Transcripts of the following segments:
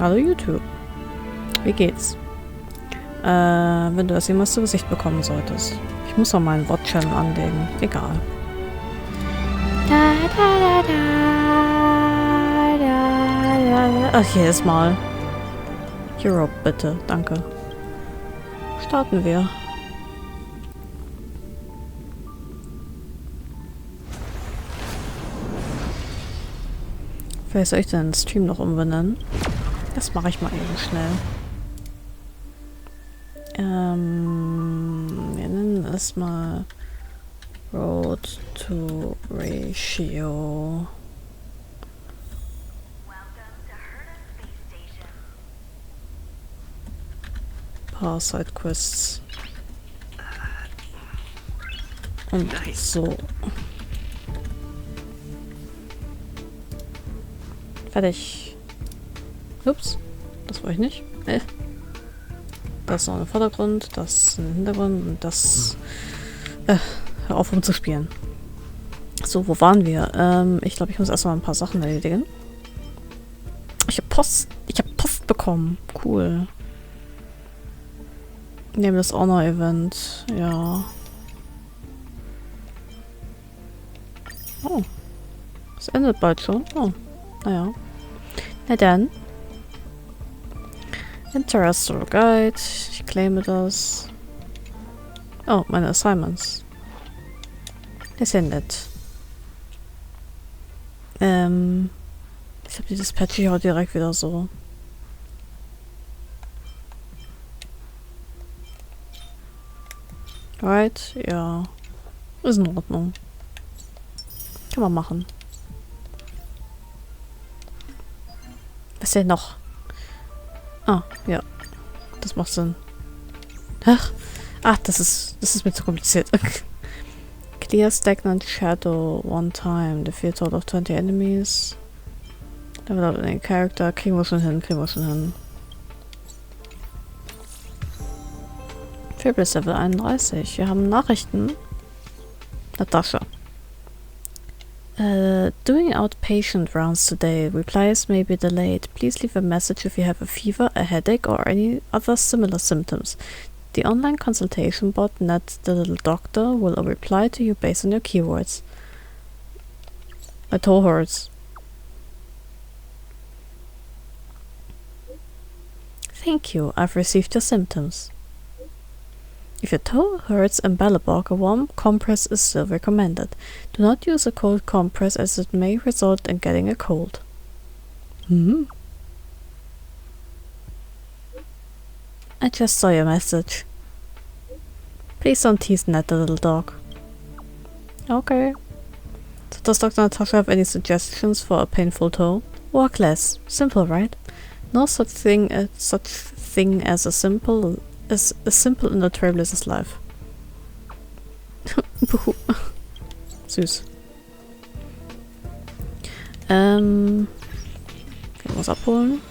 Hallo YouTube. Wie geht's? Wenn du das jemals zu Gesicht bekommen solltest. Ich muss noch meinen VOD-Channel anlegen. Egal. Ach, jedes Mal. Europe, bitte. Danke. Starten wir. Vielleicht soll ich den Stream noch umbenennen. Das mache ich mal eben schnell. Wir nennen es mal Road to Ratio. Paar Side-Quests. Und so. Fertig. Ups. Das wollte ich nicht. Das ist noch ein Vordergrund, das ist ein Hintergrund und das... hör auf rumzuspielen. So, wo waren wir? Ich glaube, ich muss erstmal ein paar Sachen erledigen. Ich habe Post bekommen. Cool. Neben das Honor-Event. Ja. Oh. Es endet bald schon. Oh. Naja. Na dann. Astral Guide. Ich claime das. Oh, meine Assignments. Ist ja nett. Ich habe dieses Patchy auch direkt wieder so. Right? Ja. Ist in Ordnung. Kann man machen. Was denn noch? Ah, ja. Das macht Sinn. Ach, das ist mir zu kompliziert. Clear stagnant shadow one time. Defeat total of 20 enemies. Level up in character. Kriegen wir schon hin, Fearless Level 31. Wir haben Nachrichten. Natascha. Doing outpatient rounds today. Replies may be delayed. Please leave a message if you have a fever, a headache, or any other similar symptoms. The online consultation bot, Net the Little Doctor, will reply to you based on your keywords. My toe hurts. Thank you. I've received your symptoms. If your toe hurts and Bellabog, a warm compress is still recommended. Do not use a cold compress as it may result in getting a cold. I just saw your message. Please don't tease Ned the little dog. Okay. So does Dr. Natasha have any suggestions for a painful toe? Walk less. Simple, right? No such thing as a simple and not as life. Süß. Kann ich was abholen?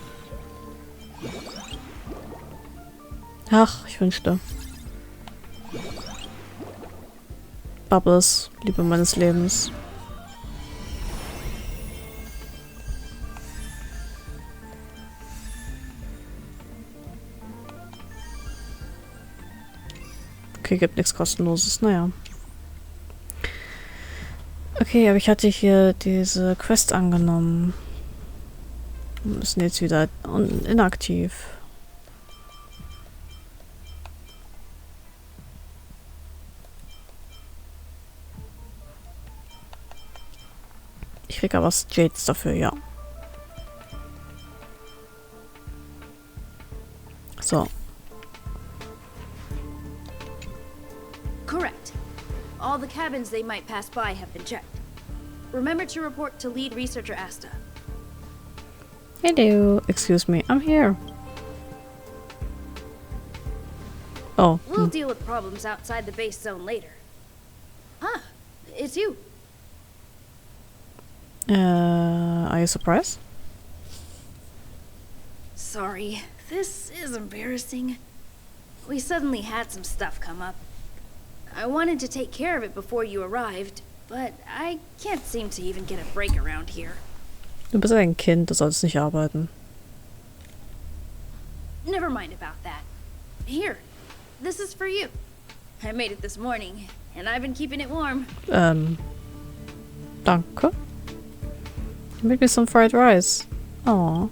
Ach, ich wünschte. Bubbles, Liebe meines Lebens. Okay, gibt nichts kostenloses, naja. Okay, aber ich hatte hier diese Quest angenommen. Wir müssen jetzt wieder inaktiv. Ich krieg aber was Jades dafür, ja. So. Correct. All the cabins they might pass by have been checked. Remember to report to lead researcher Asta. Hello. Excuse me. I'm here. Oh. We'll deal with problems outside the base zone later. Ah, it's you. Are you surprised? Sorry, this is embarrassing. We suddenly had some stuff come up. I wanted to take care of it before you arrived, but I can't seem to even get a break around here. Du bist ein Kind, du sollst nicht arbeiten. mind about that. Here, this is for you. I made it this morning, and I've been keeping it warm. Danke. You made me some fried rice. Aww.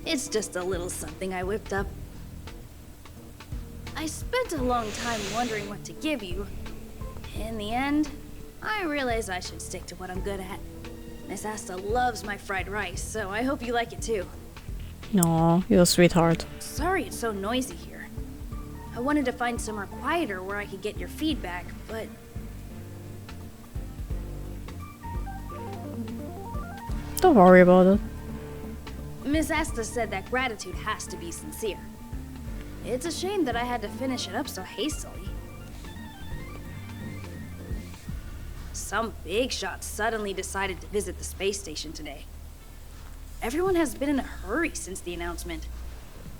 It's just a little something I whipped up. I spent a long time wondering what to give you. In the end, I realized I should stick to what I'm good at. Miss Asta loves my fried rice, so I hope you like it too. Aw, you're a sweetheart. Sorry it's so noisy here. I wanted to find somewhere quieter where I could get your feedback, but... Don't worry about it. Miss Asta said that gratitude has to be sincere. It's a shame that I had to finish it up so hastily. Some big shot suddenly decided to visit the space station today. Everyone has been in a hurry since the announcement.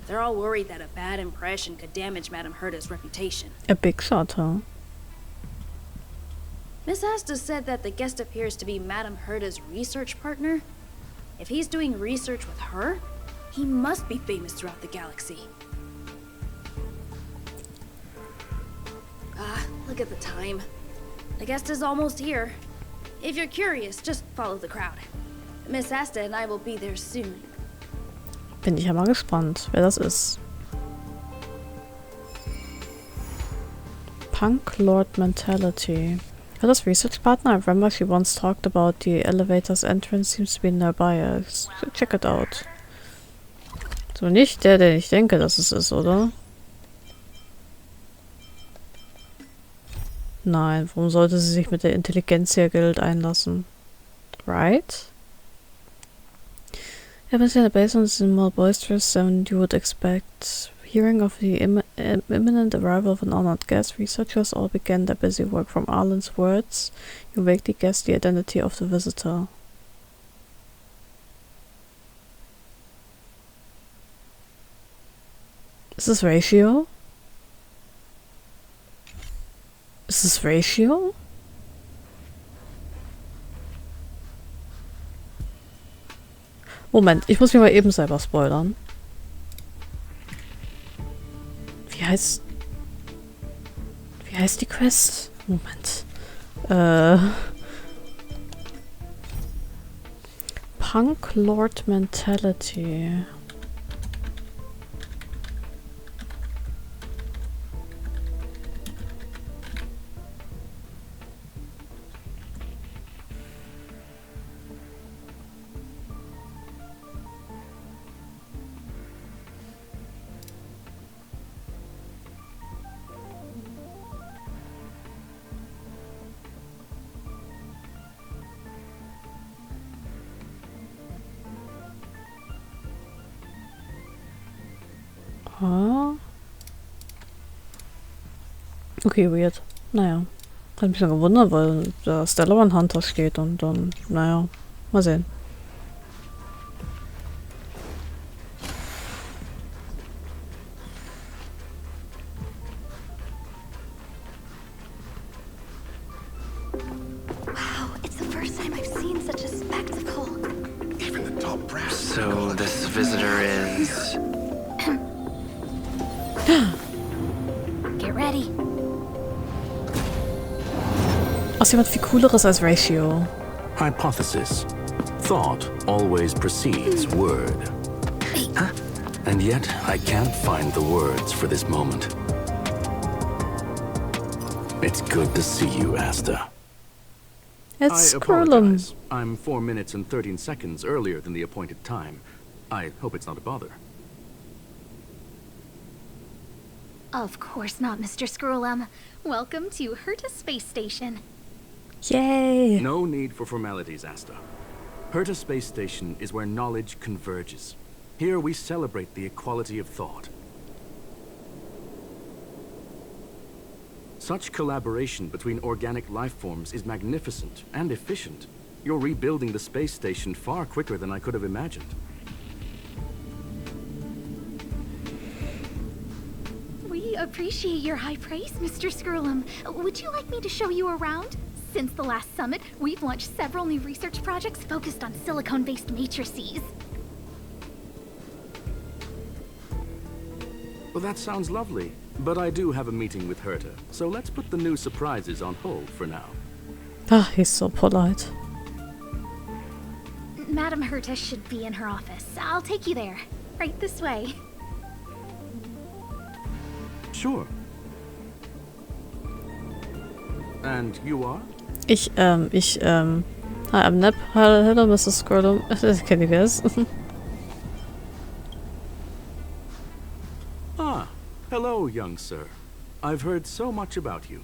They're all worried that a bad impression could damage Madame Herta's reputation. A big shot, huh? Miss Asta said that the guest appears to be Madame Herta's research partner. If he's doing research with her, he must be famous throughout the galaxy. Ah, look at the time. The guest is almost here. If you're curious, just follow the crowd. Miss Asta and I will be there soon. Bin ich ja mal gespannt, wer das ist. Punk Lord Mentality. Herta's research partner, I remember she once talked about the elevator's entrance seems to be nearby. Check it out. So nicht der, den ich denke, dass es ist, oder? Nein, warum sollte sie sich mit der Intelligenzia-Guild einlassen? Right? Happens in the basement is more boisterous than you would expect. Hearing of the imminent arrival of an honored guest, researchers all began their busy work. From Arlen's words, you vaguely guess the identity of the visitor. Is this Ratio? Ist es Ratio? Moment, ich muss mich mal eben selber spoilern. Wie heißt die Quest? Moment. Punk Lord Mentality. Okay, weird. Naja. Hat mich schon gewundert, weil da Stellaron Hunter steht und dann, naja, mal sehen. Wow, it's the first time I've seen such a spectacle. Even the top brass. So this visitor is... Get ready. Ach, jemand viel cooleres als Ratio. Hypothesis. Thought always precedes word. Huh? And yet, I can't find the words for this moment. It's good to see you, Asta. It's I Scrollum. apologize. I'm 4 minutes and 13 seconds earlier than the appointed time. I hope it's not a bother. Of course not, Mr. Scrollum. Welcome to Herta Space Station. Yay! No need for formalities, Asta. Herta Space Station is where knowledge converges. Here we celebrate the equality of thought. Such collaboration between organic life forms is magnificent and efficient. You're rebuilding the space station far quicker than I could have imagined. We appreciate your high praise, Mr. Scrollum. Would you like me to show you around? Since the last summit, we've launched several new research projects focused on silicone-based matrices. Well, that sounds lovely. But I do have a meeting with Herta, so let's put the new surprises on hold for now. Ah, he's so polite. Madam Herta should be in her office. I'll take you there. Right this way. Sure. And you are? Hi, I'm Nep. Hello, Mrs. Scrollum. Can you guess? Ah, hello, young sir. I've heard so much about you.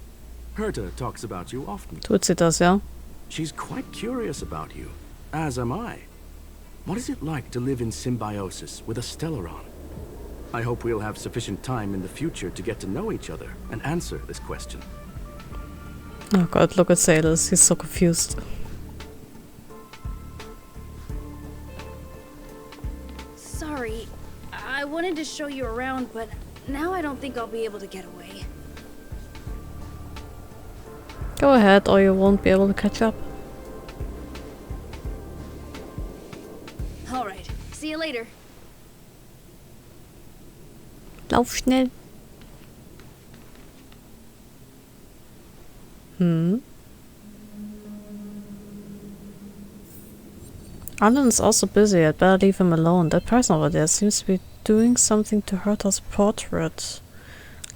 Herta talks about you often. Tut sie das, ja? She's quite curious about you, as am I. What is it like to live in symbiosis with a Stellaron? I hope we'll have sufficient time in the future to get to know each other and answer this question. Oh god, look at Sailors. He's so confused. Sorry, I wanted to show you around, but now I don't think I'll be able to get away. Go ahead, or you won't be able to catch up. Alright, see you later. Lauf schnell. Alan's also busy. I'd better leave him alone. That person over there seems to be doing something to Herta's portrait.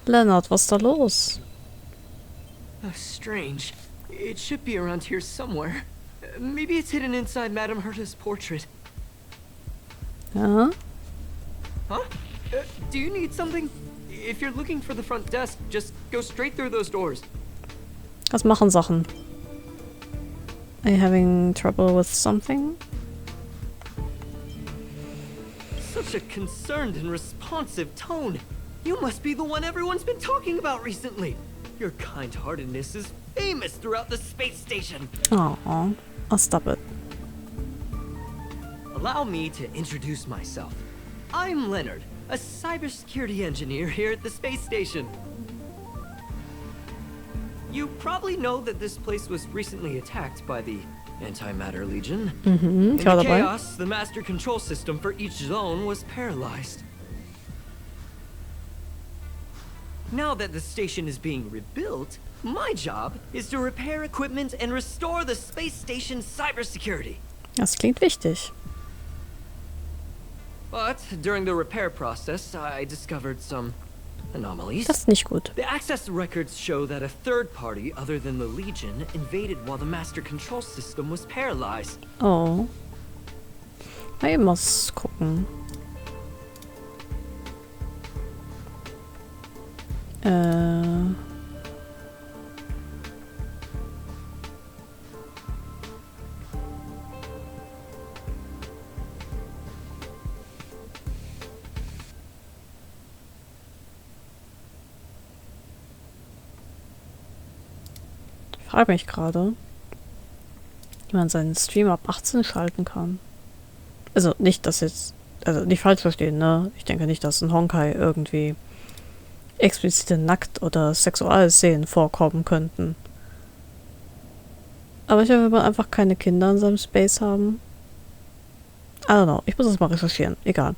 Leonard, was da los? Oh, strange. It should be around here somewhere. Maybe it's hidden inside Madame Herta's portrait. Huh? Huh? Do you need something? If you're looking for the front desk, just go straight through those doors. Was machen Sachen? Are you having trouble with something? Such a concerned and responsive tone. You must be the one everyone's been talking about recently. Your kind-heartedness is famous throughout the space station. Aw, I'll stop it. Allow me to introduce myself. I'm Leonard, a cybersecurity engineer here at the space station. You probably know that this place was recently attacked by the Antimatter Legion. In the chaos, the master control system for each zone was paralyzed. Now that the station is being rebuilt, my job is to repair equipment and restore the space station's cybersecurity. Das klingt wichtig. But during the repair process, I discovered some anomalies. Das ist nicht gut. The access records show that a third party other than the Legion invaded while the master control system was paralyzed. Oh. Na, ich muss gucken. Ich frage mich gerade, wie man seinen Stream ab 18 schalten kann. Also nicht, dass jetzt, also nicht falsch verstehen, ne? Ich denke nicht, dass in Honkai irgendwie explizite Nackt- oder Sexualszenen vorkommen könnten. Aber ich will einfach keine Kinder in seinem Space haben. I don't know, ich muss das mal recherchieren, egal.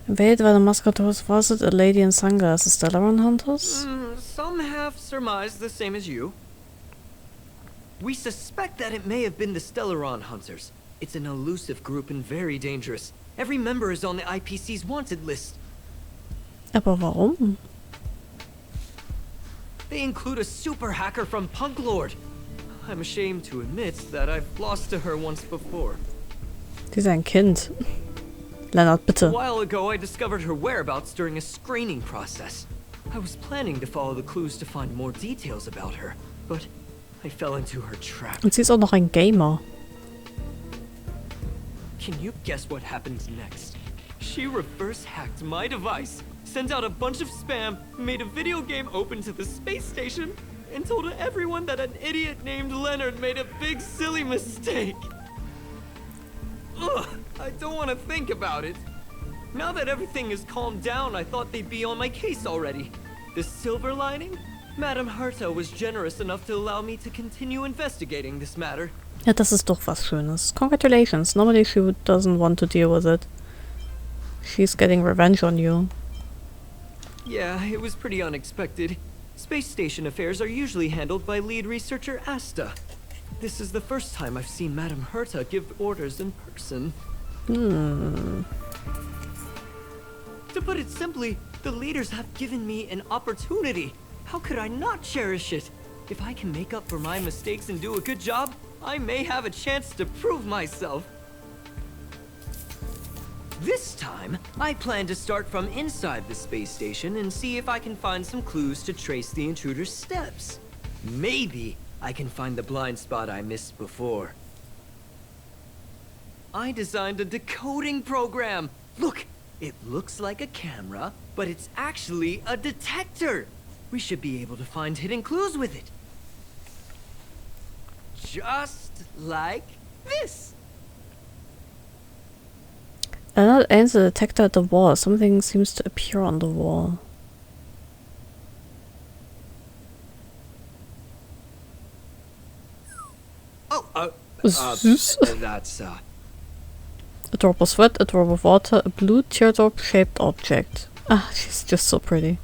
Invaded by the Musketeers, was it a lady in sunglasses, Stellaron hunters? Some have surmised the same as you. We suspect that it may have been the Stellaron hunters. It's an elusive group and very dangerous. Every member is on the IPC's wanted list. Aber warum? They include a super hacker from Punk Lord. I'm ashamed to admit that I've lost to her once before. Sie ist ein Kind. Leonard, bitte. A while ago, I discovered her whereabouts during a screening process. I was planning to follow the clues to find more details about her, but I fell into her trap. Und sie ist auch noch ein Gamer. Can you guess what happened next? She reverse hacked my device, sent out a bunch of spam, made a video game open to the space station, and told everyone that an idiot named Leonard made a big silly mistake. Ugh, I don't want to think about it. Now that everything is calmed down, I thought they'd be on my case already. The silver lining? Madame Herta was generous enough to allow me to continue investigating this matter. Ja, das ist doch was Schönes. Congratulations. Normally she doesn't want to deal with it. She's getting revenge on you. Yeah, it was pretty unexpected. Space station affairs are usually handled by lead researcher Asta. This is the first time I've seen Madame Herta give orders in person. To put it simply, the leaders have given me an opportunity. How could I not cherish it? If I can make up for my mistakes and do a good job, I may have a chance to prove myself. This time, I plan to start from inside the space station and see if I can find some clues to trace the intruder's steps. Maybe I can find the blind spot I missed before. I designed a decoding program. Look, it looks like a camera, but it's actually a detector. We should be able to find hidden clues with it. Just like this. Another aims the detector at the wall. Something seems to appear on the wall. Oh, that's, A drop of sweat, a drop of water, a blue teardrop-shaped object. Ah, she's just so pretty.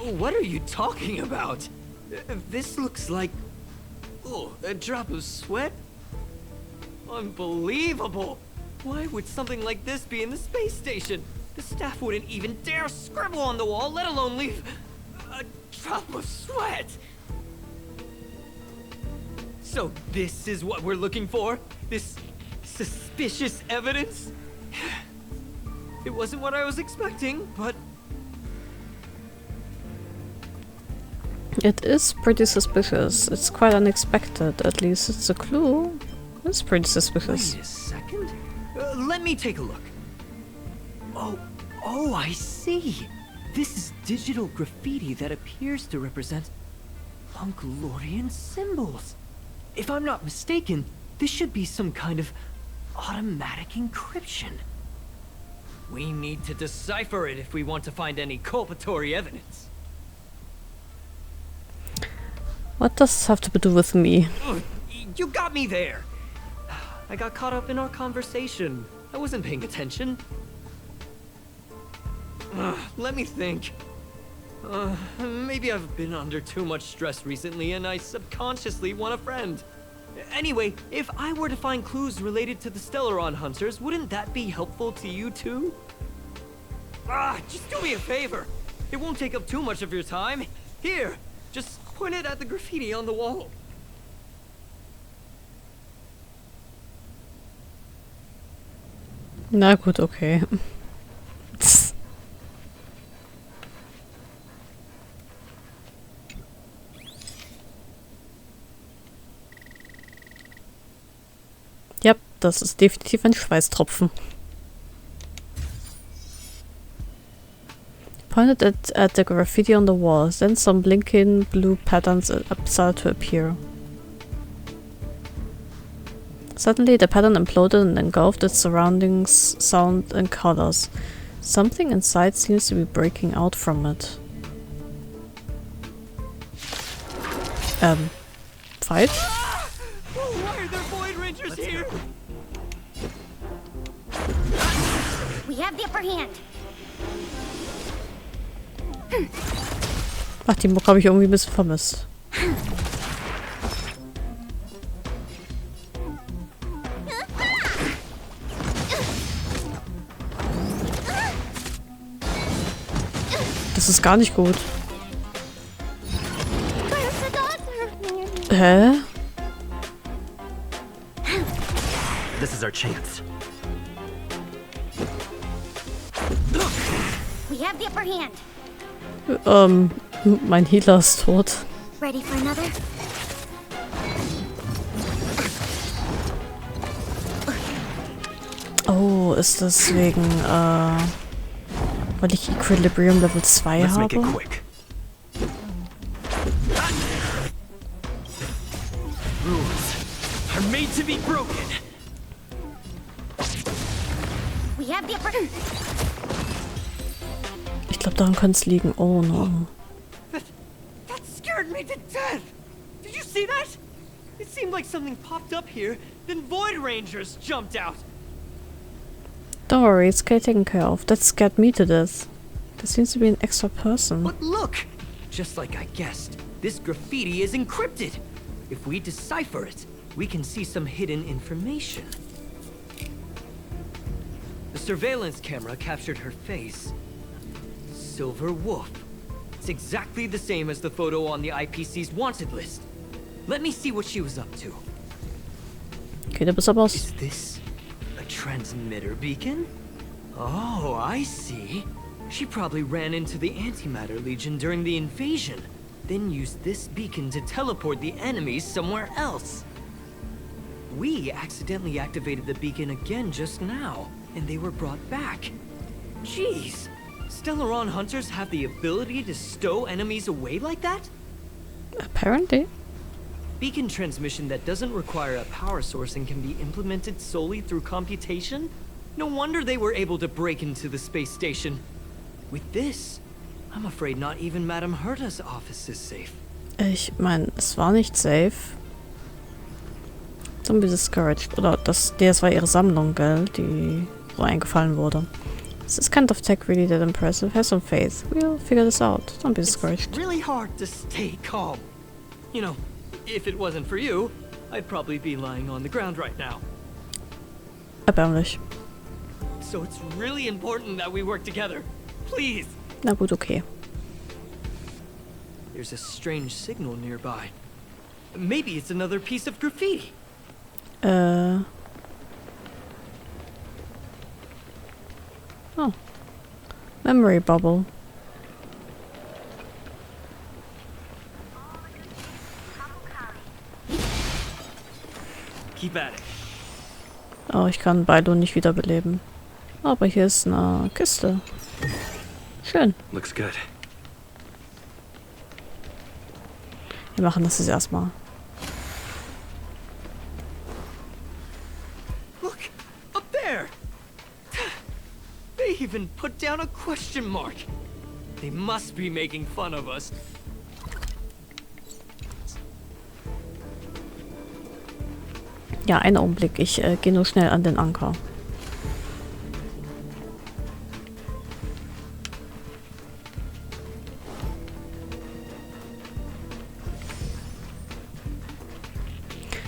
What are you talking about? This looks like... Oh, a drop of sweat? Unbelievable! Why would something like this be in the space station? The staff wouldn't even dare scribble on the wall, let alone leave a drop of sweat! So this is what we're looking for? This suspicious evidence? It wasn't what I was expecting, but... It is pretty suspicious. It's quite unexpected. At least it's a clue. It's pretty suspicious. Wait a second. Let me take a look. Oh, I see. This is digital graffiti that appears to represent Mongolian symbols. If I'm not mistaken, this should be some kind of automatic encryption. We need to decipher it if we want to find any culpatory evidence. What does this have to do with me? You got me there. I got caught up in our conversation. I wasn't paying attention. Let me think. Maybe I've been under too much stress recently and I subconsciously want a friend. Anyway, if I were to find clues related to the Stellaron hunters, wouldn't that be helpful to you too? Just do me a favor. It won't take up too much of your time. Here, just point it at the graffiti on the wall. Na gut, okay. Ja, das ist definitiv ein Schweißtropfen. Pointed at the graffiti on the wall, then some blinking blue patterns start to appear. Suddenly, the pattern imploded and engulfed its surroundings, sound, and colors. Something inside seems to be breaking out from it. Fight? Why are there Void Rangers here? We have the upper hand. Ach, die Muck habe ich irgendwie ein bisschen vermisst. Das ist gar nicht gut. Hä? This is our chance. We have the upper hand. Mein Healer ist tot. Ready for another? Oh, ist das wegen, weil ich Equilibrium Level 2 Let's make it habe? quick. Rules are made to be broken. We have the upper. Ich glaube, daran könnte es liegen. Oh no. That scared me to death! Did you see that? It seemed like something popped up here, then Void Rangers jumped out. Don't worry, it's taken care of. That scared me to death. There seems to be an extra person. But look! Just like I guessed, this graffiti is encrypted. If we decipher it, we can see some hidden information. The surveillance camera captured her face. Silver Wolf. It's exactly the same as the photo on the IPC's wanted list. Let me see what she was up to. Okay, da bist du aber aus. Is this a transmitter beacon? Oh, I see. She probably ran into the Antimatter Legion during the invasion, then used this beacon to teleport the enemies somewhere else. We accidentally activated the beacon again just now, and they were brought back. Jeez, Stellaron hunters have the ability to stow enemies away like that? Apparently. Beacon transmission that doesn't require a power source and can be implemented solely through computation? No wonder they were able to break into the space station. With this, I'm afraid not even Madame Herta's office is safe. Ich meine, es war nicht safe. Zombie discouraged. Oder das war ihre Sammlung, gell? Die so eingefallen wurde. This kind of tech really that impressive. Have some faith. We'll figure this out. Don't be discouraged. It's really hard to stay calm. You know, if it wasn't for you, I'd probably be lying on the ground right now. Erbärmlich. So it's really important that we work together. Please. Na gut, okay. There's a strange signal nearby. Maybe it's another piece of graffiti. Oh. Memory bubble. Keep at it. Oh, ich kann Baidu nicht wiederbeleben. Aber hier ist eine Kiste. Schön. Looks good. Wir machen das jetzt erstmal. Look, up there. They even put down a question mark. They must be making fun of us. Ja, einen Augenblick. Ich gehe nur schnell an den Anker.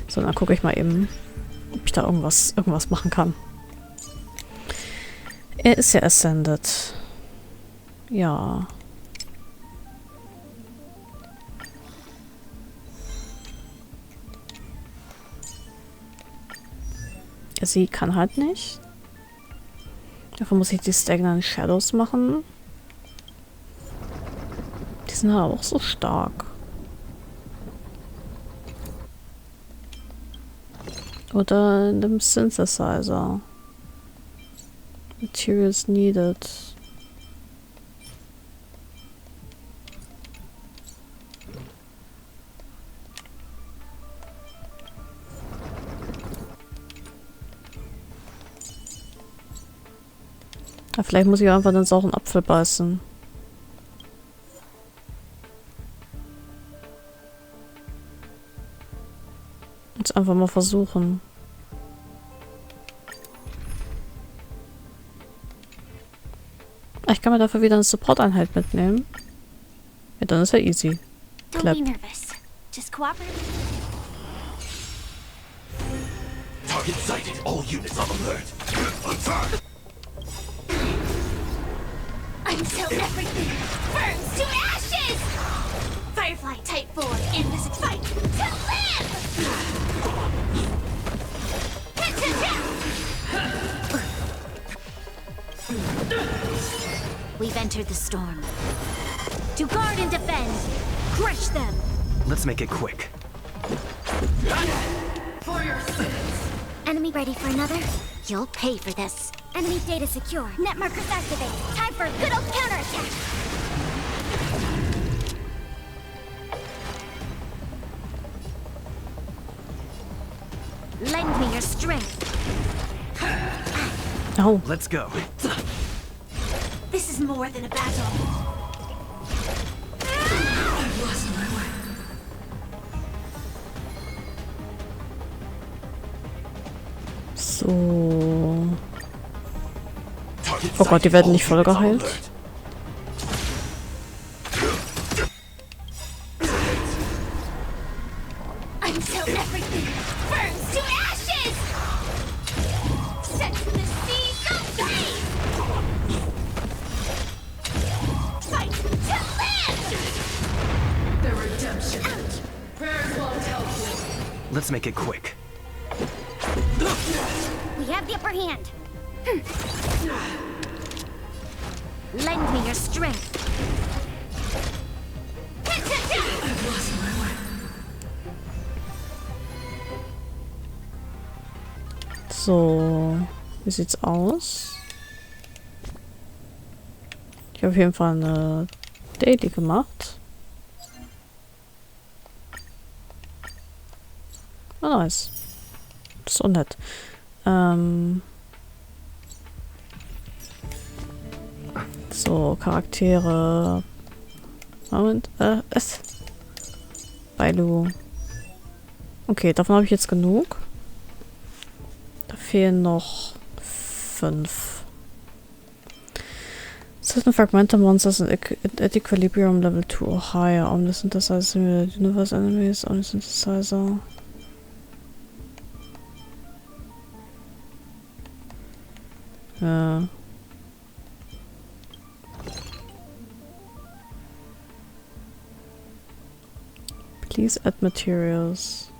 So, dann gucke ich mal eben, ob ich da irgendwas machen kann. Er ist ja ascended. Ja. Sie kann halt nicht. Dafür muss ich die Stagnant Shadows machen. Die sind aber auch so stark. Oder in dem Synthesizer. Materials needed. Ja, vielleicht muss ich einfach den sauren Apfel beißen. Jetzt einfach mal versuchen. Ich kann mir dafür wieder eine Support-Einheit mitnehmen. Ja, dann ist ja easy. Don't be nervous. Just cooperate. Target sighted. All units on alert. Attack! Until everything burns to ashes! Firefly Type 4 in this fight to live! We've entered the storm. To guard and defend! Crush them! Let's make it quick. For your sins! Enemy ready for another? You'll pay for this. Enemy data secure. Net markers activate. Time for a good old counterattack! Lend me your strength. Oh. Let's go. This is more than a battle. I've lost my way. So. Oh Gott, die werden nicht voll geheilt. Until everything burns to ashes! Set to the seas of pain! Fight to live! The redemption. Prayers won't help you. Let's make it quick. We have the upper hand. Lend me your strength. So, wie sieht's aus? Ich habe auf jeden Fall eine Daily gemacht. Oh, nice. So nett. So, Charaktere. Moment, Bailu. Okay, davon habe ich jetzt genug. Da fehlen noch 5. Certain fragmental monsters at equilibrium level 2 or higher. Only synthesizer universe enemies, only synthesizer. Ja. Please add materials.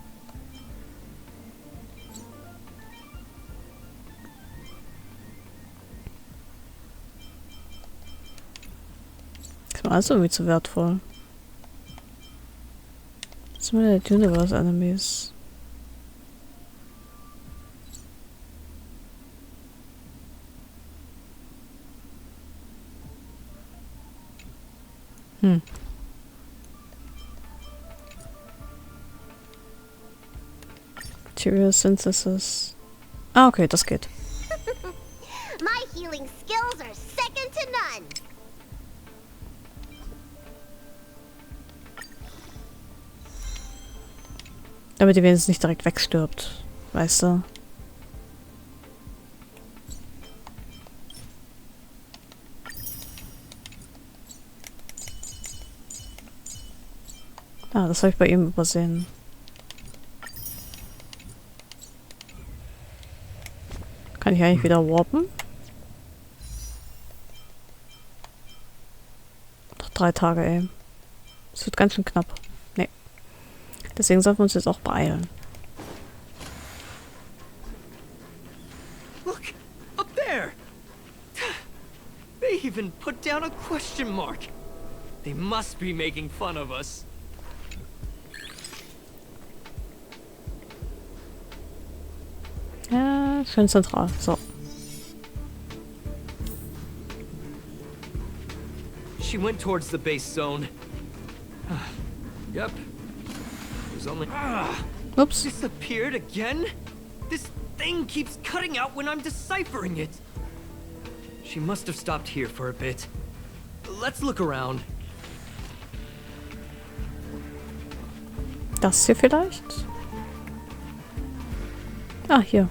Das war alles irgendwie zu wertvoll. Was sind denn die Universe Enemies? Material Synthesis. Ah, okay, das geht. My healing skills are second to none. Damit die wenigstens nicht direkt wegstirbt. Weißt du? Ah, das habe ich bei ihm übersehen. Kann ich eigentlich wieder warpen? Noch 3 Tage, ey. Das wird ganz schön knapp. Nee. Deswegen sollten wir uns jetzt auch beeilen. Look, up there! They even put down a question mark. They must be making fun of us. Ja, schön zentral. So. She went towards the base zone. Yep. There's only... Ups. Disappeared again? This thing keeps cutting out when I'm deciphering it. She must have stopped here for a bit. Let's look around. Das hier vielleicht? Ah, hier.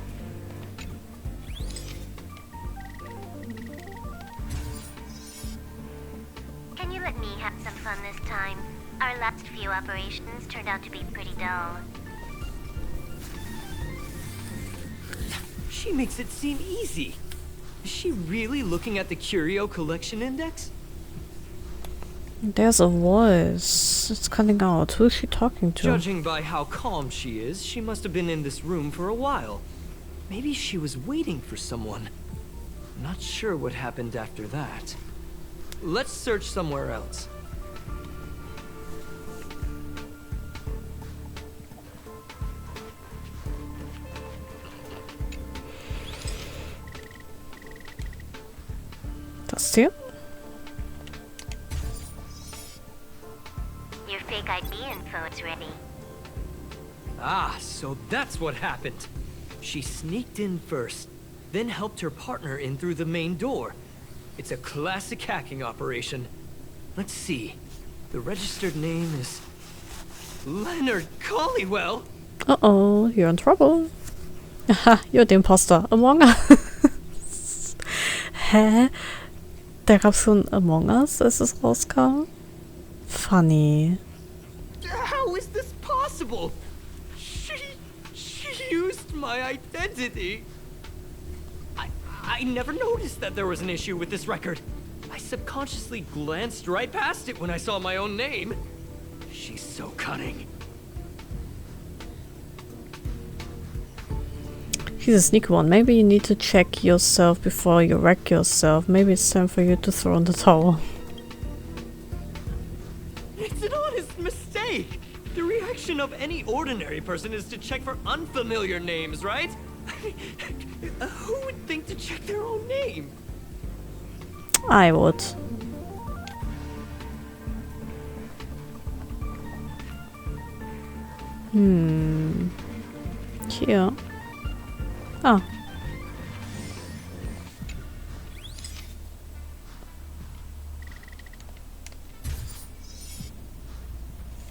Can you let me have some fun this time? Our last few operations turned out to be pretty dull. She makes it seem easy. Is she really looking at the Curio Collection Index? There's a voice. It's cutting out. Who is she talking to? Judging by how calm she is, she must have been in this room for a while. Maybe she was waiting for someone. Not sure what happened after that. Let's search somewhere else. Das hier? Your fake ID info is ready. Ah, so that's what happened. She sneaked in first, then helped her partner in through the main door. It's a classic hacking operation. Let's see. The registered name is Leonard Collywell. Uh-oh, you're in trouble. Haha, you're the imposter. Among Us. Hä? Da gab's so ein Among Us, als es rauskam? Funny. How is this possible? She used my identity. I never noticed that there was an issue with this record. I subconsciously glanced right past it when I saw my own name. She's so cunning. She's a sneaky one. Maybe you need to check yourself before you wreck yourself. Maybe it's time for you to throw in the towel. It's an honest mistake. The reaction of any ordinary person is to check for unfamiliar names, right? Who would think to check their own name? I would. Here. Ah.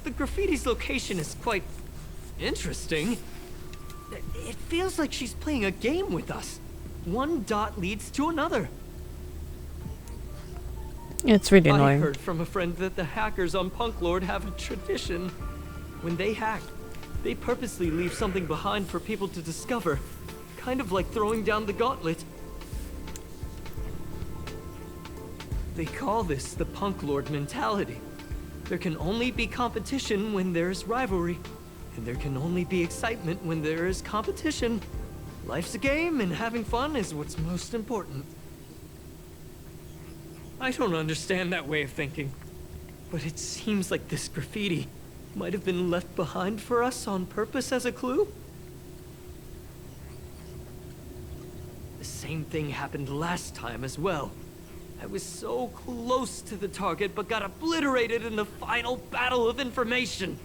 The graffiti's location is quite interesting. It feels like she's playing a game with us. One dot leads to another. It's really annoying. I heard from a friend that the hackers on Punk Lord have a tradition. When they hack, they purposely leave something behind for people to discover. Kind of like throwing down the gauntlet. They call this the Punk Lord mentality. There can only be competition when there's rivalry. And there can only be excitement when there is competition. Life's a game, and having fun is what's most important. I don't understand that way of thinking. But it seems like this graffiti might have been left behind for us on purpose as a clue. The same thing happened last time as well. I was so close to the target, but got obliterated in the final battle of information.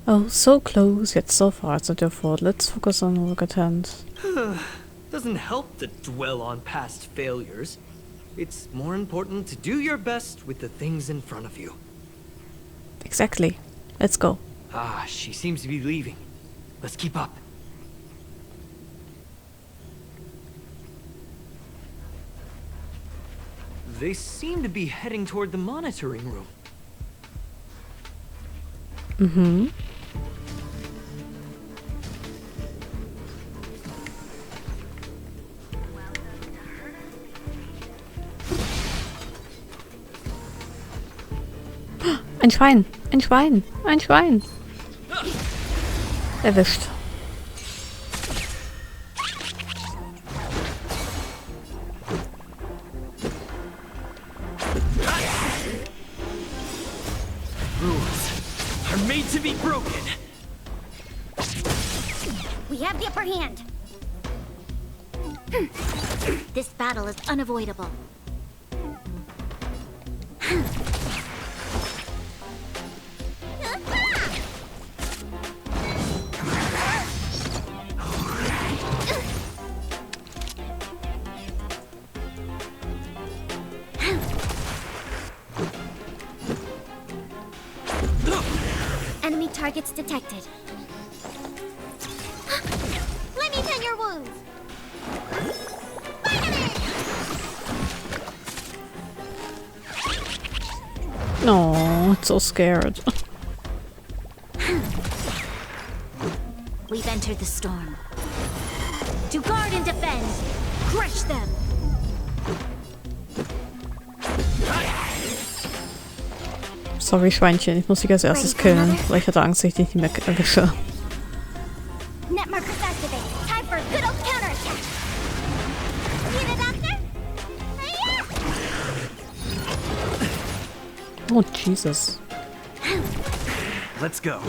Oh, so close, yet so far. It's not your fault. Let's focus on work at hand. Doesn't help to dwell on past failures. It's more important to do your best with the things in front of you. Exactly. Let's go. Ah, she seems to be leaving. Let's keep up. They seem to be heading toward the monitoring room. Mm-hmm. Ein Schwein! Ein Schwein! Ein Schwein! Erwischt. Rules are made to be broken. We have the upper hand. This battle is unavoidable. Enemy targets detected. Let me tend your wounds. Oh, it's so scared. We've entered the storm. To guard and defend. Crush them. Sorry, Schweinchen. Ich muss dich als erstes killen, weil ich hatte Angst, dass ich dich nicht mehr erwische. Net markers activate. Time for a good old counterattack. Need a doctor? Oh, Jesus. Let's go.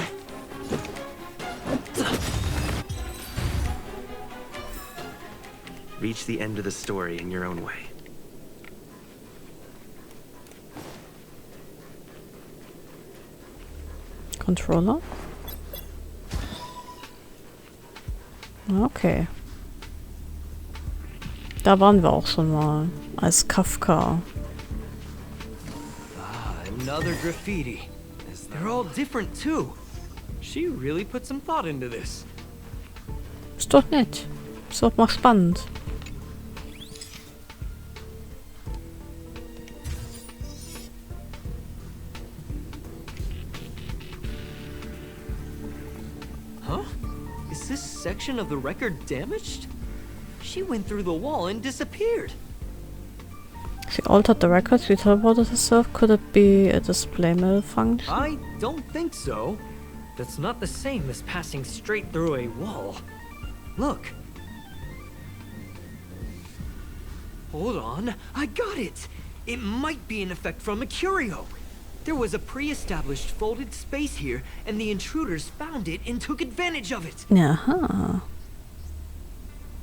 Reach the end of the story in your own way. Controller? Okay. Da waren wir auch schon mal. Als Kafka. Another graffiti. They're all different too. She really put some thought into this. Ist doch nett. Ist doch mal spannend. Was this section of the record damaged? She went through the wall and disappeared. She altered the record, she teleported herself. Could it be a display malfunction? I don't think so. That's not the same as passing straight through a wall. Look. Hold on, I got it! It might be an effect from a curio. There was a pre-established folded space here, and the intruders found it and took advantage of it. Aha.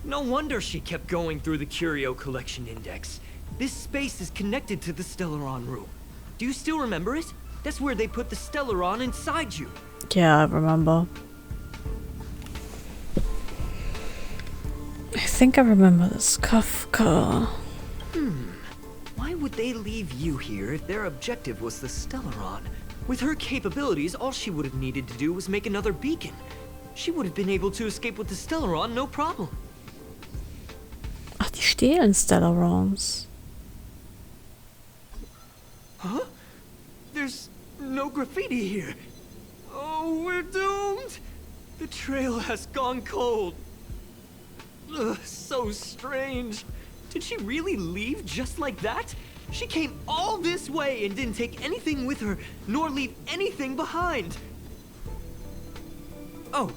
No wonder she kept going through the curio collection index. This space is connected to the Stellaron room. Do you still remember it? That's where they put the Stellaron inside you. Yeah, I remember. I think I remember this. Kafka. Why would they leave you here if their objective was the Stellaron? With her capabilities, all she would have needed to do was make another beacon. She would have been able to escape with the Stellaron, no problem. Ach, die stehlen Stellarons. Huh? There's no graffiti here. Oh, we're doomed! The trail has gone cold. Ugh, so strange. Did she really leave just like that? She came all this way and didn't take anything with her, nor leave anything behind. Oh,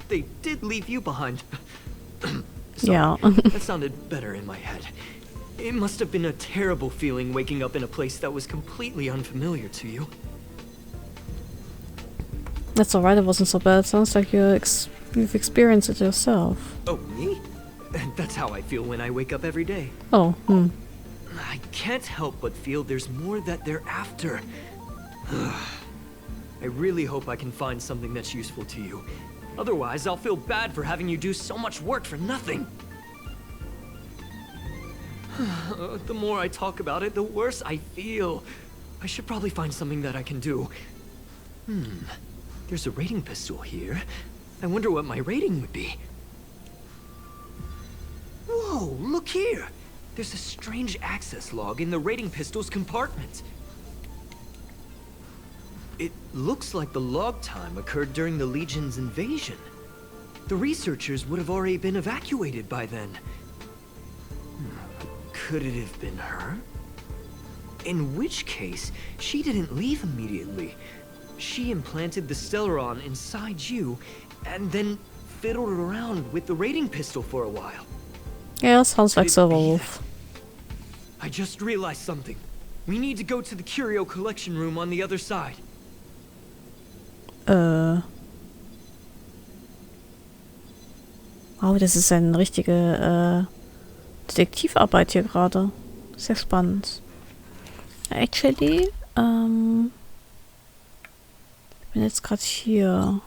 they did leave you behind. Sorry, Yeah. that sounded better in my head. It must have been a terrible feeling waking up in a place that was completely unfamiliar to you. That's alright, it wasn't so bad. It sounds like you've experienced it yourself. Oh, me? That's how I feel when I wake up every day. Oh, I can't help but feel there's more that they're after. I really hope I can find something that's useful to you. Otherwise, I'll feel bad for having you do so much work for nothing. The more I talk about it, the worse I feel. I should probably find something that I can do. There's a rating pistol here. I wonder what my rating would be. Whoa, look here! There's a strange access log in the rating pistol's compartment. It looks like the log time occurred during the Legion's invasion. The researchers would have already been evacuated by then. Could it have been her? In which case, she didn't leave immediately. She implanted the Stellaron inside you, and then fiddled around with the rating pistol for a while. yeah, sounds like Silverwolf. I just realized something. We need to go to the curio collection room on the other side. Oh, das ist eine richtige Detektivarbeit hier gerade. Sehr spannend. Actually, ich bin jetzt gerade hier.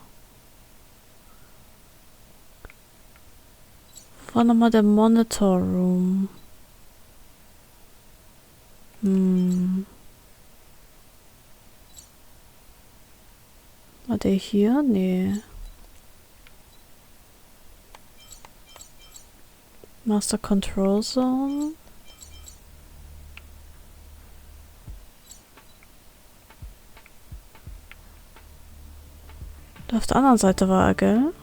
Wo war nochmal der Monitor Room? War der hier? Nee. Master Control Zone. Da auf der anderen Seite war er, gell?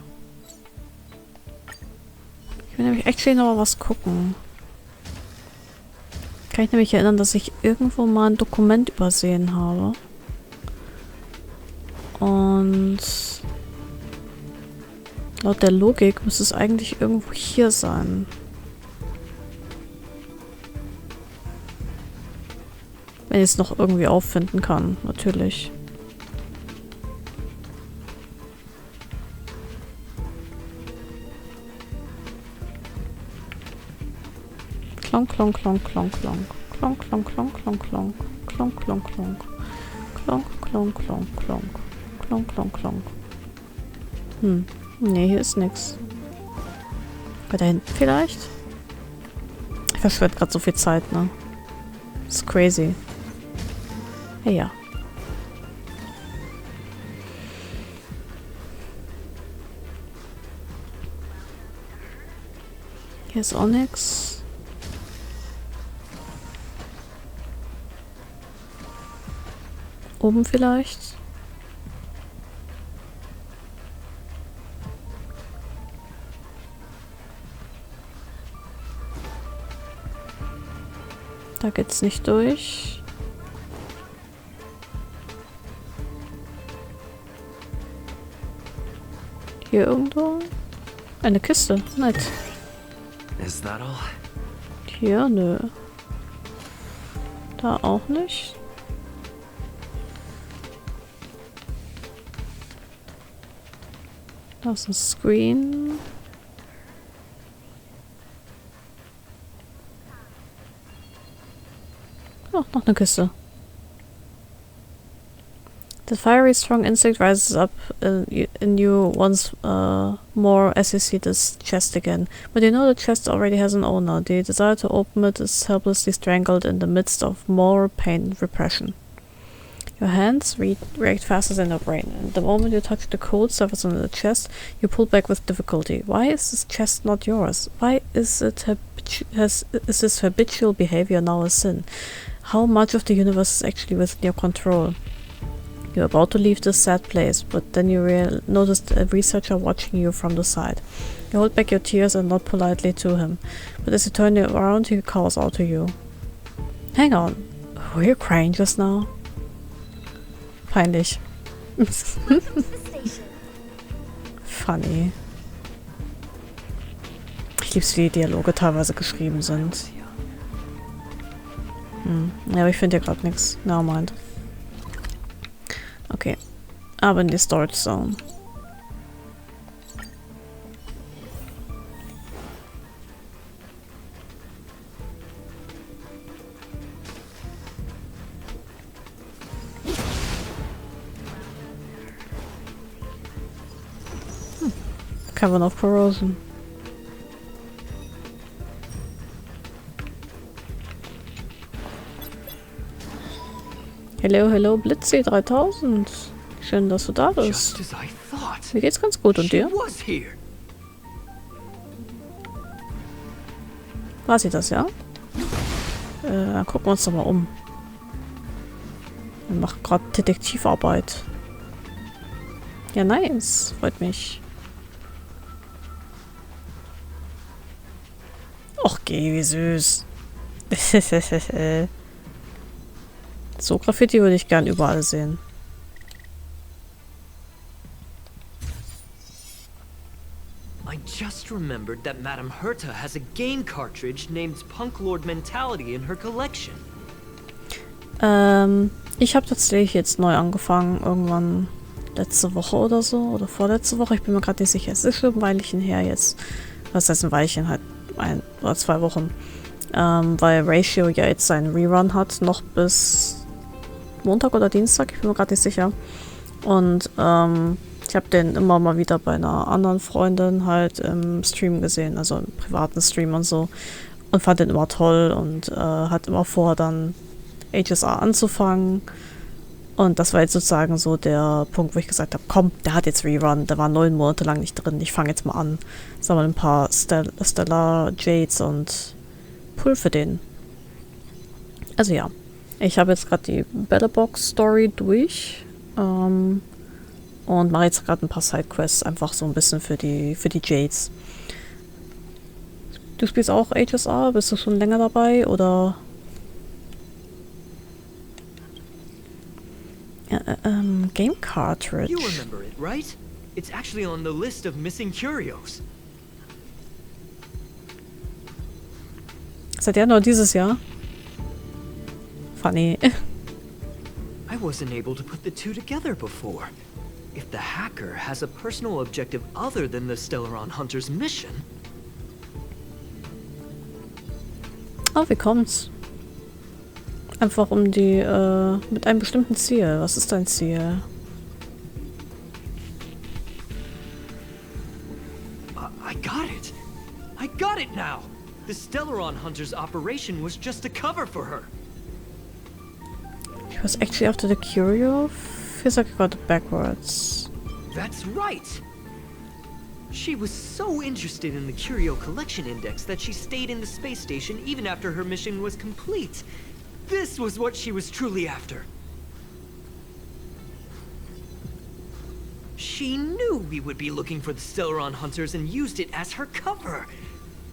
Ich will nämlich actually noch mal was gucken. Kann ich nämlich erinnern, dass ich irgendwo mal ein Dokument übersehen habe. Und laut der Logik müsste es eigentlich irgendwo hier sein. Wenn ich es noch irgendwie auffinden kann, natürlich. Klonk, klonk, klonk, klonk, klonk. Klonk, klonk, klonk, klonk, klonk. Klonk, klonk, klonk. Klonk, klonk, klonk, klonk. Klonk, klonk, klonk. Nee, hier ist nix. Da hinten vielleicht? Ich verschwende gerade so viel Zeit, ne? Das ist crazy. Hey, ja. Hier ist auch nix. Oben vielleicht? Da geht's nicht durch. Hier irgendwo? Eine Kiste. Nett. Is that all? Hier? Nö. Da auch nicht. Da ist ein Screen. Oh, noch eine Kiste. The fiery strong instinct rises up in you once more as you see this chest again. But you know the chest already has an owner. The desire to open it is helplessly strangled in the midst of more pain and repression. Your hands react faster than your brain, and the moment you touch the cold surface on the chest, you pull back with difficulty. Why is this chest not yours? Why is this habitual behavior now a sin? How much of the universe is actually within your control? You're about to leave this sad place, but then you notice a researcher watching you from the side. You hold back your tears and nod politely to him, but as you turn around, he calls out to you. Hang on, were you crying just now? Peinlich. Funny. Ich lieb's, wie die Dialoge teilweise geschrieben sind. Ja, aber ich finde hier gerade nichts. Nevermind. Okay. Aber in die Storage Zone. Cavern of Corrosion. Hello, hello, Blitzy 3000. Schön, dass du da bist. Mir geht's ganz gut, und dir? War sie das, ja? Gucken wir uns doch mal um. Wir machen gerade Detektivarbeit. Ja, nice. Freut mich. Och, geh, wie süß. So Graffiti würde ich gern überall sehen. I just remembered that Madame Herta has a game cartridge named Punk Lord Mentality in her collection. Ich habe tatsächlich jetzt neu angefangen, irgendwann letzte Woche oder so, oder vorletzte Woche, ich bin mir gerade nicht sicher. Es ist schon ein Weilchen her jetzt. Was heißt ein Weilchen? Halt 1 oder 2 Wochen. Weil Ratio ja jetzt seinen Rerun hat, noch bis Montag oder Dienstag, ich bin mir gerade nicht sicher. Und ich habe den immer mal wieder bei einer anderen Freundin halt im Stream gesehen, also im privaten Stream und so. Und fand den immer toll und hat immer vor, dann HSA anzufangen. Und das war jetzt sozusagen so der Punkt, wo ich gesagt habe, komm, der hat jetzt Rerun, der war 9 Monate lang nicht drin, ich fange jetzt mal an. Sammle ein paar Stellar Jades und pull für den. Also ja. Ich habe jetzt gerade die Battlebox Story durch und mache jetzt gerade ein paar Sidequests, einfach so ein bisschen für die Jades. Du spielst auch HSA? Bist du schon länger dabei oder? Game Cartridge. You remember it, right? It's actually on the list of missing curios. Seit Januar dieses Jahr? Funny. I wasn't able to put the two together before. If the hacker has a personal objective other than the Stellaron Hunter's mission... Oh, wie kommt's? Einfach um die, mit einem bestimmten Ziel. Was ist dein Ziel? I got it! I got it now! The Stellaron Hunter's operation was just a cover for her. She was actually after the curio? Feels like I got it backwards. That's right! She was so interested in the curio collection index that she stayed in the space station even after her mission was complete. This was what she was truly after. She knew we would be looking for the Stellaron Hunters and used it as her cover.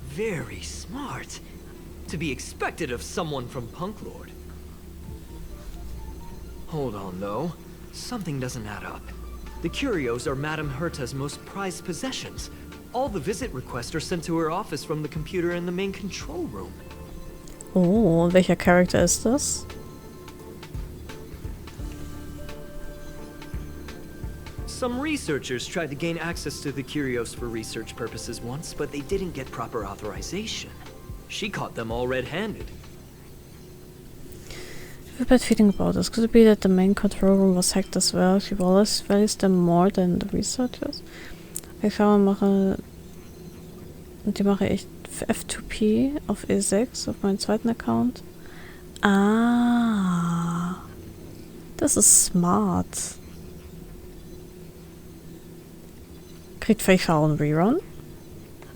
Very smart. to be expected of someone from Punk Lord. Hold on, though. Something doesn't add up. The curios are Madame Herta's most prized possessions. All the visit requests are sent to her office from the computer in the main control room. Oh, und welcher Charakter ist das? Some researchers tried to gain access to the curios for research purposes once, but they didn't get proper authorization. She caught them all red-handed. I have a bad feeling about this. Could it be that the main control room was hacked as well? She always values them more than the researchers. Ich mache... Und die mache ich F2P auf E6 auf meinem zweiten Account. Ah. Das ist smart. Kriegt vielleicht auch ein Rerun?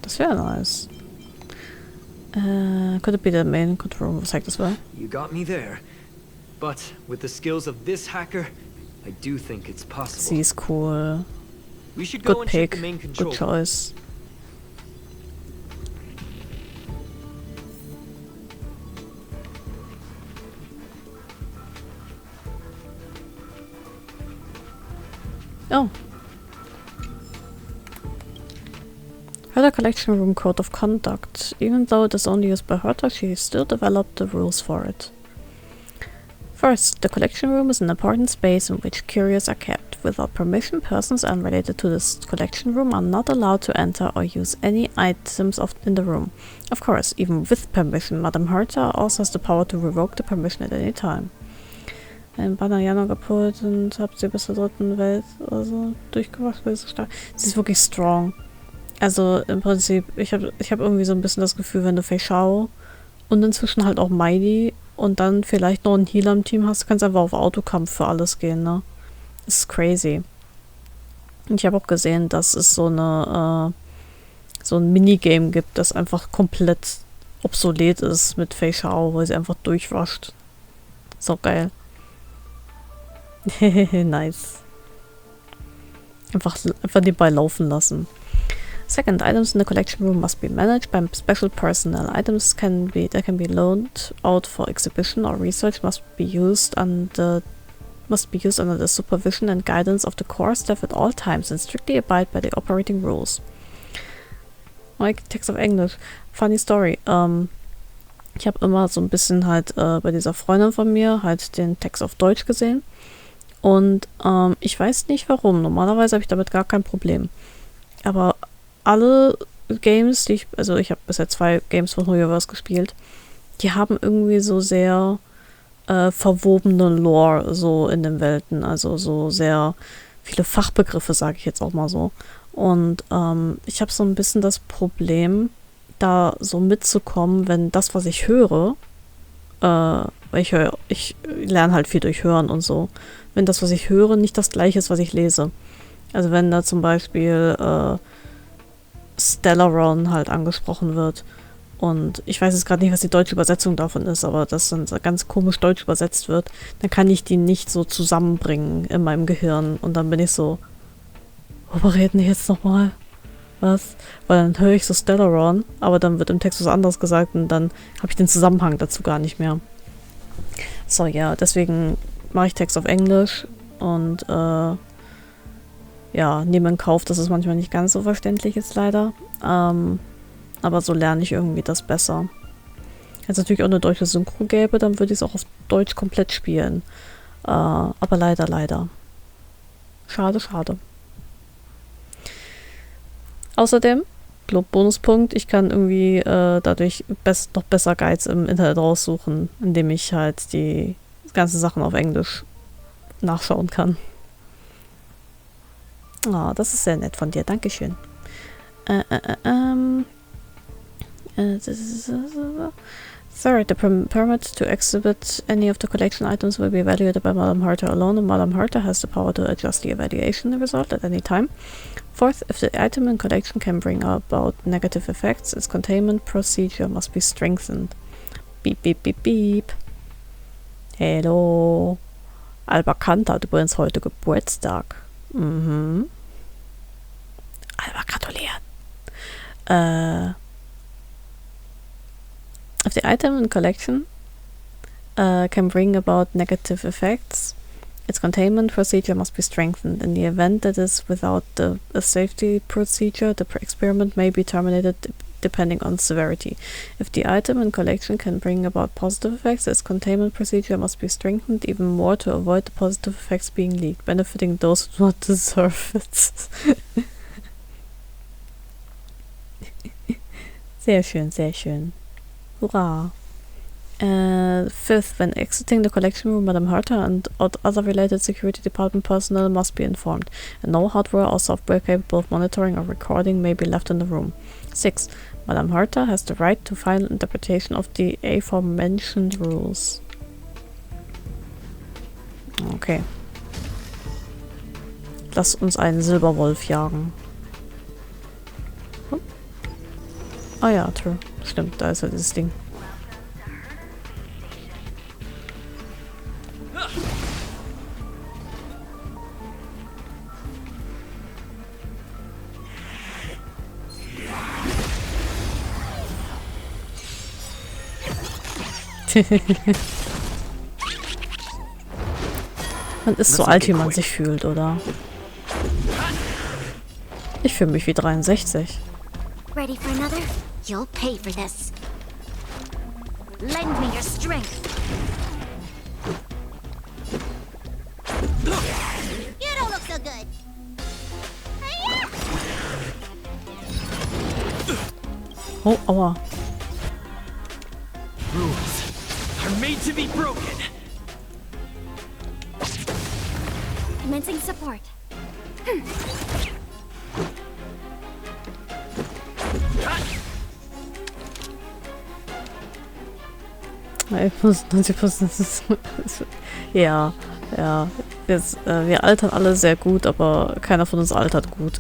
Das wäre nice. Could it be the main control room was hacked as well? You got me there. But with the skills of this hacker, I do think it's possible. Sie ist cool. We should go Good and check pick. the main control. Good choice. Oh. Herta Collection Room Code of Conduct. Even though it is only used by Herta, she still developed the rules for it. First, the collection room is an important space in which curios are kept. Without permission, persons unrelated to this collection room are not allowed to enter or use any items in the room. Of course, even with permission, Madame Herta also has the power to revoke the permission at any time. Ein Banner Januar kaputt und habt sie bis zur dritten Welt oder so durchgebracht, weil sie so stark. Sie ist wirklich strong. Also im Prinzip, ich hab irgendwie so ein bisschen das Gefühl, wenn du Feischau und inzwischen halt auch Miley und dann vielleicht noch einen Healer im Team hast, kannst du einfach auf Autokampf für alles gehen, ne? Das ist crazy. Und ich habe auch gesehen, dass es so ein Minigame gibt, das einfach komplett obsolet ist mit Feischau, weil sie einfach durchrusht. Ist auch geil. Nice. Einfach nebenbei laufen lassen. Second, items in the collection room must be managed by special personnel. Items that can be loaned out for exhibition or research must be used under the supervision and guidance of the core staff at all times and strictly abide by the operating rules. Text auf Englisch. Funny story. Ich habe immer so ein bisschen halt bei dieser Freundin von mir halt den Text auf Deutsch gesehen. Und ich weiß nicht warum. Normalerweise habe ich damit gar kein Problem. Aber alle Games, ich habe bisher 2 Games von Universe gespielt, die haben irgendwie so sehr verwobene Lore so in den Welten. Also so sehr viele Fachbegriffe, sage ich jetzt auch mal so. Und ich habe so ein bisschen das Problem, da so mitzukommen, wenn das, was ich höre, weil ich lerne halt viel durch Hören und so, wenn das, was ich höre, nicht das gleiche ist, was ich lese. Also wenn da zum Beispiel Stellaron halt angesprochen wird und ich weiß jetzt gerade nicht, was die deutsche Übersetzung davon ist, aber das dann ganz komisch deutsch übersetzt wird, dann kann ich die nicht so zusammenbringen in meinem Gehirn und dann bin ich so, worüber reden die jetzt nochmal? Was? Weil dann höre ich so Stellaron, aber dann wird im Text was anderes gesagt und dann habe ich den Zusammenhang dazu gar nicht mehr. So, ja, deswegen mache ich Text auf Englisch und ja, nehme in Kauf, dass es manchmal nicht ganz so verständlich ist, leider. Aber so lerne ich irgendwie das besser. Wenn es natürlich auch eine deutsche Synchro gäbe, dann würde ich es auch auf Deutsch komplett spielen. Aber leider. Schade, schade. Außerdem, Bonuspunkt, ich kann irgendwie dadurch noch besser Guides im Internet raussuchen, indem ich halt die ganzen Sachen auf Englisch nachschauen kann. Oh, das ist sehr nett von dir. Dankeschön. Third, the permit to exhibit any of the collection items will be evaluated by Madame Herta alone, and Madame Herta has the power to adjust the evaluation result at any time. Fourth, if the item in collection can bring about negative effects, its containment procedure must be strengthened. Beep, beep, beep, beep. Hello. Alba Kanta hat übrigens heute Geburtstag. Mhm. Alba gratuliert. If the item in collection can bring about negative effects, its containment procedure must be strengthened. In the event that is without a safety procedure, the experiment may be terminated depending on severity. If the item in collection can bring about positive effects, its containment procedure must be strengthened even more to avoid the positive effects being leaked, benefiting those who do not deserve it. Sehr schön, sehr schön. Hurra! Fifth, when exiting the collection room, Madame Herta and other related security department personnel must be informed, and no hardware or software capable of monitoring or recording may be left in the room. 6. Madame Herta has the right to final interpretation of the aforementioned rules. Okay. Lass uns einen Silberwolf jagen. Hm? Ah ja, true. Stimmt, da ist ja dieses Ding. Man ist so alt, wie man sich fühlt, oder? Ich fühle mich wie 63. Ready for another? You'll pay for this. Lend me your strength. You don't look so good. Oh, aua. Rules are made to be broken. Commencing support. Ja, ja. Jetzt, wir altern alle sehr gut, aber keiner von uns altert gut.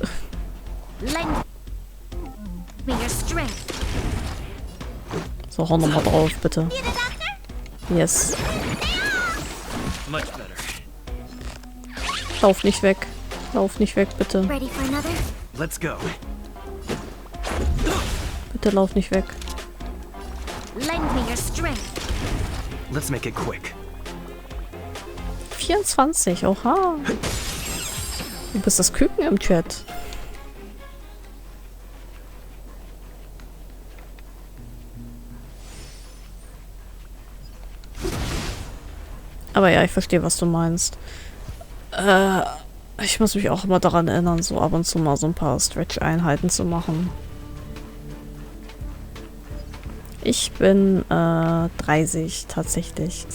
So, hau nochmal drauf, bitte. Yes. Lauf nicht weg. Lauf nicht weg, bitte. Let's go. Bitte lauf nicht weg. Let's make it quick. 24, oha. Du bist das Küken im Chat. Aber ja, ich verstehe, was du meinst. Ich muss mich auch immer daran erinnern, so ab und zu mal so ein paar Stretch-Einheiten zu machen. Ich bin 30 tatsächlich.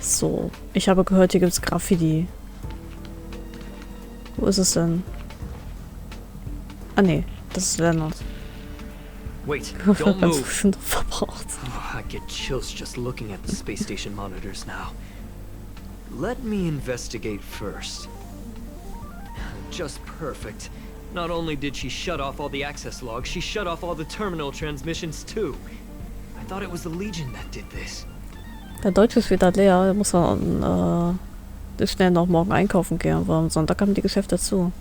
So, ich habe gehört, hier gibt es Graffiti. Wo ist es denn? Ah ne, das ist Leonard. Wait, don't move. Verbraucht. Oh, I get chills just looking at the space station monitors now. Let me investigate first. Just perfect. Not only did she shut off all the access logs, she shut off all the terminal transmissions too. I thought it was the Legion that did this. Der Deutsche ist wieder leer. Da muss man schnell noch morgen einkaufen gehen, weil am Sonntag haben die Geschäfte zu.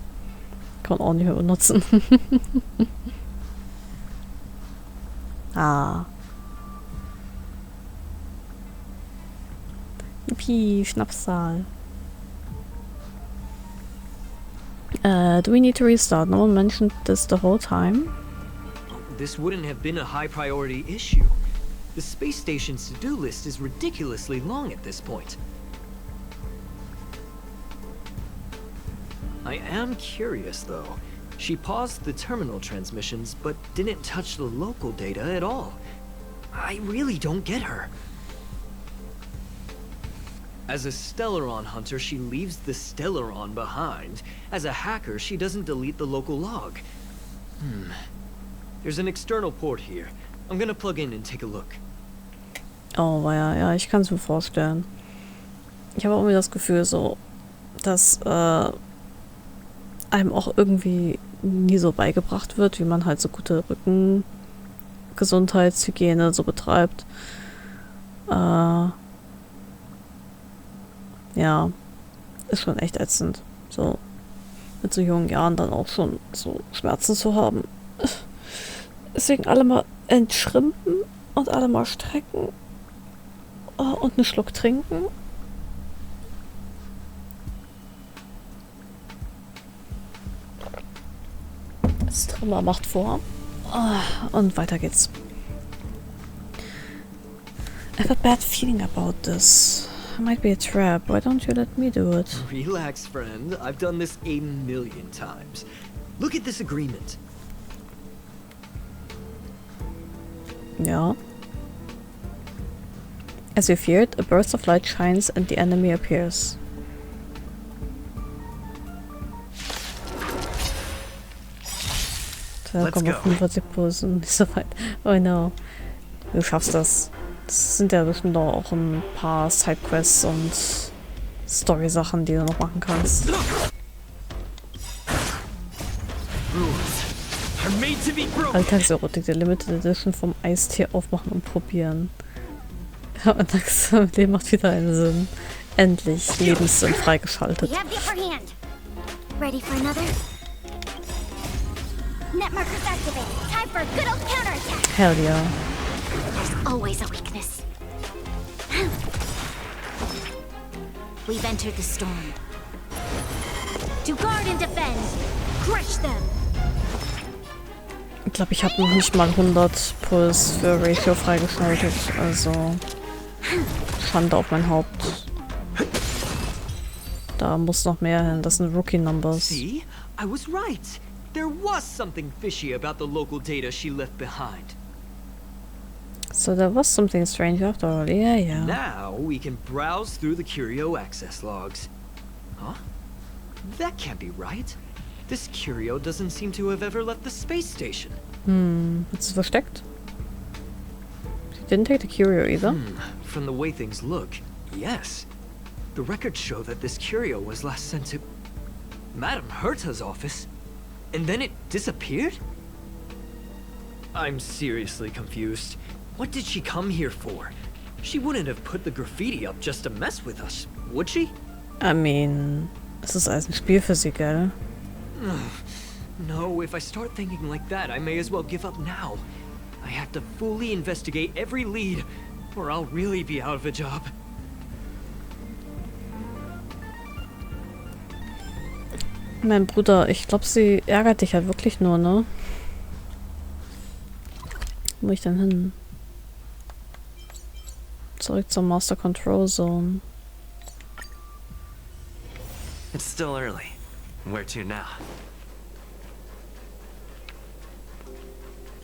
Kann man auch nicht mehr benutzen. Ah. Yippie, Schnapszahl. Do we need to restart? No one mentioned this the whole time. This wouldn't have been a high priority issue. The space station's to-do list is ridiculously long at this point. I am curious though. She paused the terminal transmissions, but didn't touch the local data at all. I really don't get her. As a Stellaron hunter, she leaves the Stellaron behind. As a hacker, she doesn't delete the local log. There's an external port here. I'm gonna plug in and take a look. Oh, ja, ich kann es mir vorstellen. Ich habe auch irgendwie das Gefühl so, dass einem auch irgendwie nie so beigebracht wird, wie man halt so gute Rückengesundheitshygiene so betreibt. Ja, ist schon echt ätzend. So. mit so jungen Jahren dann auch schon so Schmerzen zu haben. Deswegen alle mal entschrimpen und alle mal strecken und einen Schluck trinken. Das Trimmer macht vor. Und weiter geht's. I have a bad feeling about this. It might be a trap. Why don't you let me do it? Relax, friend. I've done this 1,000,000 times. Look at this agreement. Ja. As you feared, a burst of light shines and the enemy appears. Let's go. 45% nicht so weit. Oh no. Du schaffst das. Das sind ja bestimmt auch ein paar Sidequests und Story-Sachen, die du noch machen kannst. Alltagserotik, der Limited Edition vom Eistier aufmachen und probieren. Ja, und das Leben macht wieder einen Sinn. Endlich Lebenssinn freigeschaltet. Ready for another? Net markers activated. Time for a good old counterattack. Hell yeah. There's always a weakness. We've entered the storm. To guard and defend. Crush them. Ich glaube, ich habe noch nicht mal 100 Puls für Ratio freigeschaltet. Also Schande auf mein Haupt. Da muss noch mehr hin. Das sind Rookie-Numbers. See? I was right. There was something fishy about the local data she left behind. So there was something strange after all. Yeah, yeah. Now we can browse through the curio access logs. Huh? That can't be right. This curio doesn't seem to have ever left the space station. Ist es versteckt? She didn't take the curio either. From the way things look, yes. The records show that this curio was last sent to Madame Herta's office, and then it disappeared? I'm seriously confused. What did she come here for? She wouldn't have put the graffiti up just to mess with us, would she? I mean, es ist alles ein Spiel für sie, gell? No, if I start thinking like that, I may as well give up now. I have to fully investigate every lead, or I'll really be out of a job. Mein Bruder, ich glaube, sie ärgert dich halt wirklich nur, ne? Wo muss ich denn hin? Zurück zur Master Control Zone. It's still early. Where to now?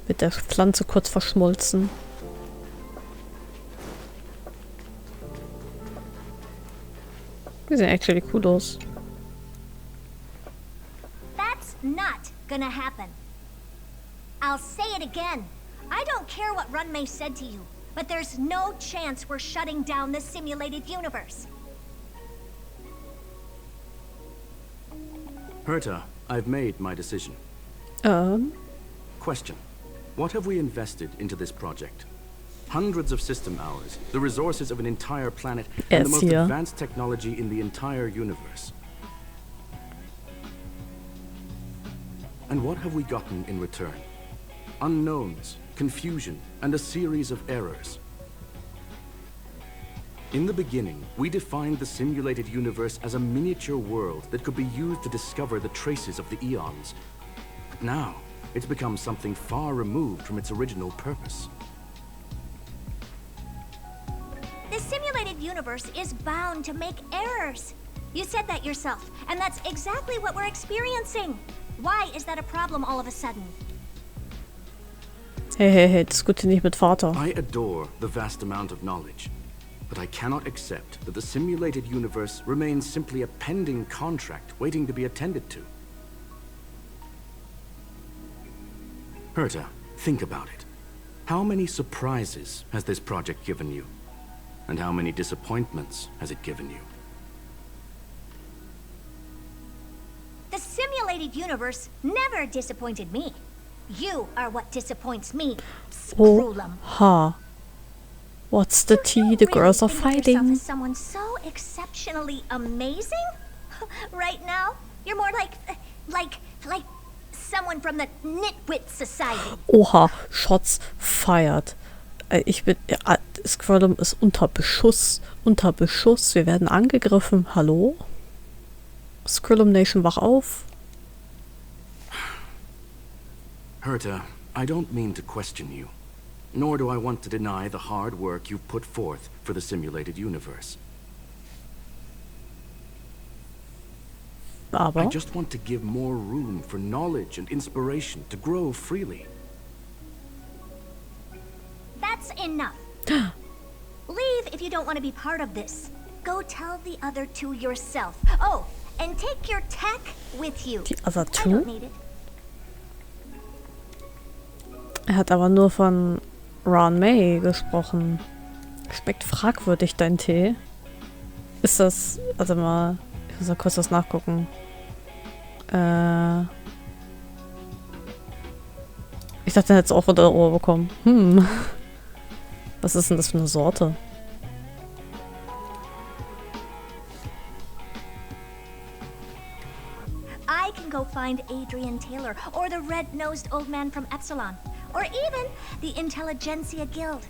Mit der Pflanze kurz verschmolzen. Die sehen actually cool aus. That's not gonna happen. I'll say it again. I don't care what Runmei said to you, but there's no chance we're shutting down the simulated universe. Herta, I've made my decision. Question. What have we invested into this project? Hundreds of system hours, the resources of an entire planet, and the most advanced technology in the entire universe. And what have we gotten in return? Unknowns, confusion, and a series of errors. In the beginning, we defined the simulated universe as a miniature world that could be used to discover the traces of the eons. But now, it's become something far removed from its original purpose. The simulated universe is bound to make errors. You said that yourself, and that's exactly what we're experiencing. Why is that a problem all of a sudden? Hey, diskutier nicht mit Vater. I adore the vast amount of knowledge, but I cannot accept that the simulated universe remains simply a pending contract waiting to be attended to. Herta, think about it. How many surprises has this project given you? And how many disappointments has it given you? The simulated universe never disappointed me. You are what disappoints me, Screwlum. Ha. What's the tea? The girls are fighting. Someone so exceptionally amazing? Right now, you're more like Like someone from the Nitwit Society. Oha, Shots fired. Ich bin... Squirrel ist unter Beschuss. Unter Beschuss. Wir werden angegriffen. Hallo? Squirrel Nation, wach auf. Herta, I don't mean to question you. Nor do I want to deny the hard work you've put forth for the simulated universe. Aber... I just want to give more room for knowledge and inspiration to grow freely. That's enough. Leave if you don't want to be part of this. Go tell the other two yourself. Oh, and take your tech with you. Die other I two? don't need it. Er hat aber nur von Ron May gesprochen. Schmeckt fragwürdig dein Tee. Ist das... Warte mal. Ich muss mal kurz das nachgucken. Ich dachte, er hätte es auch unter der Ohr bekommen. Was ist denn das für eine Sorte? I can go find Adrian Taylor or the red-nosed old man from Epsilon. Or even the Intelligentsia Guild.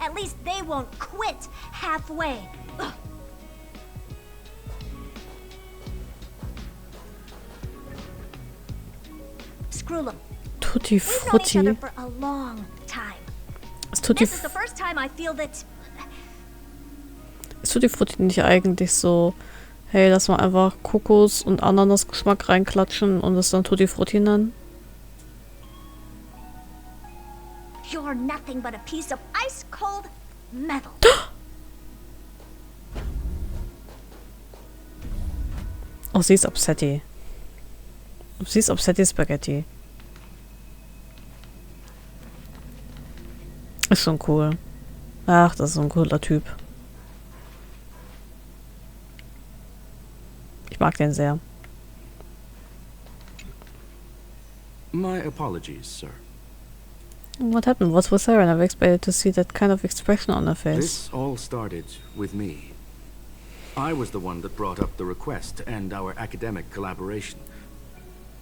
At least they won't quit halfway. Ugh. Screw them. Tutti We've known each Frutti. other for a long time. Ist Tutti, This is the first time I feel that... ist Tutti Frutti nicht eigentlich so, hey, lass mal einfach Kokos und Ananasgeschmack reinklatschen und es dann Tutti Frutti nennen? You're nothing but a piece of ice-cold metal. Oh, sie ist Obsetti. Sie ist Obsetti Spaghetti. Ist schon cool. Ach, das ist so ein cooler Typ. Ich mag den sehr. My apologies, sir. What happened? What was there? I never expected to see that kind of expression on her face. This all started with me. I was the one that brought up the request to end our academic collaboration.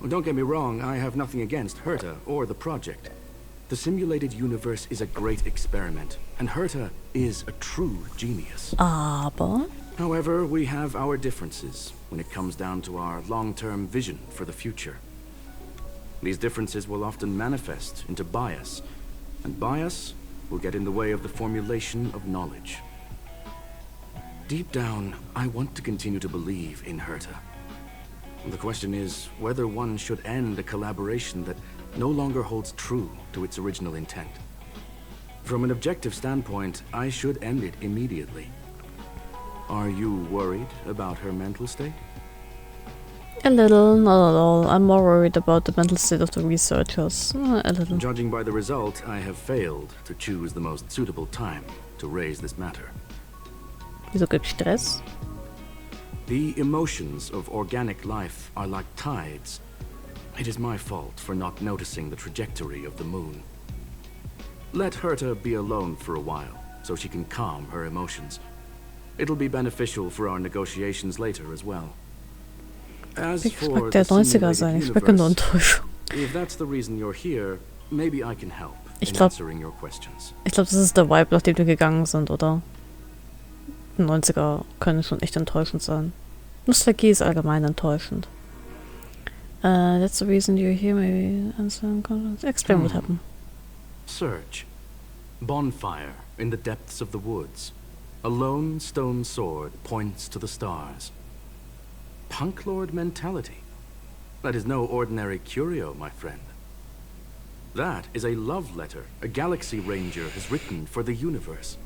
Don't get me wrong, I have nothing against Herta or the project. The simulated universe is a great experiment, and Herta is a true genius. Aber... However, we have our differences when it comes down to our long-term vision for the future. These differences will often manifest into bias, and bias will get in the way of the formulation of knowledge. Deep down, I want to continue to believe in Herta. The question is whether one should end a collaboration that no longer holds true to its original intent. From an objective standpoint, I should end it immediately. Are you worried about her mental state? A little, not at all. I'm more worried about the mental state of the researchers. A little. Judging by the result, I have failed to choose the most suitable time to raise this matter. Wieso gibt's Stress? The emotions of organic life are like tides. It is my fault for not noticing the trajectory of the moon. Let Herta be alone for a while, so she can calm her emotions. It'll be beneficial for our negotiations later as well. As Wie for mag der the 90er sein? Ich schmecke nur universe, Enttäuschung. if that's the reason you're here, maybe I can help Ich in glaub- answering your questions. Ich glaube, das ist der Vibe, nach dem wir gegangen sind, oder? Die 90er können schon echt enttäuschend sein. Nostalgie ist allgemein enttäuschend. That's the reason you're here, maybe. Explain what happened. Search. Bonfire in the depths of the woods. A lone stone sword points to the stars. Punk Lord mentality. That is no ordinary curio, my friend. That is a love letter a Galaxy Ranger has written for the universe.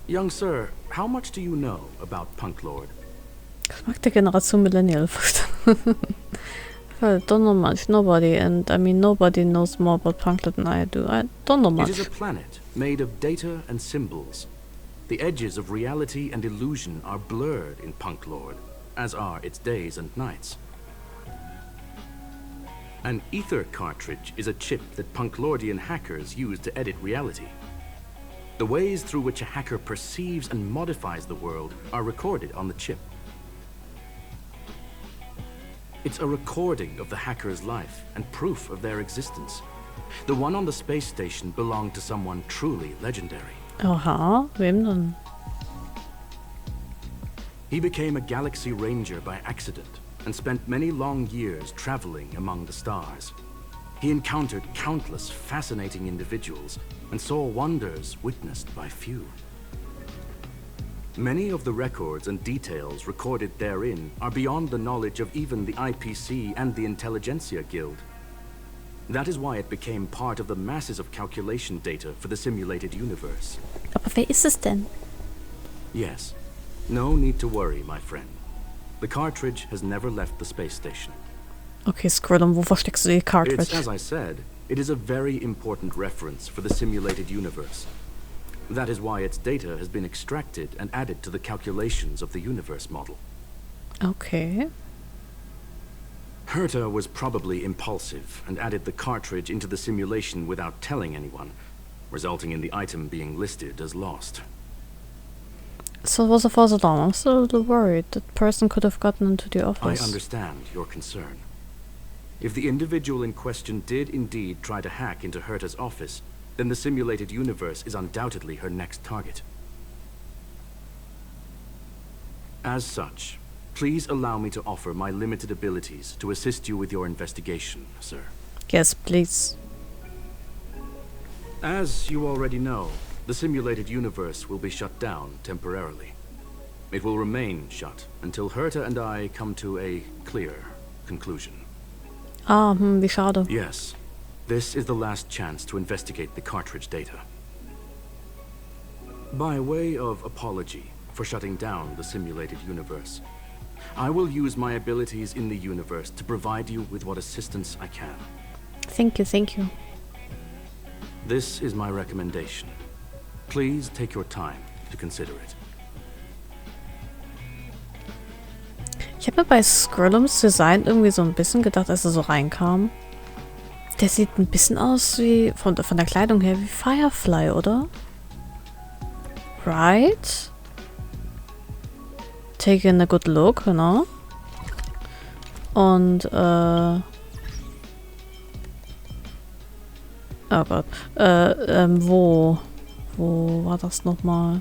Young sir, how much do you know about Punk Lord? Geschmack der Generation Millennial verstanden. I don't know much, nobody, and I mean nobody knows more about Punklet than I do. I don't know It is much. a planet made of data and symbols. The edges of reality and illusion are blurred in Punk Lord, as are its days and nights. An ether cartridge is a chip that Punklordian hackers use to edit reality. The ways through which a hacker perceives and modifies the world are recorded on the chip. It's a recording of the hacker's life and proof of their existence. The one on the space station belonged to someone truly legendary. Aha, wem denn? He became a galaxy ranger by accident and spent many long years traveling among the stars. He encountered countless fascinating individuals and saw wonders witnessed by few. Many of the records and details recorded therein are beyond the knowledge of even the IPC and the Intelligentsia Guild. That is why it became part of the masses of calculation data for the simulated universe. Aber wer ist es denn? Yes. No need to worry, my friend. The cartridge has never left the space station. Okay, Skrulum, wo versteckst du die Cartridge? It's, as I said, it is a very important reference for the simulated universe. That is why its data has been extracted and added to the calculations of the universe model. Okay. Herta was probably impulsive and added the cartridge into the simulation without telling anyone, resulting in the item being listed as lost. So it was for so long. I'm still a little worried that person could have gotten into the office. I understand your concern. If the individual in question did indeed try to hack into Herta's office, then the simulated universe is undoubtedly her next target. As such, please allow me to offer my limited abilities to assist you with your investigation, sir. Yes, please. As you already know, the simulated universe will be shut down temporarily. It will remain shut until Herta and I come to a clear conclusion. Ah, wie schade. Yes, this is the last chance to investigate the cartridge data. By way of apology for shutting down the simulated universe, I will use my abilities in the universe to provide you with what assistance I can. Thank you, thank you. This is my recommendation. Please take your time to consider it. Ich habe mir bei Skrulums Design irgendwie so ein bisschen gedacht, als er so reinkam. Der sieht ein bisschen aus wie, von der Kleidung her, wie Firefly, oder? Right? Taking a good look, genau. Und, oh Gott. Wo war das nochmal?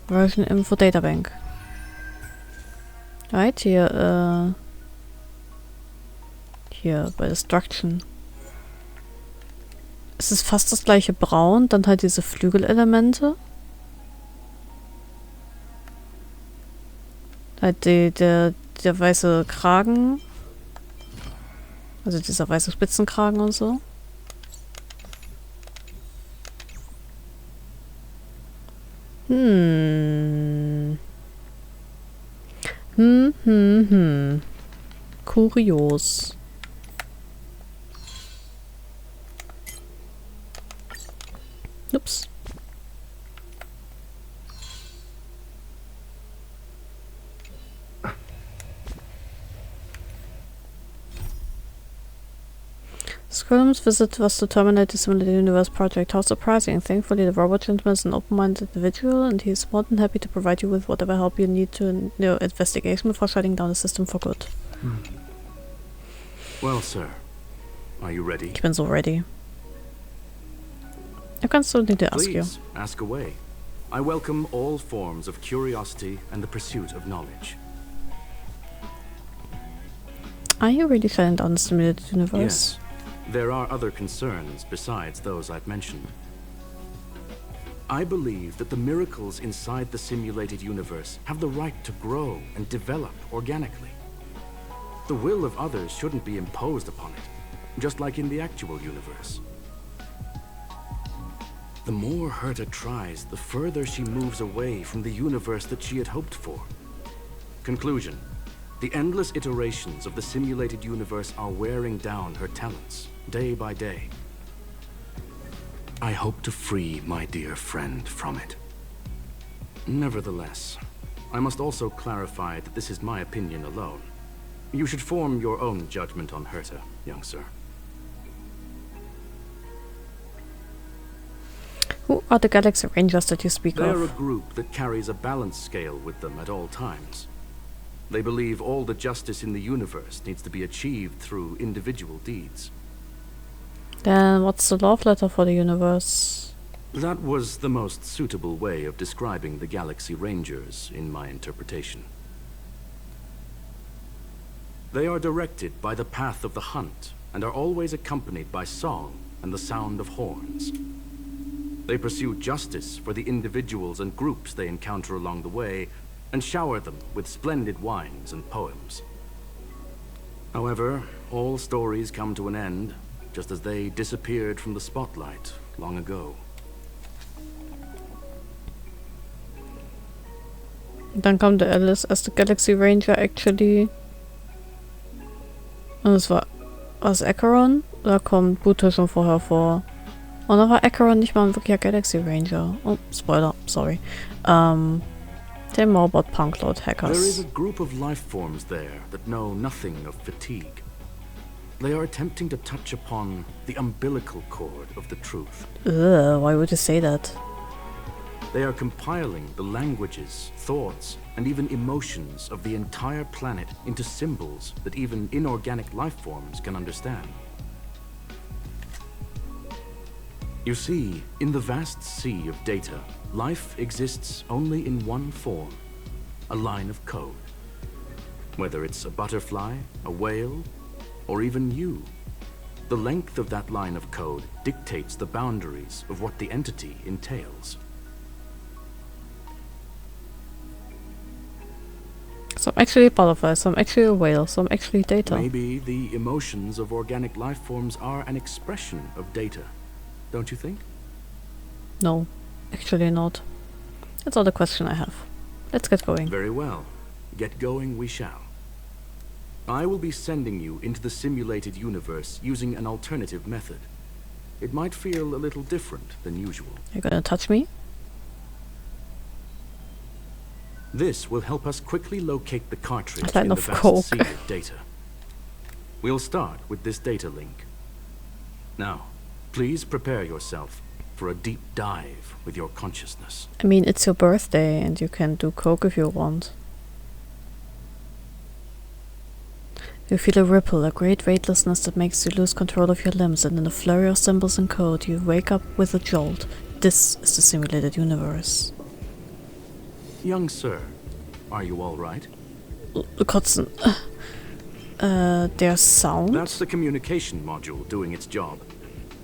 Version Info Databank. Right, hier bei Destruction. Es ist fast das gleiche Braun, dann halt diese Flügelelemente. Halt der weiße Kragen. Also dieser weiße Spitzenkragen und so. Kurios. Ups. Skrulum's visit was to terminate the simulated universe project. How surprising. Thankfully, the robot gentleman is an open-minded individual, and he is more than happy to provide you with whatever help you need to in your investigation before shutting down the system for good. Well, sir, are you ready? Ich bin so ready. I can still need to ask you. Please, ask away. I welcome all forms of curiosity and the pursuit of knowledge. Are you really shutting down the simulated universe? Yes. There are other concerns besides those I've mentioned. I believe that the miracles inside the simulated universe have the right to grow and develop organically. The will of others shouldn't be imposed upon it, just like in the actual universe. The more Herta tries, the further she moves away from the universe that she had hoped for. Conclusion. The endless iterations of the simulated universe are wearing down her talents, day by day. I hope to free my dear friend from it. Nevertheless, I must also clarify that this is my opinion alone. You should form your own judgment on Herta, young sir. Who are the Galaxy Rangers that you speak They're a of? group that carries a balance scale with them at all times. They believe all the justice in the universe needs to be achieved through individual deeds. Then what's the love letter for the universe? That was the most suitable way of describing the Galaxy Rangers in my interpretation. They are directed by the path of the hunt and are always accompanied by song and the sound of horns. They pursue justice for the individuals and groups they encounter along the way and shower them with splendid wines and poems. However, all stories come to an end, just as they disappeared from the spotlight long ago. Dann kam der Alice as the Galaxy Ranger actually. Und es war Acheron? Da kommt Buto schon vorher vor. Und da war Acheron nicht mal ein wirklicher Galaxy Ranger. Oh, Spoiler, sorry. They're more about punk lord hackers. There is a group of life forms there that know nothing of fatigue. They are attempting to touch upon the umbilical cord of the truth. Ugh, why would you say that? They are compiling the languages, thoughts, and even emotions of the entire planet into symbols that even inorganic life forms can understand. You see, in the vast sea of data, life exists only in one form, a line of code. Whether it's a butterfly, a whale, or even you, the length of that line of code dictates the boundaries of what the entity entails. So I'm actually a butterfly, so I'm actually a whale, so I'm actually data. Maybe the emotions of organic life forms are an expression of data, don't you think? No, actually not. That's all the question I have. Let's get going. Very well. Get going we shall. I will be sending you into the simulated universe using an alternative method. It might feel a little different than usual. You're gonna touch me? This will help us quickly locate the cartridge Line in the of vast coke. sea of data. We'll start with this data link. Now, please prepare yourself for a deep dive with your consciousness. I mean, it's your birthday and you can do coke if you want. You feel a ripple, a great weightlessness that makes you lose control of your limbs, and in a flurry of symbols and code, you wake up with a jolt. This is the simulated universe. Young sir, are you all right? Kotzen. There's sound? That's the communication module doing its job.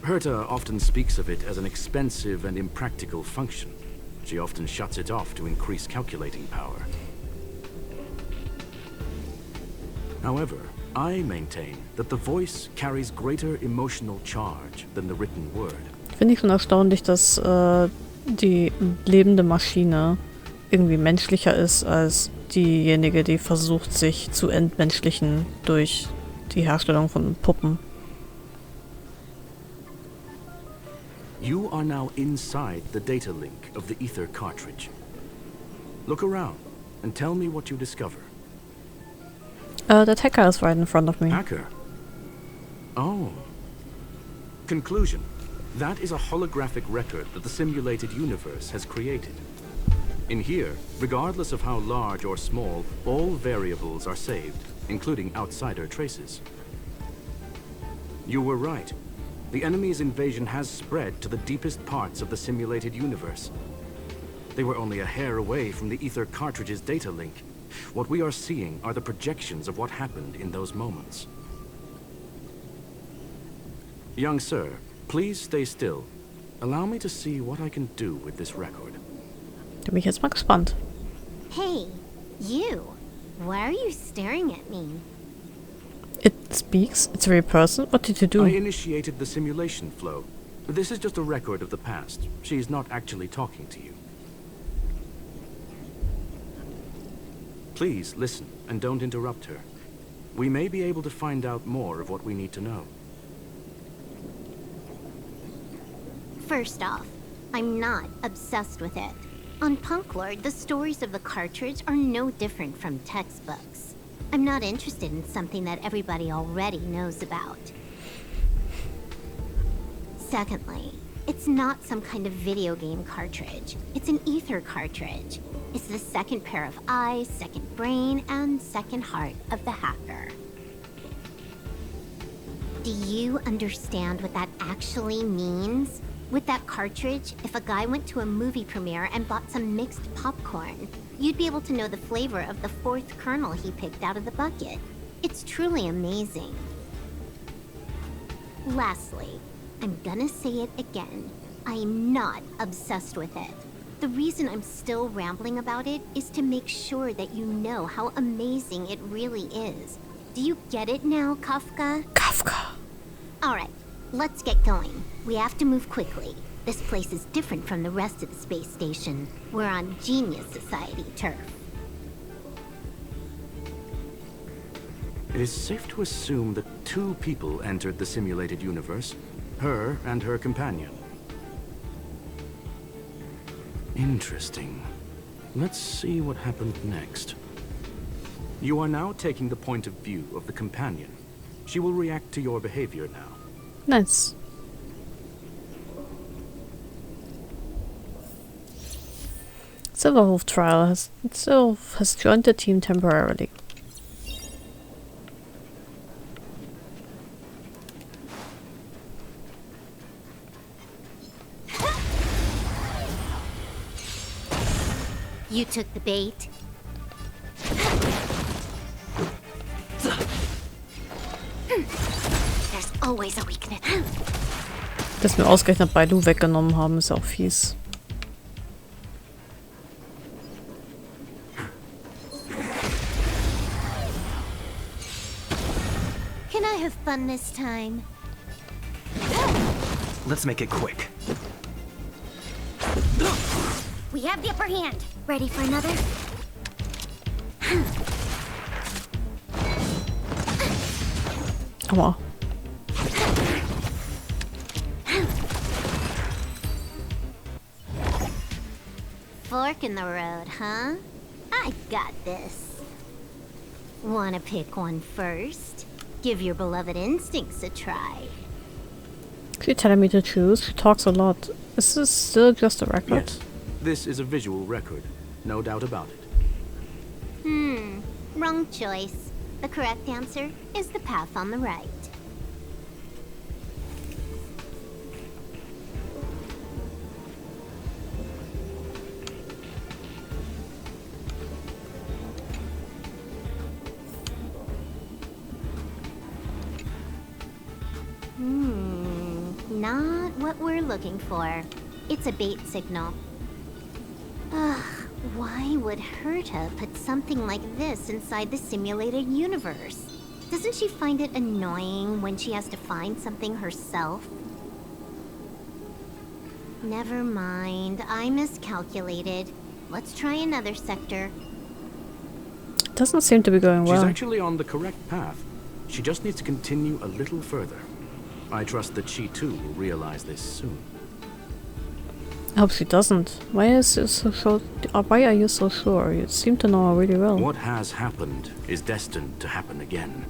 Herta often speaks of it as an expensive and impractical function. She often shuts it off to increase calculating power. However, I maintain that the voice carries greater emotional charge than the written word. Finde ich schon erstaunlich, dass die lebende Maschine irgendwie menschlicher ist als diejenige, die versucht, sich zu entmenschlichen durch die Herstellung von Puppen. You are now inside the data link of the ether cartridge. Look around and tell me what you discover. That hacker is right in front of me. Hacker? Oh. Conclusion. That is a holographic record that the simulated universe has created. In here, regardless of how large or small, all variables are saved, including outsider traces. You were right. The enemy's invasion has spread to the deepest parts of the simulated universe. They were only a hair away from the ether cartridge's data link. What we are seeing are the projections of what happened in those moments. Young sir, please stay still. Allow me to see what I can do with this record. Da bin ich jetzt mal gespannt. Hey, you. Why are you staring at me? It speaks? It's a real person? What did you do? I initiated the simulation flow. This is just a record of the past. She's not actually talking to you. Please listen and don't interrupt her. We may be able to find out more of what we need to know. First off, I'm not obsessed with it. On Punk Lord, the stories of the cartridge are no different from textbooks. I'm not interested in something that everybody already knows about. Secondly, it's not some kind of video game cartridge. It's an ether cartridge. It's the second pair of eyes, second brain, and second heart of the hacker. Do you understand what that actually means? With that cartridge, if a guy went to a movie premiere and bought some mixed popcorn, you'd be able to know the flavor of the fourth kernel he picked out of the bucket. It's truly amazing. Lastly, I'm gonna say it again. I'm not obsessed with it. The reason I'm still rambling about it is to make sure that you know how amazing it really is. Do you get it now, Kafka? Kafka. Alright, let's get going. We have to move quickly. This place is different from the rest of the space station. We're on Genius Society turf. It is safe to assume that two people entered the simulated universe, her and her companion. Interesting. Let's see what happened next. You are now taking the point of view of the companion. She will react to your behavior now. Nice. Silverhoof Trial has joined the team temporarily. You took the bait. There's always a weakness. Dass mir ausgerechnet bei Lu weggenommen haben, ist auch fies. Can I have fun this time? Let's make it quick. We have the upper hand. Ready for another? Aua. Fork in the road, huh? I got this. Wanna pick one first? Give your beloved instincts a try. She's telling me to choose. She talks a lot. Is this still just a record? Yes, this is a visual record. No doubt about it. Wrong choice. The correct answer is the path on the right. Not what we're looking for. It's a bait signal. Ugh, why would Herta put something like this inside the simulated universe? Doesn't she find it annoying when she has to find something herself? Never mind, I miscalculated. Let's try another sector. Doesn't seem to be going well. She's actually on the correct path. She just needs to continue a little further. I trust that she too will realize this soon. I hope she doesn't. Why are you so sure? You seem to know her really well. What has happened is destined to happen again.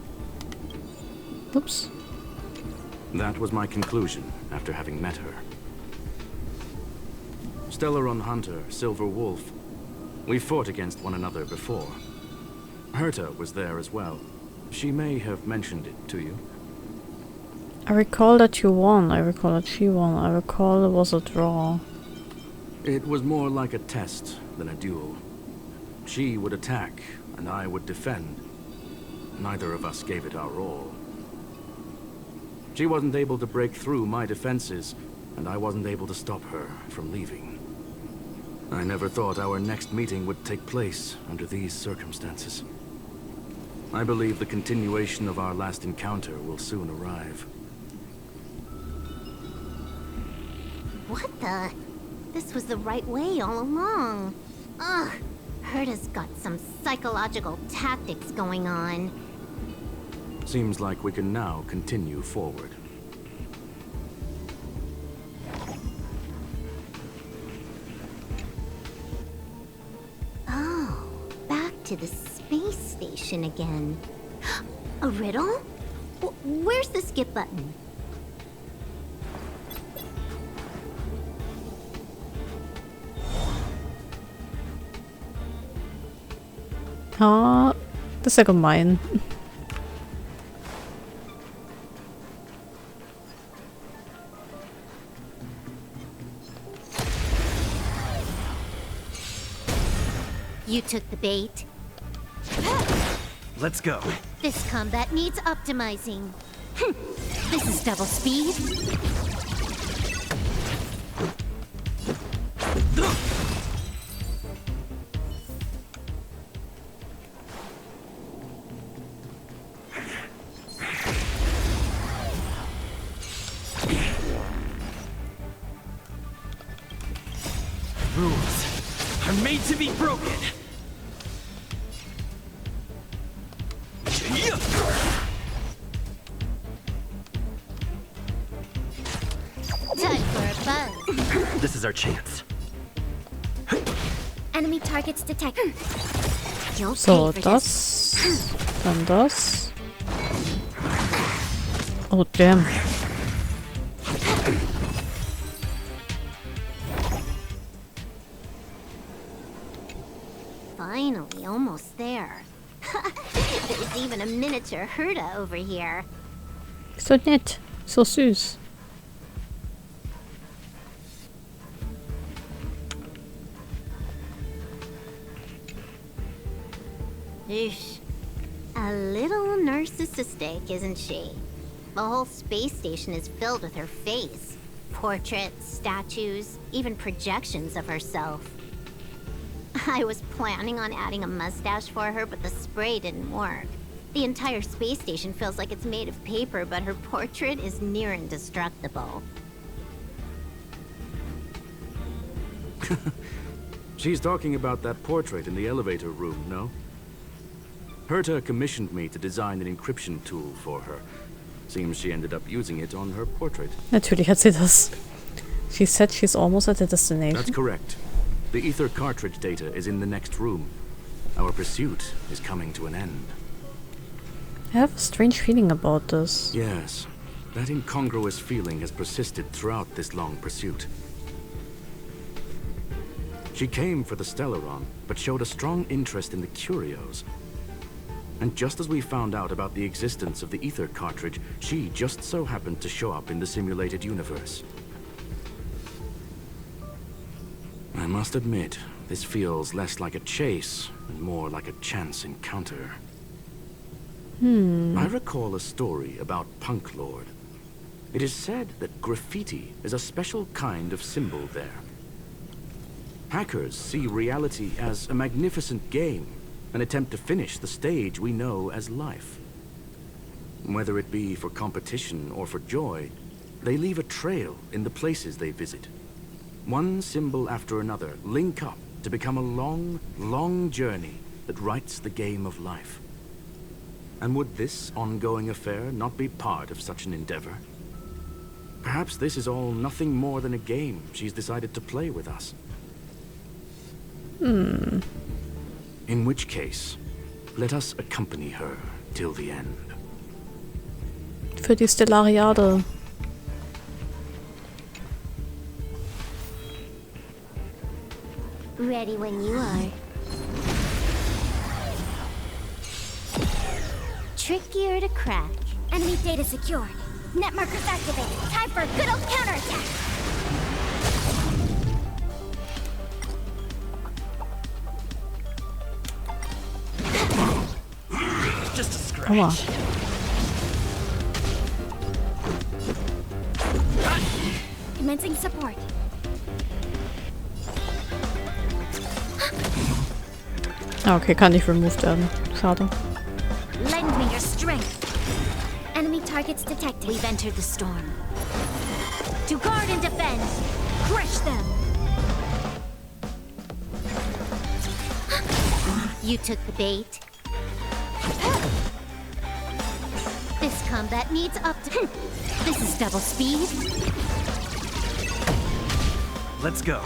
Oops. That was my conclusion after having met her. Stellaron Hunter, Silver Wolf. We fought against one another before. Herta was there as well. She may have mentioned it to you. I recall that you won. I recall that she won. I recall it was a draw. It was more like a test than a duel. She would attack, and I would defend. Neither of us gave it our all. She wasn't able to break through my defenses, and I wasn't able to stop her from leaving. I never thought our next meeting would take place under these circumstances. I believe the continuation of our last encounter will soon arrive. What the? This was the right way all along. Ugh, Herta's got some psychological tactics going on. Seems like we can now continue forward. Oh, back to the space station again. A riddle? Where's the skip button? Ha, das ist ja gemein. You took the bait. Let's go. This combat needs optimizing. This is double speed. Rules are made to be broken. Time for a buzz. This is our chance. Enemy targets detected. You'll So, pay for this. das. Dann das. Oh, damn. Finally, almost there. There's even a miniature Herta over here. So nett. So süß. Eesh. A little narcissistic, isn't she? The whole space station is filled with her face. Portraits, statues, even projections of herself. I was planning on adding a mustache for her, but the spray didn't work. The entire space station feels like it's made of paper, but her portrait is near indestructible. She's talking about that portrait in the elevator room, no? Herta commissioned me to design an encryption tool for her. Seems she ended up using it on her portrait. Natürlich hat sie das. She said she's almost at the destination. That's correct. The ether cartridge data is in the next room. Our pursuit is coming to an end. I have a strange feeling about this. Yes, that incongruous feeling has persisted throughout this long pursuit. She came for the Stellaron, but showed a strong interest in the curios. And just as we found out about the existence of the ether cartridge, she just so happened to show up in the simulated universe. I must admit, this feels less like a chase and more like a chance encounter. I recall a story about Punk Lord. It is said that graffiti is a special kind of symbol there. Hackers see reality as a magnificent game, an attempt to finish the stage we know as life. Whether it be for competition or for joy, they leave a trail in the places they visit. One symbol after another link up to become a long, long journey that writes the game of life. And would this ongoing affair not be part of such an endeavor? Perhaps this is all nothing more than a game she's decided to play with us. In which case, let us accompany her till the end. Für die Stellariade. Ready when you are. Trickier to crack. Enemy data secured. Net markers activated. Time for a good old counterattack. Just a scratch. Aua. Commencing support. Okay, kann nicht removed werden. Schade. Lend me your strength. Enemy targets detected. We've entered the storm. To guard and defend. Crush them. You took the bait. This combat needs This is double speed. Let's go.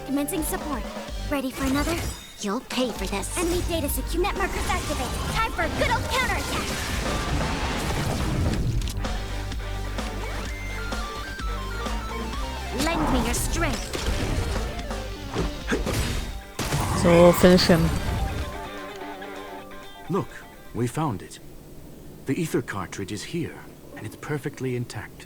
Commencing support. Ready for another? You'll pay for this. Enemy data secure. Net markers activated. Time for a good old counterattack. Lend me your strength. So, finish him. Look, we found it. The ether cartridge is here, and it's perfectly intact.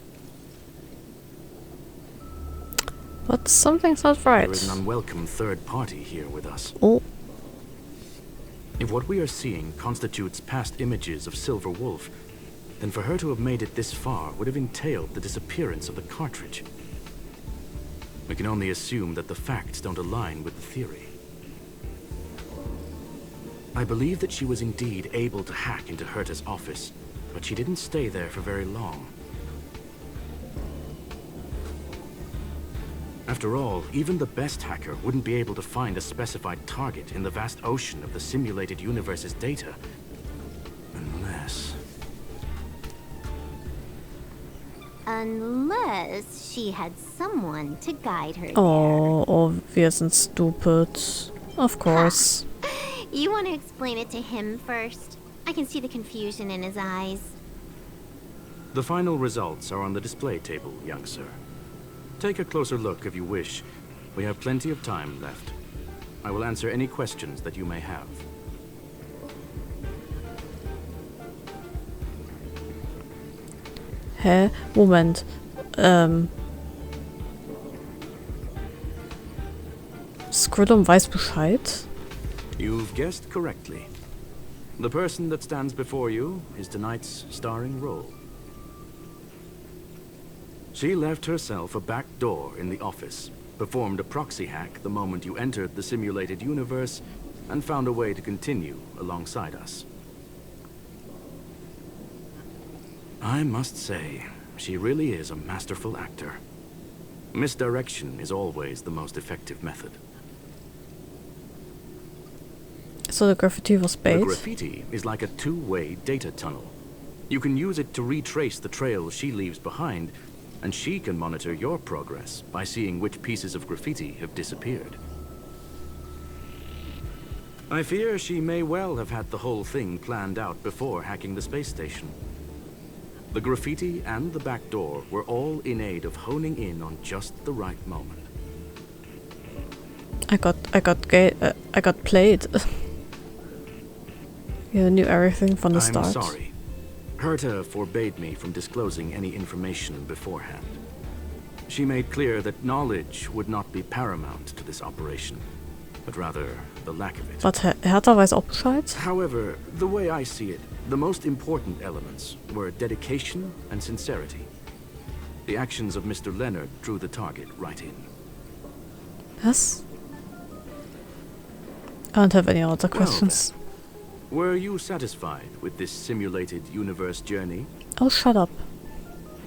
But something's not right. There is an unwelcome third party here with us. Oh. If what we are seeing constitutes past images of Silver Wolf, then for her to have made it this far would have entailed the disappearance of the cartridge. We can only assume that the facts don't align with the theory. I believe that she was indeed able to hack into Herta's office, but she didn't stay there for very long. After all, even the best hacker wouldn't be able to find a specified target in the vast ocean of the simulated universe's data. Unless she had someone to guide her Oh, wir sind stupid. Of course. You want to explain it to him first? I can see the confusion in his eyes. The final results are on the display table, young sir. Take a closer look if you wish. We have plenty of time left. I will answer any questions that you may have. Hä? Moment. Squirtle weiß Bescheid? You've guessed correctly. The person that stands before you is tonight's starring role. She left herself a back door in the office, performed a proxy hack the moment you entered the simulated universe, and found a way to continue alongside us. I must say, she really is a masterful actor. Misdirection is always the most effective method. So the graffiti was bait? The graffiti is like a two-way data tunnel. You can use it to retrace the trail she leaves behind, and she can monitor your progress by seeing which pieces of graffiti have disappeared. I fear she may well have had the whole thing planned out before hacking the space station. The graffiti and the back door were all in aid of honing in on just the right moment. I got played. You knew everything from the start. I'm sorry. Herta forbade me from disclosing any information beforehand. She made clear that knowledge would not be paramount to this operation, but rather the lack of it. But Herta weiß auch Bescheid? However, the way I see it, the most important elements were dedication and sincerity. The actions of Mr. Leonard drew the target right in. Was? I don't have any other questions. Well, were you satisfied with this simulated universe journey? Oh, shut up.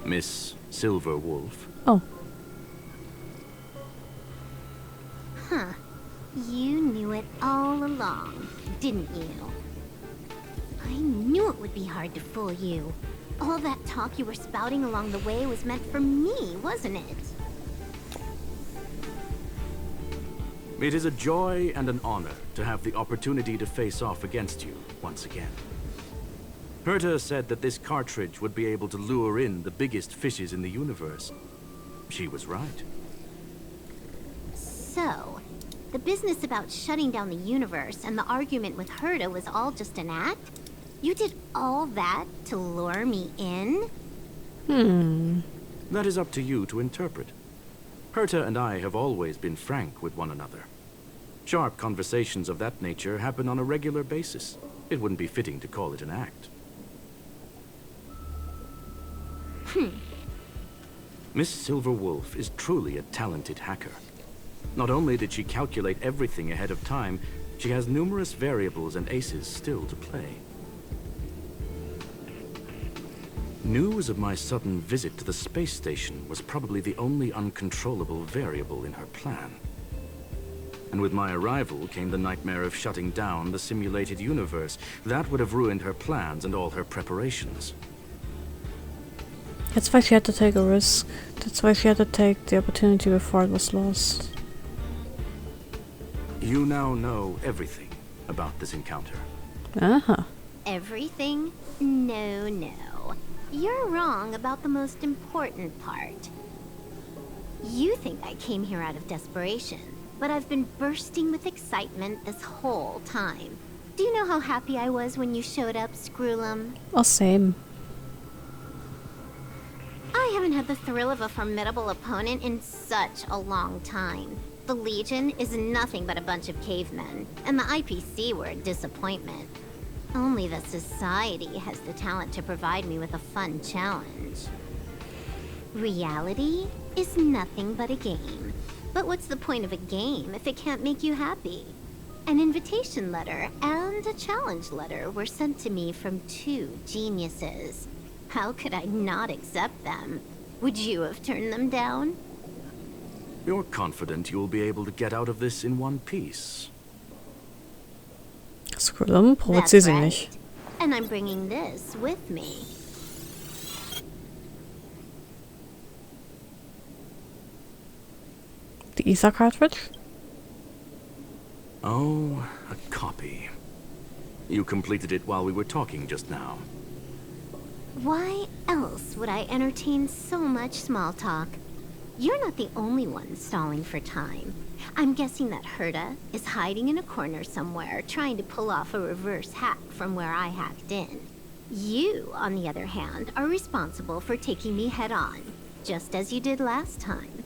Miss Silver Wolf? Oh. Huh. You knew it all along, didn't you? I knew it would be hard to fool you. All that talk you were spouting along the way was meant for me, wasn't it? It is a joy and an honor to have the opportunity to face off against you once again. Herta said that this cartridge would be able to lure in the biggest fishes in the universe. She was right. So, the business about shutting down the universe and the argument with Herta was all just an act? You did all that to lure me in? That is up to you to interpret. Herta and I have always been frank with one another. Sharp conversations of that nature happen on a regular basis. It wouldn't be fitting to call it an act. Miss Silver Wolf is truly a talented hacker. Not only did she calculate everything ahead of time, she has numerous variables and aces still to play. News of my sudden visit to the space station was probably the only uncontrollable variable in her plan. And with my arrival came the nightmare of shutting down the simulated universe. That would have ruined her plans and all her preparations. That's why she had to take a risk. That's why she had to take the opportunity before it was lost. You now know everything about this encounter. Uh-huh. Everything? No, no. You're wrong about the most important part. You think I came here out of desperation, but I've been bursting with excitement this whole time. Do you know how happy I was when you showed up, Screwlum? Oh, same. I haven't had the thrill of a formidable opponent in such a long time. The Legion is nothing but a bunch of cavemen, and the IPC were a disappointment. Only the Society has the talent to provide me with a fun challenge. Reality is nothing but a game. But what's the point of a game if it can't make you happy? An invitation letter and a challenge letter were sent to me from 2 geniuses. How could I not accept them? Would you have turned them down? You're confident you'll be able to get out of this in one piece. Screwlum, provozier sie nicht. And I'm bringing this with me. The Ether cartridge? Oh, a copy. You completed it while we were talking just now. Why else would I entertain so much small talk? You're not the only one stalling for time. I'm guessing that Herta is hiding in a corner somewhere, trying to pull off a reverse hack from where I hacked in. You, on the other hand, are responsible for taking me head-on, just as you did last time.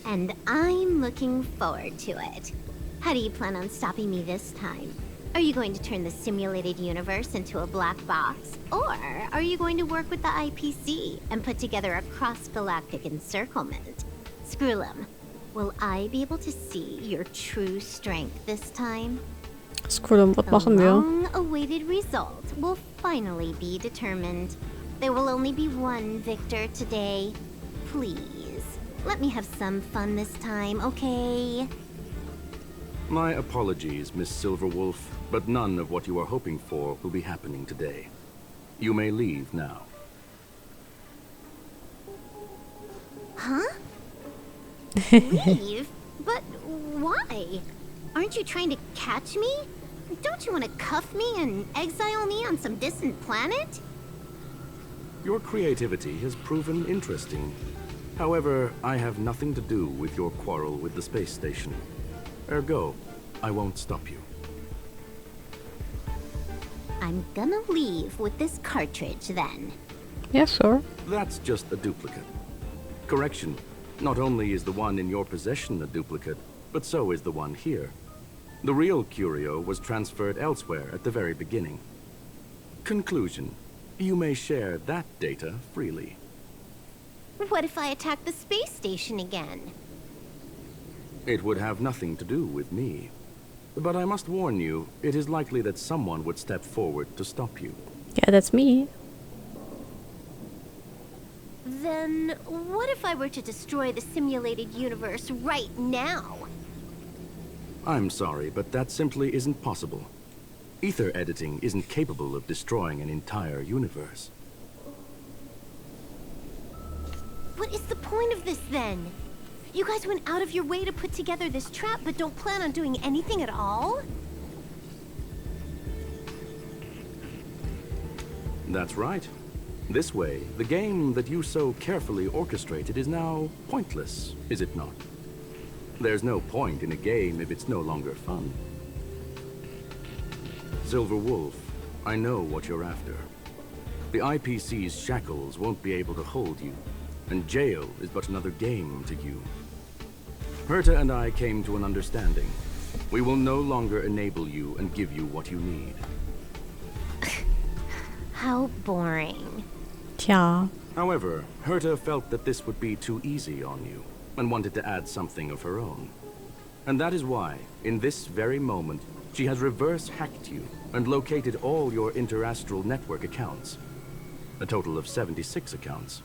And I'm looking forward to it. How do you plan on stopping me this time? Are you going to turn the simulated universe into a black box? Or are you going to work with the IPC and put together a cross-galactic encirclement? Screwlum, will I be able to see your true strength this time? Screwlum, was The machen wir? long-awaited result will finally be determined. There will only be one victor today. Please, let me have some fun this time, okay? My apologies, Miss Silverwolf, but none of what you are hoping for will be happening today. You may leave now. Huh? Leave? But why? Aren't you trying to catch me? Don't you want to cuff me and exile me on some distant planet? Your creativity has proven interesting. However, I have nothing to do with your quarrel with the space station. Ergo, I won't stop you. I'm gonna leave with this cartridge then. Yeah, sure. That's just a duplicate. Correction, not only is the one in your possession a duplicate, but so is the one here. The real curio was transferred elsewhere at the very beginning. Conclusion, you may share that data freely. What if I attack the space station again? It would have nothing to do with me. But I must warn you, it is likely that someone would step forward to stop you. Yeah, that's me. Then what if I were to destroy the simulated universe right now? I'm sorry, but that simply isn't possible. Ether editing isn't capable of destroying an entire universe. What is the point of this then? You guys went out of your way to put together this trap, but don't plan on doing anything at all? That's right. This way, the game that you so carefully orchestrated is now pointless, is it not? There's no point in a game if it's no longer fun. Silver Wolf, I know what you're after. The IPC's shackles won't be able to hold you, and jail is but another game to you. Herta and I came to an understanding. We will no longer enable you and give you what you need. How boring. Tja. However, Herta felt that this would be too easy on you, and wanted to add something of her own. And that is why, in this very moment, she has reverse-hacked you and located all your interastral network accounts. A total of 76 accounts.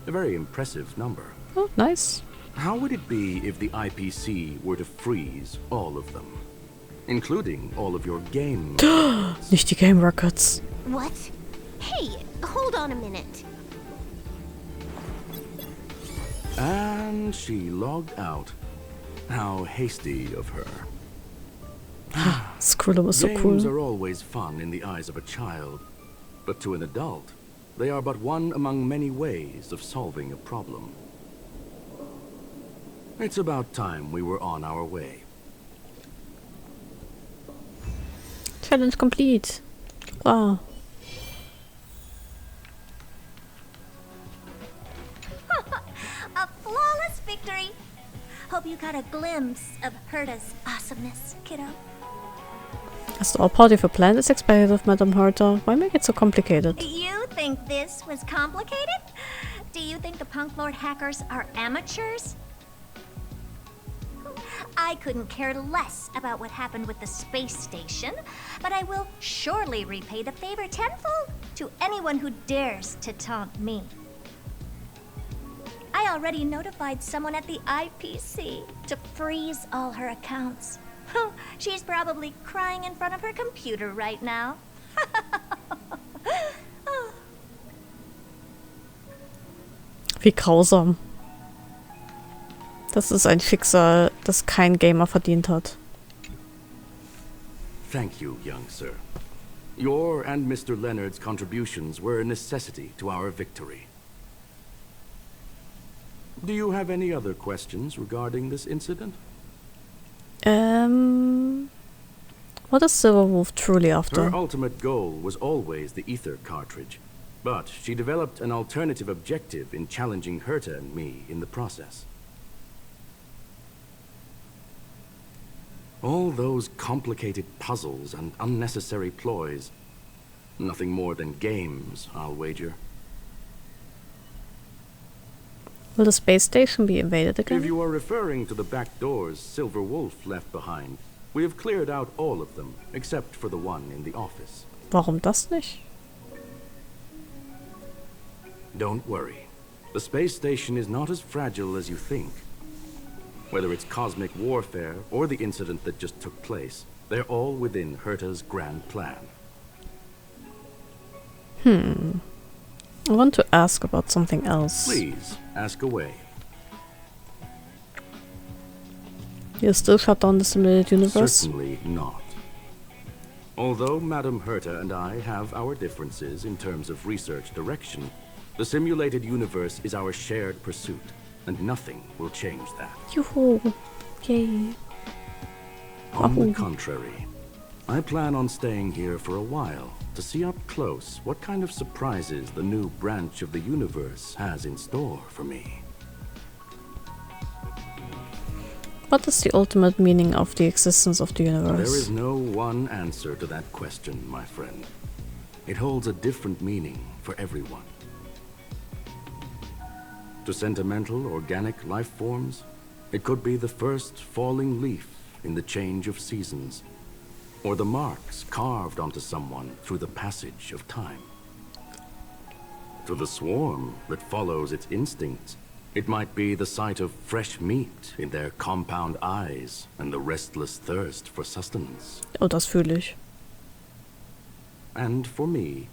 A very impressive number. Oh, nice. How would it be if the IPC were to freeze all of them? Including all of your game records? Nicht die Game Records. What? Hey, hold on a minute. And she logged out. How hasty of her. Screwlum was so Games cool. are always fun in the eyes of a child, but to an adult, they are but one among many ways of solving a problem. It's about time we were on our way. Challenge complete. Wow. A flawless victory. Hope you got a glimpse of Herta's awesomeness, kiddo. As the party for plan is expected of Madame Herta, why make it so complicated? You think this was complicated? Do you think the Punk Lord hackers are amateurs? I couldn't care less about what happened with the space station, but I will surely repay the favor tenfold to anyone who dares to taunt me. I already notified someone at the IPC to freeze all her accounts. She's probably crying in front of her computer right now. Wie grausam. Das ist ein Schicksal, das kein Gamer verdient hat. Thank you, young sir. Your and Mr. Leonard's contributions were a necessity to our victory. Do you have any other questions regarding this incident? What is Silverwolf truly after? Her ultimate goal was always the ether cartridge, but she developed an alternative objective in challenging Herta and me in the process. All those complicated puzzles and unnecessary ploys, nothing more than games, I'll wager. Will the space station be invaded again? If you are referring to the back doors Silver Wolf left behind, we have cleared out all of them, except for the one in the office. Warum das nicht? Don't worry. The space station is not as fragile as you think. Whether it's cosmic warfare or the incident that just took place, they're all within Herta's grand plan. I want to ask about something else. Please, ask away. You still shut down the simulated universe? Certainly not. Although Madame Herta and I have our differences in terms of research direction, the simulated universe is our shared pursuit, and nothing will change that. Yoo-hoo. Yay. On the contrary, I plan on staying here for a while to see up close what kind of surprises the new branch of the universe has in store for me. What is the ultimate meaning of the existence of the universe? There is no one answer to that question, my friend. It holds a different meaning for everyone. To sentimental, organic life forms, it could be the first falling leaf in the change of seasons, or the marks carved onto someone through the passage of time. To the swarm that follows its instincts, it might be the sight of fresh meat in their compound eyes and the restless thirst for sustenance. Oh, das fühle ich. And for me,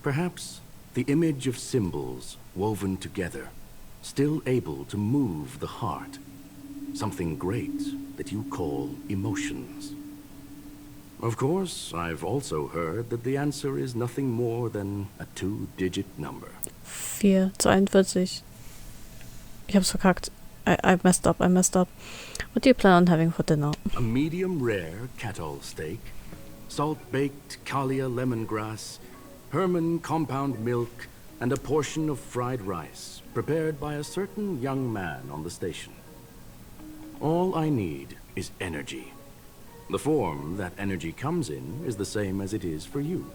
perhaps the image of symbols woven together, still able to move the heart. Something great that you call emotions. Of course, I've also heard that the answer is nothing more than a 2-digit number. 4:41. Ich hab's verkackt. I messed up. What do you plan on having for dinner? A medium rare cattle steak, salt-baked Kalia lemongrass, Herman compound milk, and a portion of fried rice, prepared by a certain young man on the station. All I need is energy. The form that energy comes in is the same as it is for you.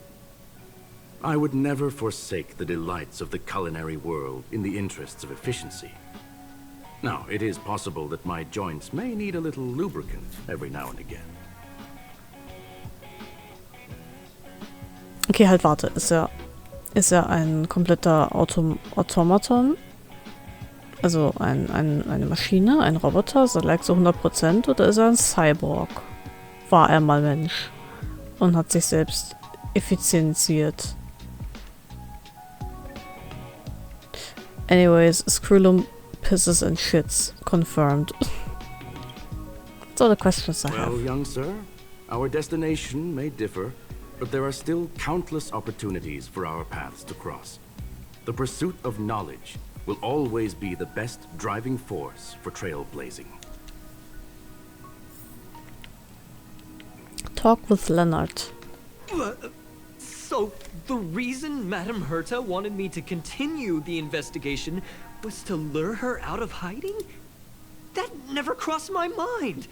I would never forsake the delights of the culinary world in the interests of efficiency. Now, it is possible that my joints may need a little lubricant every now and again. Okay, halt, warte. Ist er ein kompletter Automaton? Also eine Maschine, ein Roboter, so like so 100%, oder ist er ein Cyborg? War er mal Mensch und hat sich selbst effizienziert. Anyways, Scrollum pisses and shits. Confirmed. That's all the questions I have. Well, young sir, our destination may differ, but there are still countless opportunities for our paths to cross. The pursuit of knowledge will always be the best driving force for trailblazing. Talk with Leonard. So, the reason Madame Herta wanted me to continue the investigation was to lure her out of hiding? That never crossed my mind!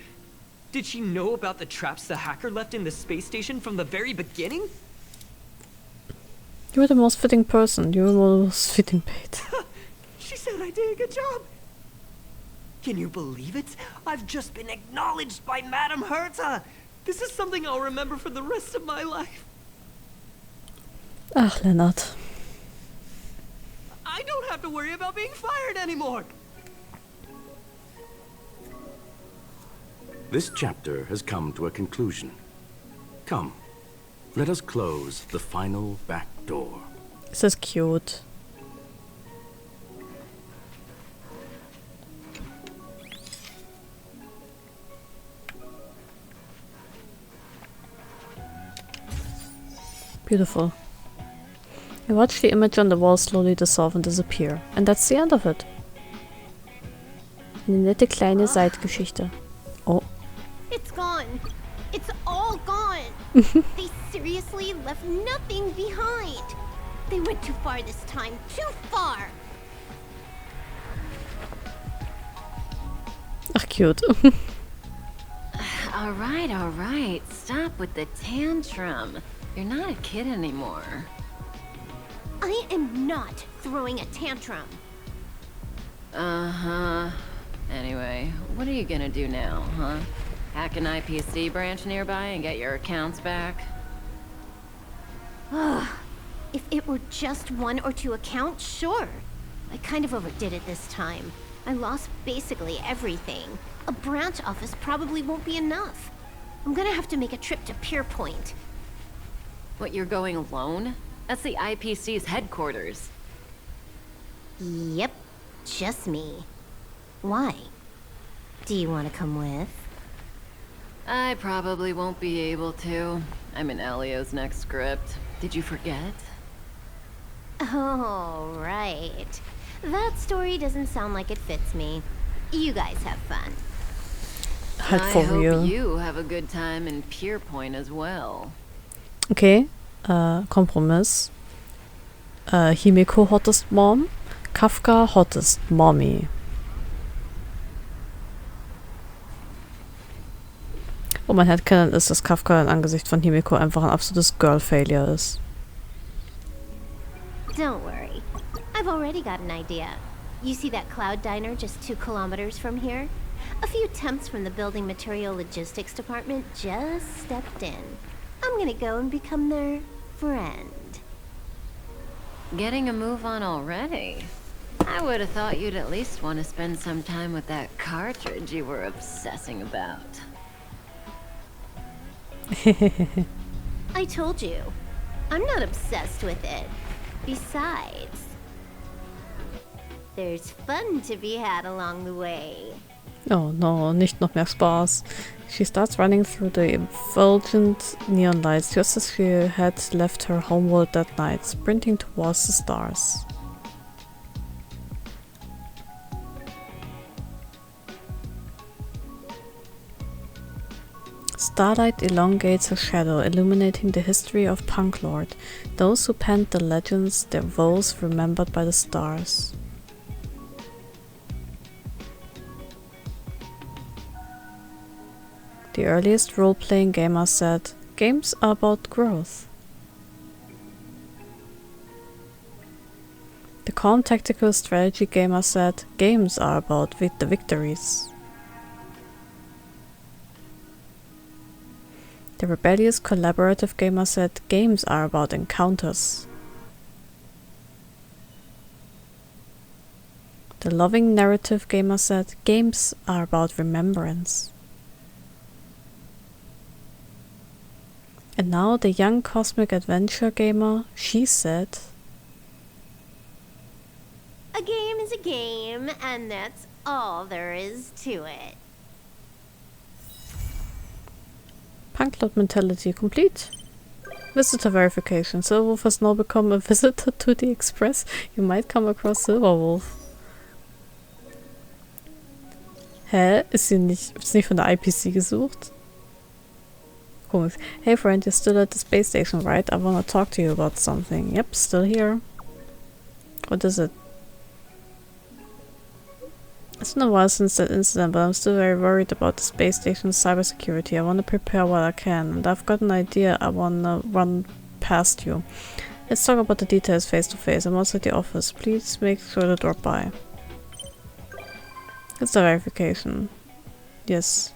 Did she know about the traps the hacker left in the space station from the very beginning? You're the most fitting person. You're the most fitting bait. She said I did a good job. Can you believe it? I've just been acknowledged by Madame Herta! This is something I'll remember for the rest of my life. Ach, Leonard. I don't have to worry about being fired anymore! This chapter has come to a conclusion. Come, let us close the final back door. This is cute. Beautiful. I watch the image on the wall slowly dissolve and disappear. And that's the end of it. Eine nette kleine Seitgeschichte. Oh. It's gone. It's all gone. They seriously left nothing behind. They went too far this time. Too far. Ach, cute. All right. Stop with the tantrum. You're not a kid anymore. I am not throwing a tantrum. Uh-huh. Anyway, what are you gonna do now, huh? Hack an IPC branch nearby and get your accounts back? If it were just 1 or 2 accounts, sure. I kind of overdid it this time. I lost basically everything. A branch office probably won't be enough. I'm gonna have to make a trip to Pierpoint. What, you're going alone? That's the IPC's headquarters. Yep, just me. Why? Do you want to come with? I probably won't be able to. I'm in Elio's next script. Did you forget? Oh, right. That story doesn't sound like it fits me. You guys have fun. Halt for I hope real. you have a good time in Pierpoint as well. Okay, Kompromiss. Himeko hottest mom, Kafka hottest mommy. Und mein Headcanon ist, dass Kafka im Angesicht von Himeko einfach ein absolutes Girl-Failure ist. Don't worry. I've already got an idea. You see that cloud diner just 2 kilometers from here? A few temps from the building material logistics department just stepped in. I'm gonna go and become their friend. Getting a move on already? I would have thought you'd at least want to spend some time with that cartridge you were obsessing about. I told you. I'm not obsessed with it. Besides, there's fun to be had along the way. Oh no, nicht noch mehr Spaß. She starts running through the effulgent neon lights just as she had left her homeworld that night, sprinting towards the stars. Starlight elongates her shadow, illuminating the history of Punklord, those who penned the legends, their vows remembered by the stars. The earliest role-playing gamer said, "Games are about growth." The calm tactical strategy gamer said, "Games are about the victories." The rebellious collaborative gamer said, "Games are about encounters." The loving narrative gamer said, "Games are about remembrance." And now the young cosmic adventure gamer, she said, A game is a game, and that's all there is to it. Punklord mentality complete. Visitor verification. Silverwolf has now become a visitor to the Express. You might come across Silverwolf. Hä? Ist sie nicht von der IPC gesucht? Komisch. Hey friend, you're still at the space station, right? I wanna talk to you about something. Yep, still here. What is it? It's been a while since that incident, but I'm still very worried about the space station's cybersecurity. I wanna prepare what I can, and I've got an idea I wanna run past you. Let's talk about the details face to face. I'm also at the office. Please make sure to drop by. It's a verification. Yes.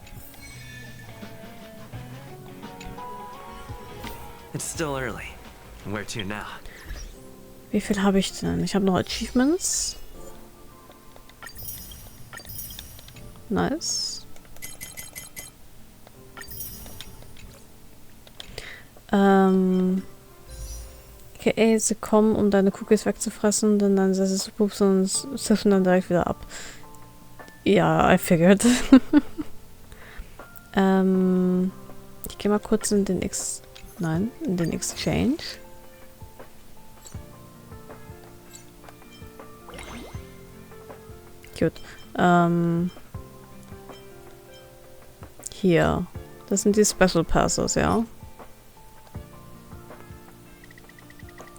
It's still early. Where to now? Wie viel habe ich denn? Ich habe noch Achievements. Nice. Okay, sie kommen, um deine Cookies wegzufressen, denn dann setzt es Pups und zischen dann direkt wieder ab. Ja, I figured. Ich gehe mal kurz in den in den Exchange. Gut. Hier. Das sind die Special Passes, ja.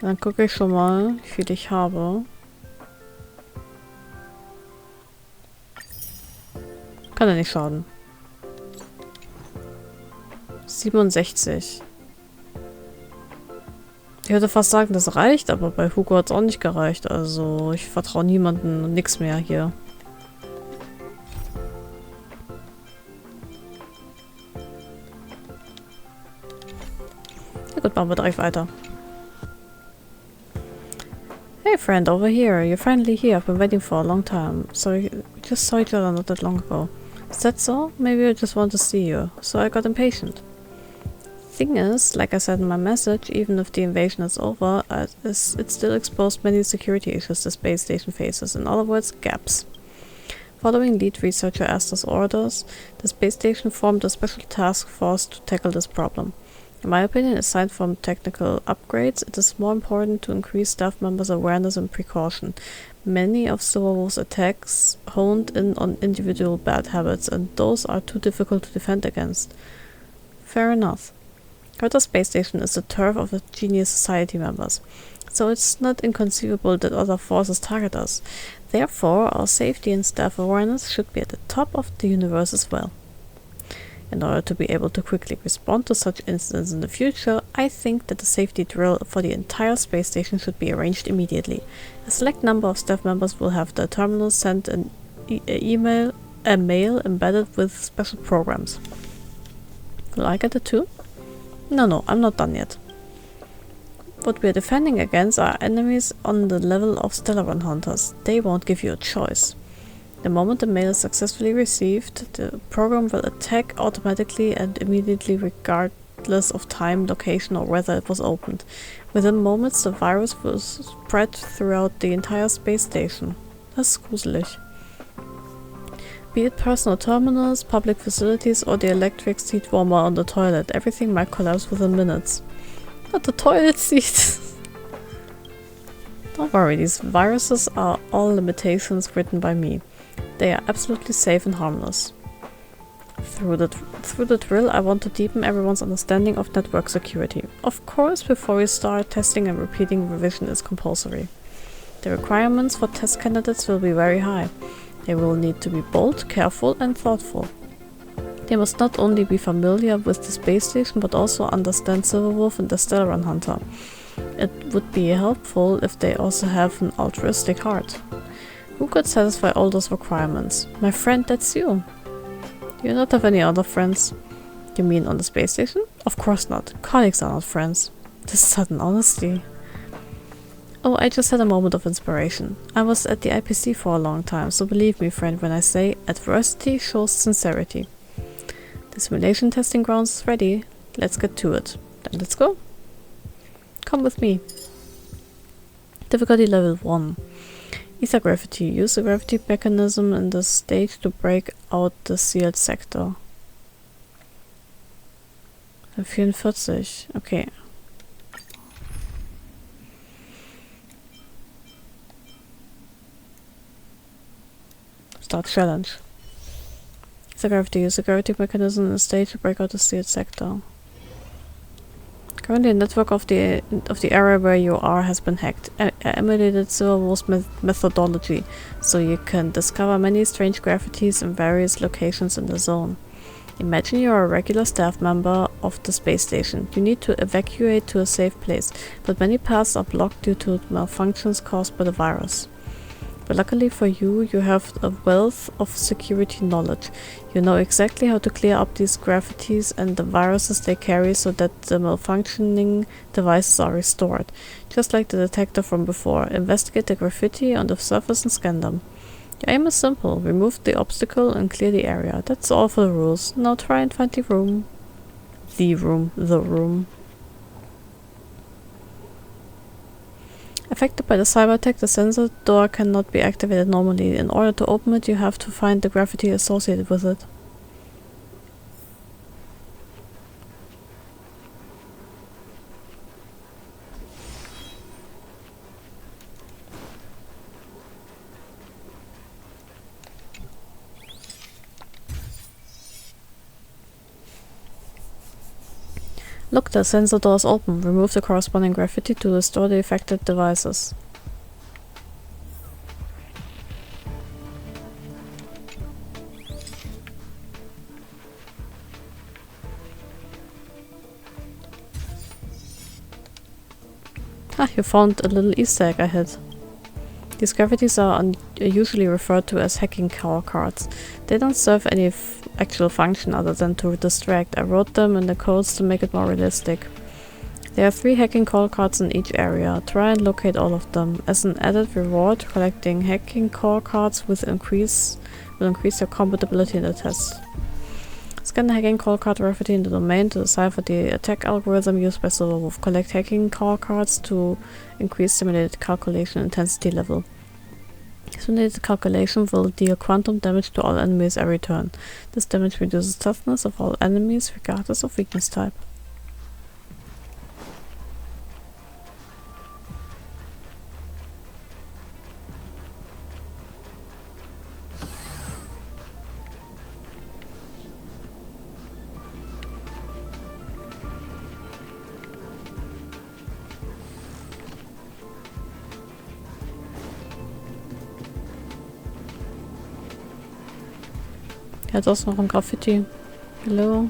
Dann gucke ich schon mal, wie viel ich habe. Kann ja nicht schaden. 67. Ich würde fast sagen, das reicht, aber bei Hugo hat es auch nicht gereicht. Also ich vertraue niemandem und nichts mehr hier. Ja gut, machen wir direkt weiter. Hey friend, over here. You're finally here. I've been waiting for a long time. Sorry, we just saw each other not that long ago. Is that so? Maybe I just want to see you. So I got impatient. Thing is, like I said in my message, even if the invasion is over, it still exposed many security issues the space station faces. In other words, gaps. Following lead researcher Astra's orders, the space station formed a special task force to tackle this problem. In my opinion, aside from technical upgrades, it is more important to increase staff members' awareness and precaution. Many of Silverwolf's attacks honed in on individual bad habits, and those are too difficult to defend against. Fair enough. Herta Space Station is the turf of the Genius Society members, so it's not inconceivable that other forces target us. Therefore, our safety and staff awareness should be at the top of the universe as well. In order to be able to quickly respond to such incidents in the future, I think that the safety drill for the entire space station should be arranged immediately. A select number of staff members will have their terminals sent a mail embedded with special programs. Will I get it too? No, I'm not done yet. What we are defending against are enemies on the level of Stellaron hunters. They won't give you a choice. The moment the mail is successfully received, the program will attack automatically and immediately regardless of time, location or whether it was opened. Within moments the virus will spread throughout the entire space station. Das ist gruselig. Be it personal terminals, public facilities or the electric seat warmer on the toilet, everything might collapse within minutes. Not the toilet seat! Don't worry, these viruses are all limitations written by me. They are absolutely safe and harmless. Through the drill, I want to deepen everyone's understanding of network security. Of course, before we start, testing and repeating revision is compulsory. The requirements for test candidates will be very high. They will need to be bold, careful and thoughtful. They must not only be familiar with the space station, but also understand Silverwolf and the Stellaron Hunter. It would be helpful if they also have an altruistic heart. Who could satisfy all those requirements? My friend, that's you. Do you not have any other friends? You mean on the space station? Of course not. Colleagues are not friends. This sudden honesty. Oh, I just had a moment of inspiration. I was at the IPC for a long time, so believe me, friend, when I say adversity shows sincerity. The simulation testing grounds is ready. Let's get to it. Then let's go. Come with me. Difficulty level 1. Ether gravity. Use the gravity mechanism in the stage to break out the sealed sector. 44. Okay. Start challenge. Use the gravity mechanism in the stage to break out the sealed sector. Currently, a network of the area where you are has been hacked. I emulated Silverwolf's methodology, so you can discover many strange graffitis in various locations in the zone. Imagine you are a regular staff member of the space station. You need to evacuate to a safe place, but many paths are blocked due to malfunctions caused by the virus. But luckily for you, you have a wealth of security knowledge. You know exactly how to clear up these graffitis and the viruses they carry so that the malfunctioning devices are restored. Just like the detector from before, investigate the graffiti on the surface and scan them. Your aim is simple: remove the obstacle and clear the area. That's all for the rules. Now try and find the room. The room. Affected by the cyber attack, the sensor door cannot be activated normally. In order to open it, you have to find the graffiti associated with it. Look, the sensor door is open. Remove the corresponding graffiti to restore the affected devices. Ah, you found a little Easter egg I hid. These graffitis are usually referred to as hacking call cards. They don't serve any actual function other than to distract. I wrote them in the codes to make it more realistic. There are 3 hacking call cards in each area. Try and locate all of them. As an added reward, collecting hacking call cards will increase your compatibility in the test. Scan the hacking call card graffiti in the domain to decipher the attack algorithm used by Silverwolf. Collect hacking call cards to increase simulated calculation intensity level. Simulated calculation will deal quantum damage to all enemies every turn. This damage reduces toughness of all enemies regardless of weakness type. Ja, da ist noch ein Graffiti. Hallo?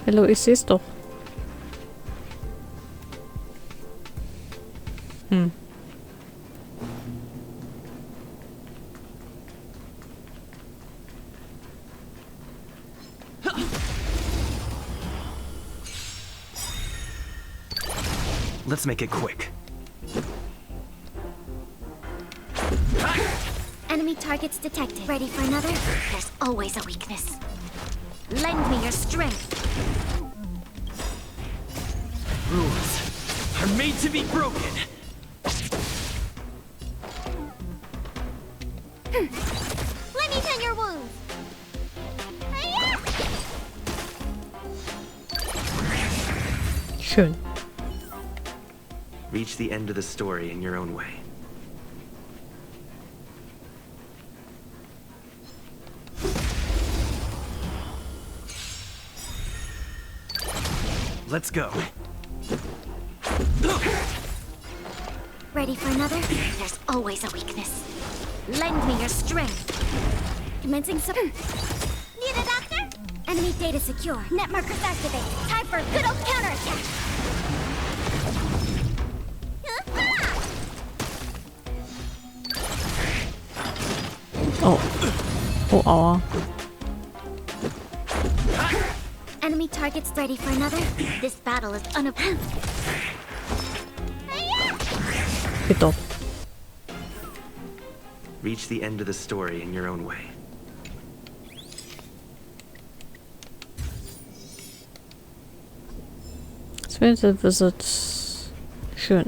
Hallo, ich seh's doch. Let's make it quick. Enemy targets detected. Ready for another? There's always a weakness. Lend me your strength. Rules are made to be broken. Let me tend your wounds. Schön. Reach the end of the story in your own way. Let's go. Ready for another? There's always a weakness. Lend me your strength. Commencing some. Need a doctor? Enemy data secure. Net markers activated. Time for a good old counterattack. Oh, aua. Enemy targets ready for another. This battle is Geht doch. Reach the end of the story in your own way. Simulated Visit. Schön.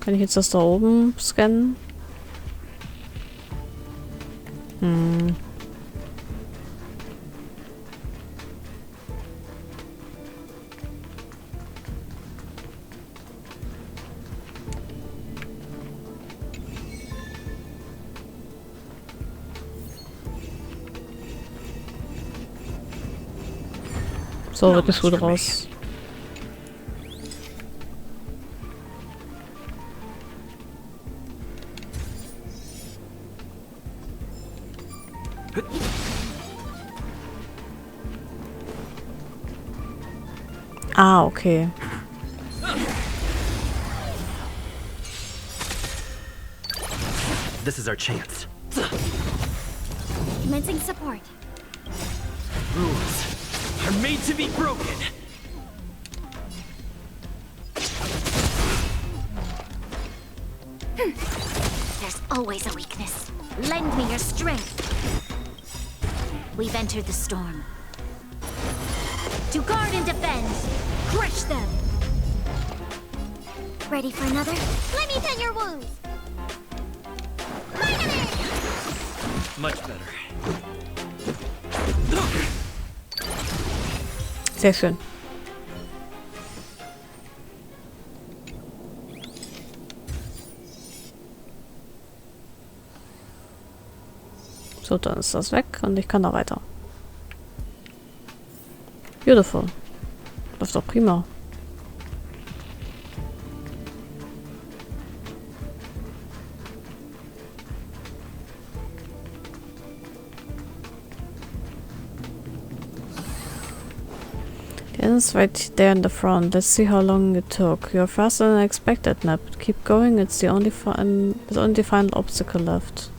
Kann ich jetzt das da oben scannen? So wird nicht gut raus. Ah, okay. This is our chance. Commencing support. Rules are made to be broken. There's always a weakness. Lend me your strength. We've entered the storm. To guard and defend. Crush them. Ready for another? Let me tend your wounds. Much better. Sehr schön. So, dann ist das weg und ich kann da weiter. Beautiful. Läuft doch prima. The end's right there in the front. Let's see how long it took. You're faster than I expected, Nap. Keep going. It's the only final obstacle left.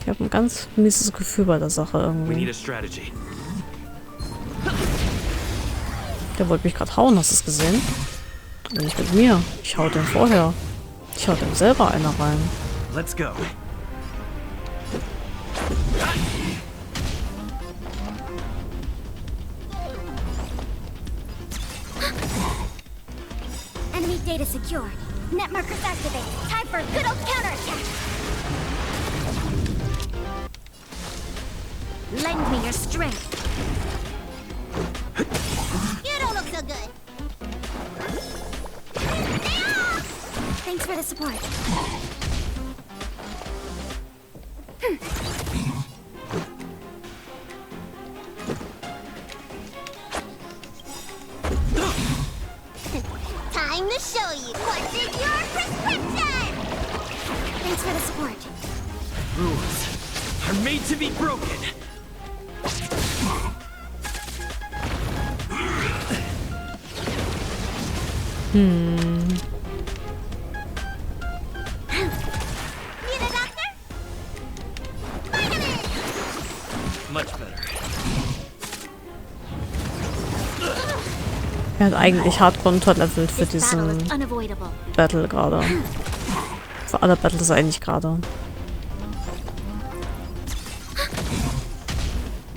Ich habe ein ganz mieses Gefühl bei der Sache We irgendwie. need a strategy. Der wollte mich gerade hauen, hast du es gesehen? Aber nicht mit mir. Ich hau den vorher. Ich hau dem selber einer rein. Let's go. Enemy data secured. Net markers activated. Time for a good old counterattack. Lend me your strength. You don't look so good. Thanks for the support. Time to show you what's in your prescription. Thanks for the support. Rules are made to be broken. Need a doctor? Vitamin. Much better. Er hat eigentlich hardcore unterlevelt für This battle diesen is unavoidable. Battle gerade. Für alle Battles eigentlich gerade.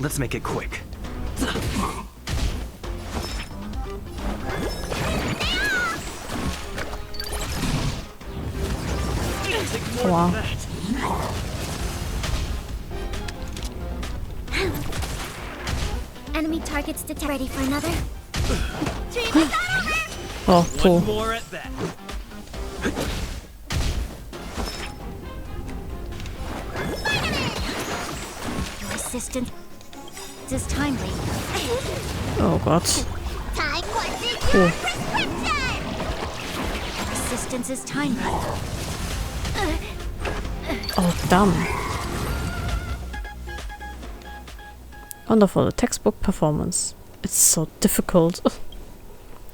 Let's make it quick. Wow. Enemy targets detected. Ready for another? Oh, puh. More at that. Your assistance is timely. Oh Gott. Time what's in Puh. your prescription. Your assistance is timely. Oh, damn. Wonderful. Textbook performance. It's so difficult.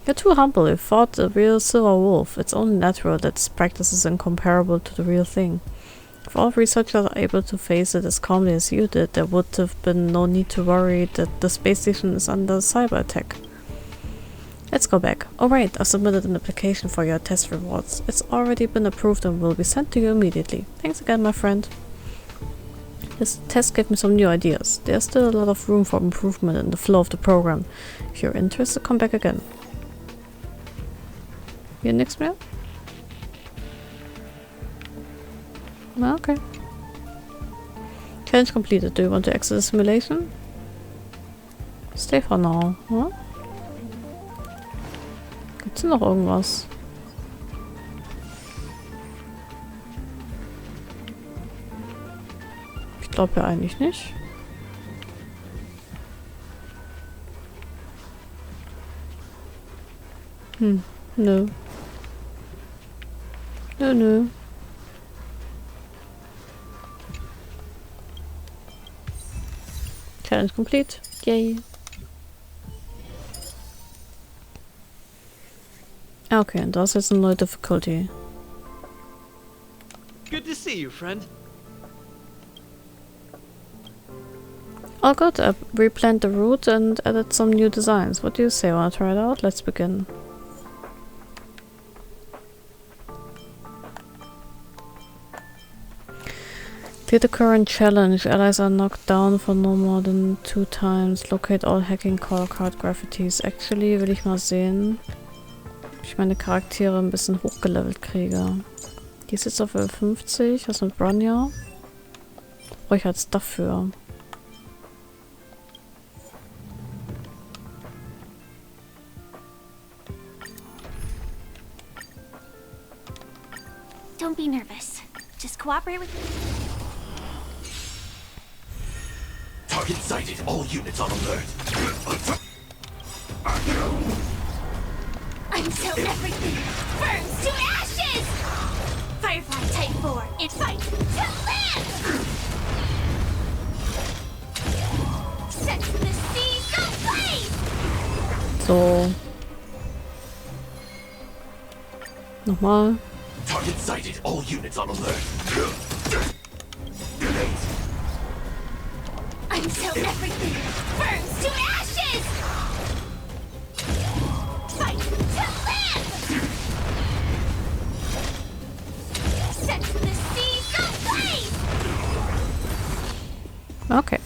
You're too humble. You fought a real silver wolf. It's only natural that this practice is incomparable to the real thing. If all researchers are able to face it as calmly as you did, there would have been no need to worry that the space station is under cyber attack. Let's go back. Oh right, I've submitted an application for your test rewards. It's already been approved and will be sent to you immediately. Thanks again, my friend. This test gave me some new ideas. There's still a lot of room for improvement in the flow of the program. If you're interested, come back again. Hier nichts mehr? Ah, okay. Challenge completed. Do you want to exit the simulation? Stay for now. Huh? Gibt's hier noch irgendwas? Ich glaube ja eigentlich nicht. Nö. Nö. Challenge complete. Yay. Okay, und das ist jetzt eine neue Difficulty. Good to see you, friend. Oh good, I replanned the route and added some new designs. What do you say? Wanna try it out? Let's begin. Clear the current challenge. Allies are knocked down for no more than 2 times. Locate all hacking core card graffitis. Actually will ich mal sehen, ob ich meine Charaktere ein bisschen hochgelevelt kriege. Die ist jetzt auf Level 50. Was mit Branja? Brauche ich halt Stuff für. Don't be nervous. Just cooperate with me. Target sighted. All units on alert. Until everything burns to ashes! Firefly Type 4, it fights to live! Set the seas ablaze! So. Nochmal. Target sighted. All units on alert. Grenades. Until everything burns to ashes! Fight to live! Set the seas ablaze! Okay.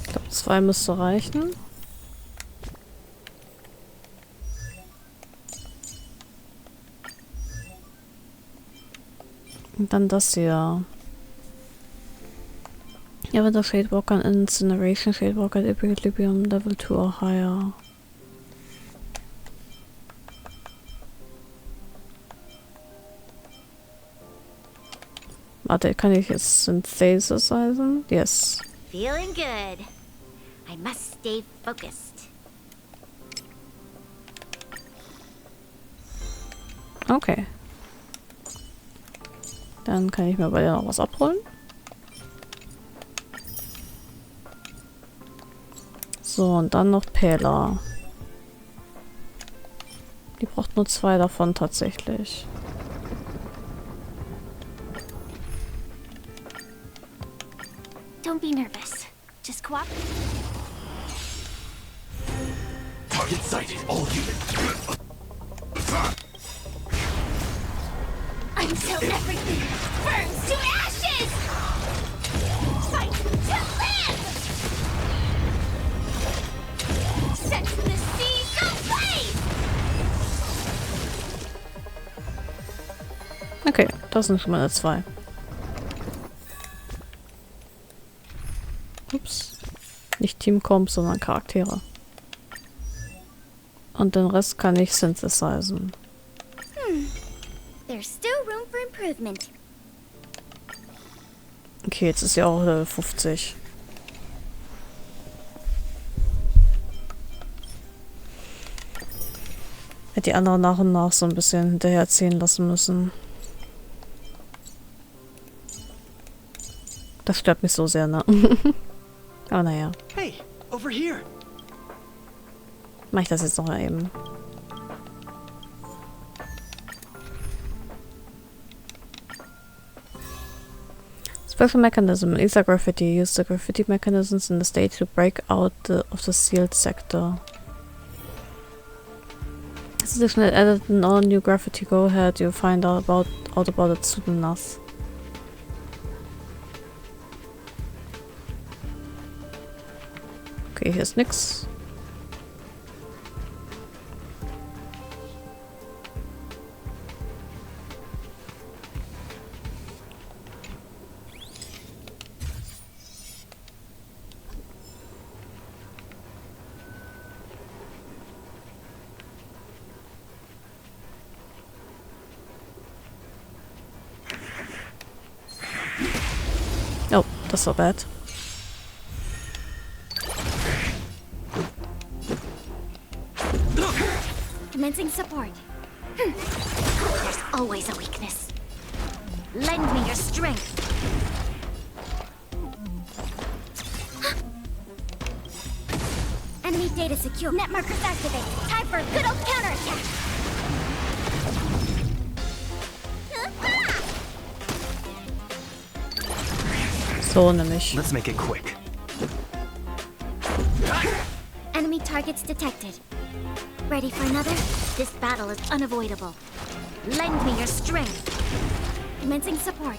Ich glaube, 2 müsste reichen. Und dann das hier. Ja, wenn der Shadewalker an Incineration, Shadewalker at Equilibrium Level 2 or higher. Warte, kann ich jetzt synthesisieren? Yes. Feeling good. I must stay focused. Okay. Dann kann ich mir bei dir noch was abholen. So, und dann noch Pela. Die braucht nur 2 davon tatsächlich. Don't be nervous. Just cooperate. Target sighted. All units. Until everything burns to ashes! Fight to live! Set the seas ablaze! Okay, das sind schon mal 2. Ups. Nicht Teamcomp, sondern Charaktere. Und den Rest kann ich synthesizen. There's still room for improvement. Okay, jetzt ist ja auch Level 50. Hätte die anderen nach und nach so ein bisschen hinterherziehen lassen müssen. Das stört mich so sehr, ne? Aber naja. Hey, over here. Mach ich das jetzt noch mal eben. Special mechanism. Ether graffiti. Use the graffiti mechanisms in the stage to break out of the sealed sector. This edition added an all new graffiti. Go ahead, you find out about it soon enough. Okay, hier ist nix. Oh, das war bad. Commencing support. There's always a weakness. Lend me your strength. Enemy data secure. Net markers activated. Time for a good old counterattack. So nämlich. Let's make it quick. Enemy targets detected. Ready for another? This battle is unavoidable. Lend me your strength. Commencing support.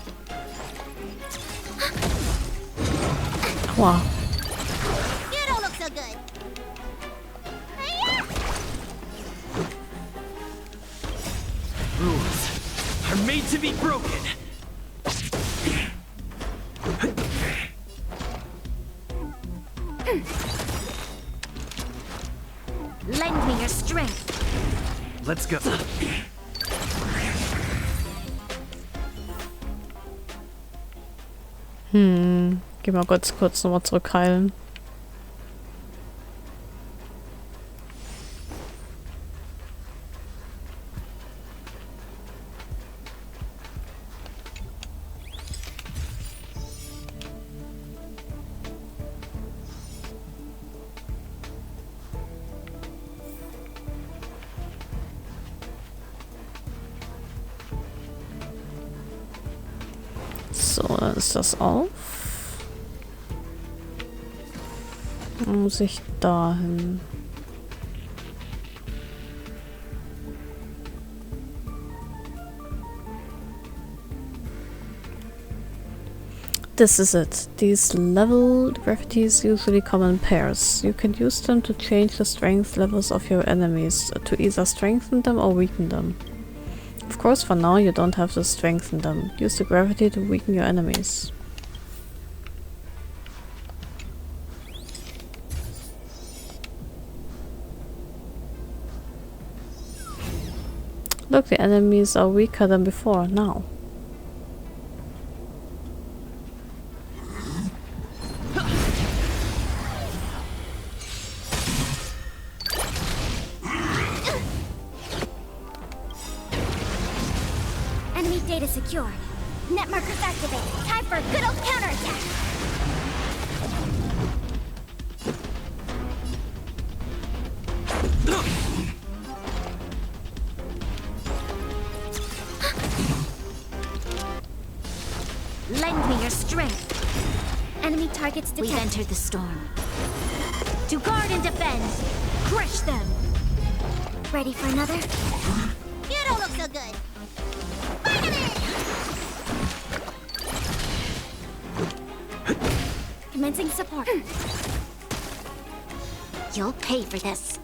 Wow. You don't look so good. Rules are made to be broken. Lend me your strength. Let's go. Geh mal kurz nochmal zurückheilen. So, dann ist das auf. Dann muss ich dahin. This is it. These level gravities usually come in pairs. You can use them to change the strength levels of your enemies, to either strengthen them or weaken them. Of course, for now you don't have to strengthen them. Use the gravity to weaken your enemies. Look, the enemies are weaker than before now. Enemy data secure. Net markers activated. Time for a good old counterattack. Lend me your strength. Enemy targets detected. We've entered the storm. To guard and defend. Crush them. Ready for another? You don't look so good. Commencing support. You'll pay for this.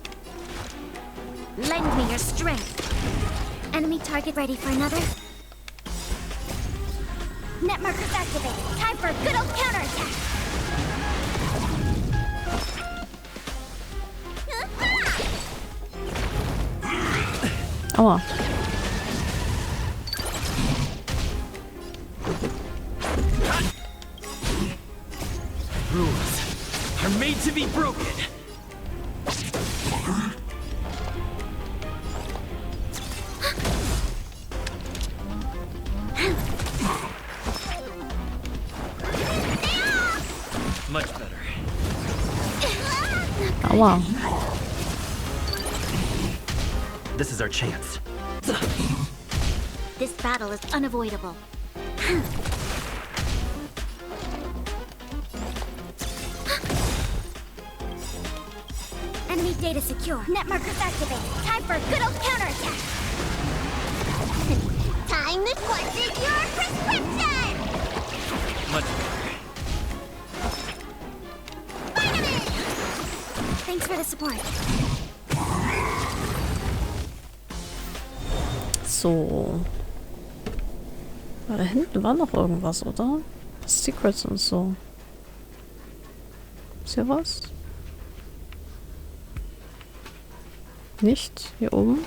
Lend me your strength. Enemy target ready for another? Net markers activated. Time for a good old counterattack. Aua. Rules are made to be broken. Much better. Aua. This is our chance. This battle is unavoidable. Enemy data secure. Net markers activated. Time for a good old counterattack. Time to question your prescription! Much better. Thanks for the support. So. Aber da hinten war noch irgendwas, oder? Secrets und so. Ist hier was? Nicht? Hier oben?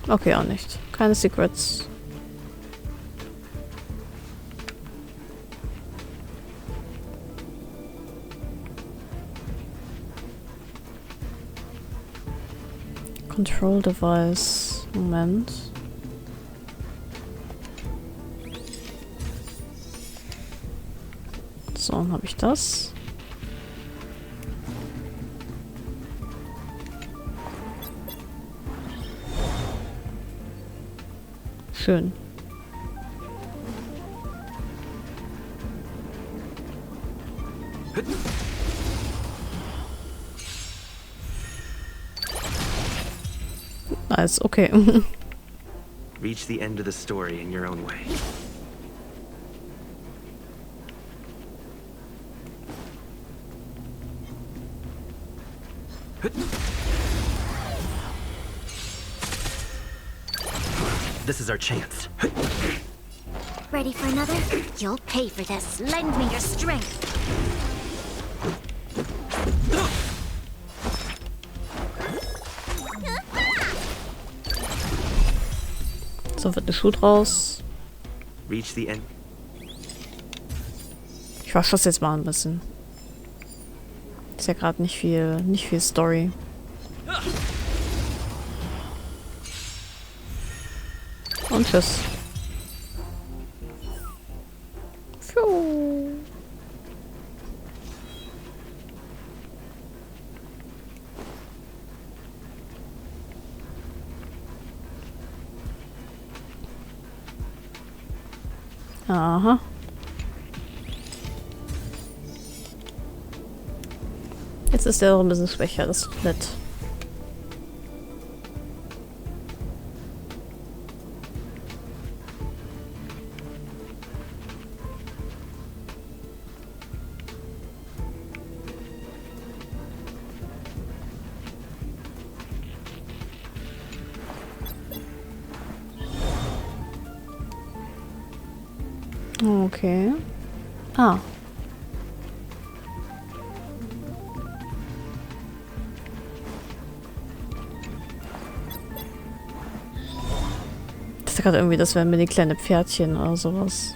Okay, auch nicht. Keine Secrets. Control Device. Moment. So, dann habe ich das. Schön. Nice, okay. Reach the end of the story in your own way. This is our chance. Ready for another? You'll pay for this. Lend me your strength. So, wird eine Schuh draus. Reach the end. Ich wasche das jetzt mal ein bisschen. Ist ja gerade nicht viel Story. Und tschüss. Pfiuh. Aha. Jetzt ist der auch ein bisschen schwächer, das ist nett. Okay. Ah. Ich dachte gerade irgendwie, das wären mir die kleine Pferdchen oder sowas.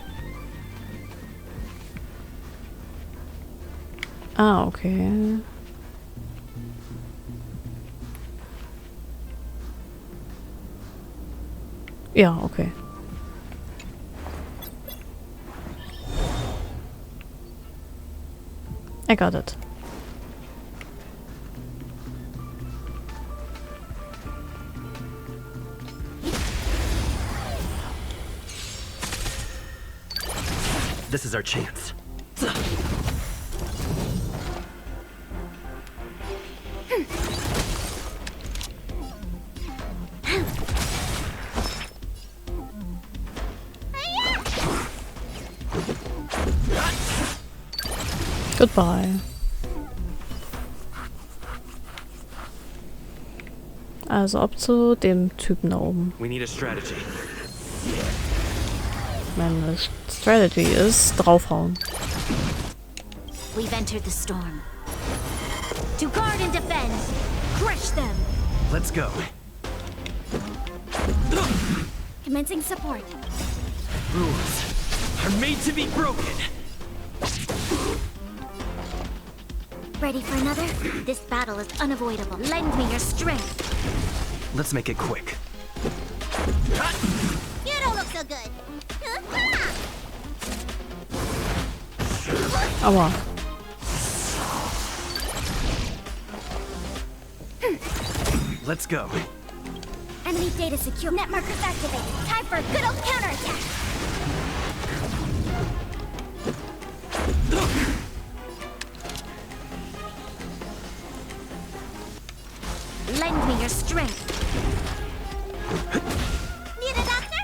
Ah, okay. Ja, okay. I got it. This is our chance. Goodbye. Also ab zu dem Typen da oben. We need a strategy. Meine Strategy ist draufhauen. We've entered the storm. To guard and defend. Crush them. Let's go. Commencing support. Rules are made to be broken. Ready for another? This battle is unavoidable. Lend me your strength. Let's make it quick. You don't look so good. Aua. Let's go. Enemy data secure. Net markers activated. Time for a good old counterattack. Lend me your strength. Need a doctor?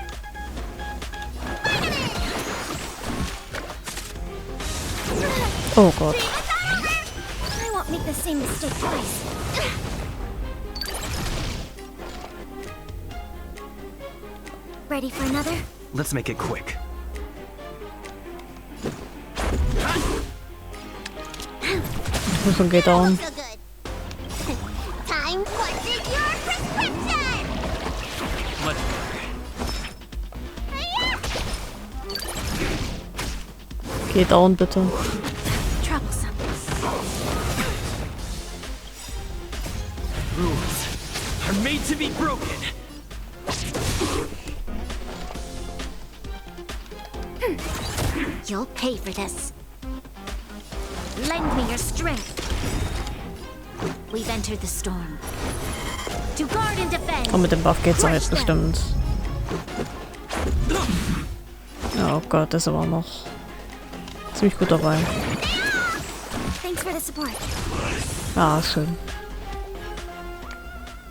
Oh Gott. I won't make the same mistake twice. Ready for another? Let's make it quick. Muss schon geht down. So good. Time for your prescription. Let's Geh down, bitte. Troublesome. Rules are are made to be broken. You'll pay for this. Lend me your strength. We've entered the storm. To guard and defend. Und mit dem Buff geht's auch jetzt bestimmt. Oh Gott, das ist aber noch ziemlich gut dabei. Thanks for the support. Ah, schön.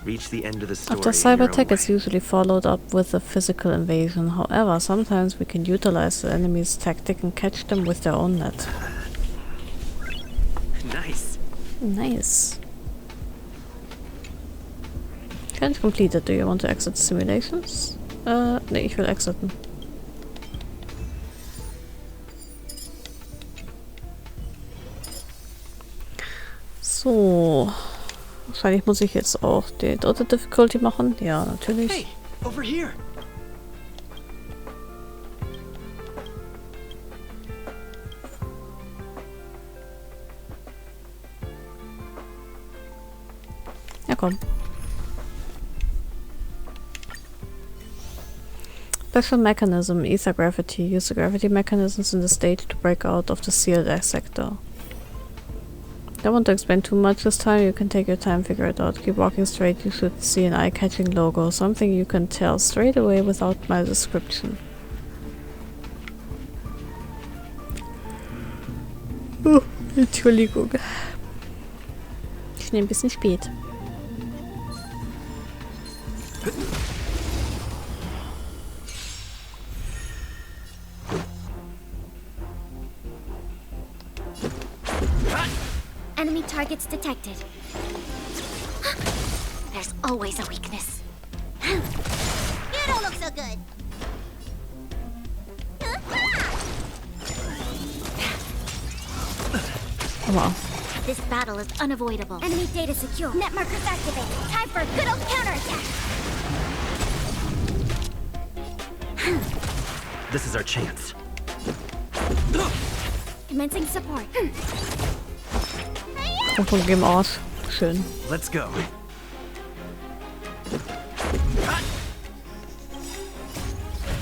Reach the end of the story After cyber attack, it's usually followed up with a physical invasion. However, sometimes we can utilize the enemy's tactic and catch them with their own net. Nice. Nice. Can't complete it. Do you want to exit simulations? Nee, ich will exiten. So. Wahrscheinlich muss ich jetzt auch die dritte Difficulty machen. Ja, natürlich. Hey, over here. Ja, komm. Special mechanism, ether gravity. Use the gravity mechanisms in the stage to break out of the sealed sector. Don't want to explain too much this time, you can take your time, figure it out. Keep walking straight, you should see an eye-catching logo, something you can tell straight away without my description. Entschuldigung. Ich nehme ein bisschen spät. Enemy targets detected. There's always a weakness. You don't look so good. Wow. This battle is unavoidable. Enemy data secure. Net markers activated. Time for a good old counterattack. This is our chance. Commencing support. Davon gehen wir aus. Schön. Let's go.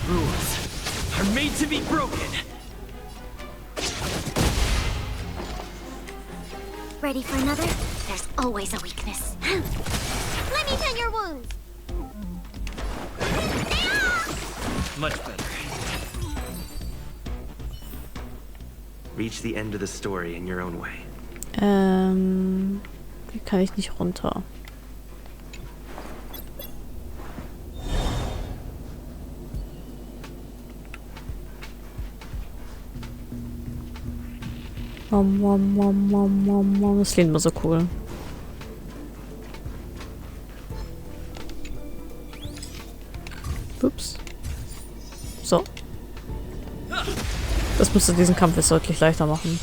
Rules are made to be broken. Ready for another? There's always a weakness. Let me tend your wounds. Much better. Reach the end of the story in your own way. Hier kann ich nicht runter. Das klingt immer so cool. Ups. So. Das müsste diesen Kampf jetzt deutlich leichter machen.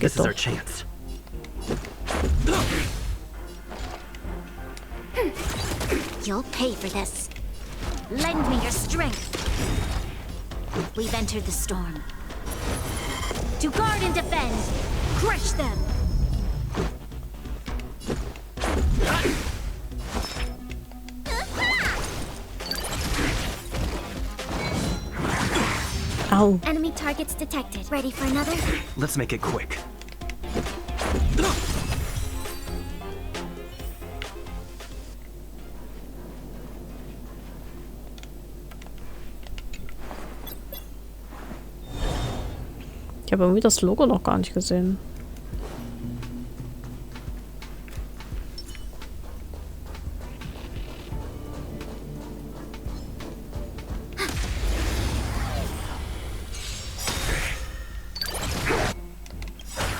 This is our chance. You'll pay for this. Lend me your strength. We've entered the storm. To guard and defend. Crush them. Ow. Enemy targets detected. Ready for another? Let's make it quick. Ich habe irgendwie das Logo noch gar nicht gesehen.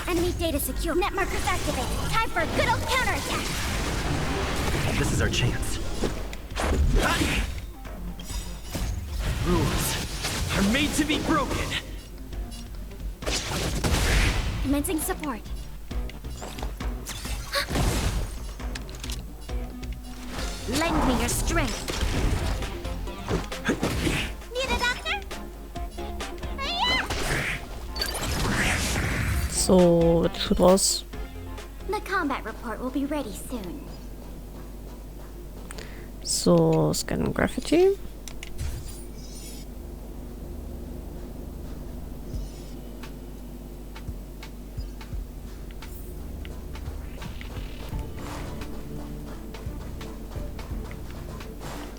Enemy data secure. Net markers activated. Time for a good old counterattack. This is our chance. Rules are made to be broken. Commencing support. Lend me your strength. Need a doctor? So, wird gut raus. The combat report will be ready soon. So, scannen Graffiti.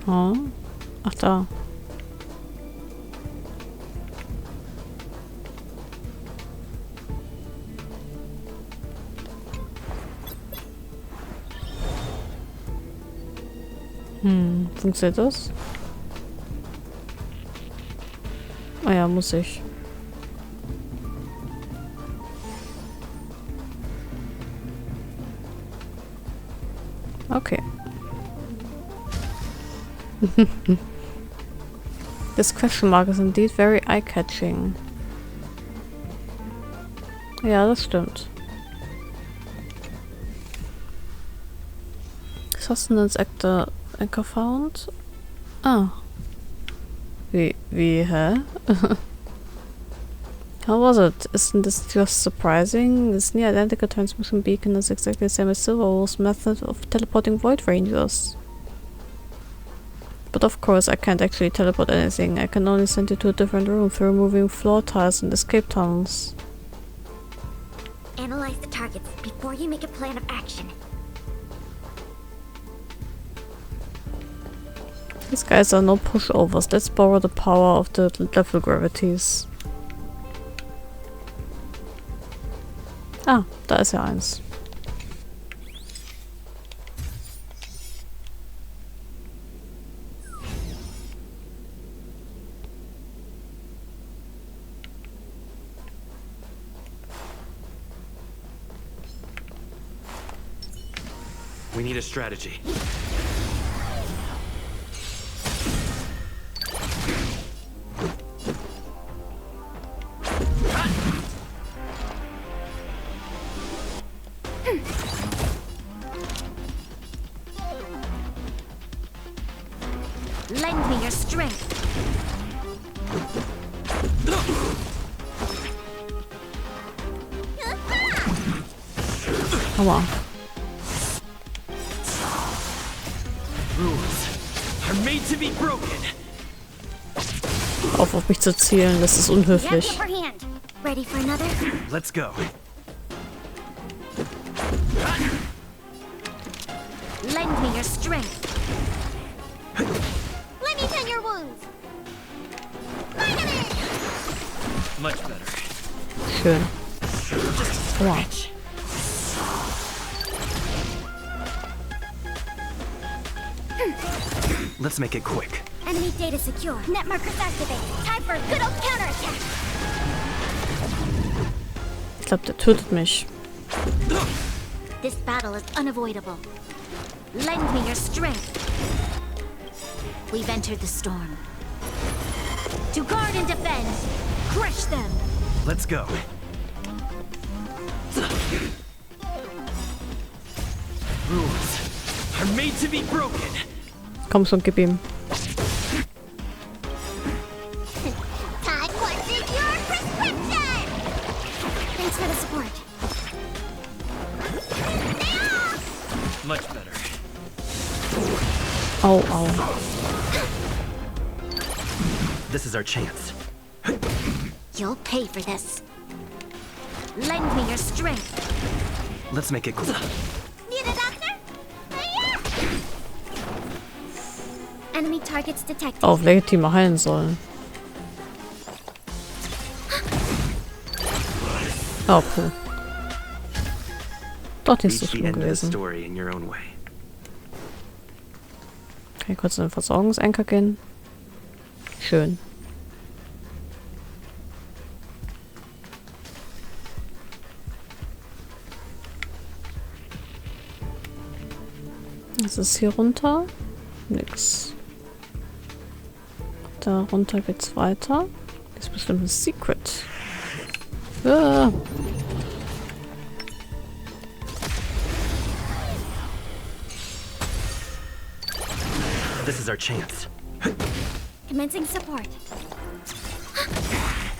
Oh. Ach da. Funktioniert das? Ah ja, muss ich. Okay. This question mark is indeed very eye-catching. Ja, das stimmt. Sustenance Actor Anchor found. Ah. Wie, hä? How was it? Isn't this just surprising? This near identical transmission beacon is exactly the same as Silverwolf's method of teleporting void rangers. But of course I can't actually teleport anything. I can only send you to a different room through removing floor tiles and escape tunnels. Analyze the targets before you make a plan of action. These guys are no pushovers. Let's borrow the power of the level gravities. Ah, da ist ja eins. We need a strategy. Lend me your strength. Aua. Rules are made to be broken. Auf mich zu zielen, das ist unhöflich. Ready for another? Let's go. Lend me your strength. Let me tend your wounds. Much better. Schön. Aua. Let's make it quick. Enemy data secure. Net markers activate. Time for a good old counterattack. Ich glaube, der tötet mich. This battle is unavoidable. Lend me your strength. We've entered the storm. To guard and defend. Crush them. Let's go. Rules are made to be broken. Komm schon, gib ihm. Time wasted your prescription. Thanks for the support. Much better. Au, au. This is our chance. You'll pay for this. Lend me your strength. Let's make it quick. Need a doctor? Enemy targets detected. Auf legitime heilen sollen. Oh, cool. Doch nicht so Reach the schlimm end of the gewesen. story in your own way. Kann ich kurz in den Versorgungsanker gehen? Schön. Was ist hier runter? Nix. Da runter geht's weiter. Das ist bestimmt ein Secret. Ah. This is our chance. Commencing support.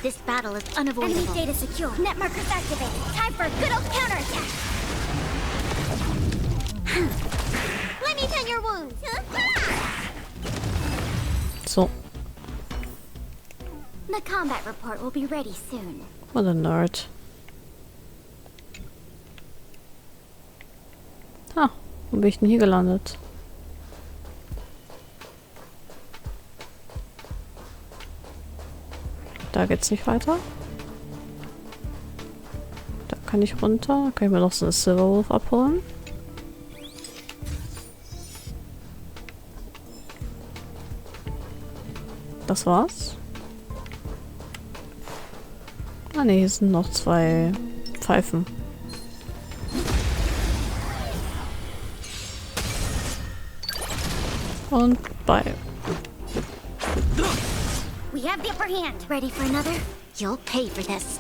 This battle is unavoidable. Enemy data secure. Net markers activated. Time for a good old counterattack. Let me tend your wounds. So. The combat report will be ready soon. What a Nerd. Ah, wo bin ich denn hier gelandet? Da geht's nicht weiter. Da kann ich runter. Da kann ich mir noch so eine Silverwolf abholen. Das war's. Ah ne, hier sind noch 2 Pfeifen. Und bei. We have the upper hand. Ready for another? You'll pay for this.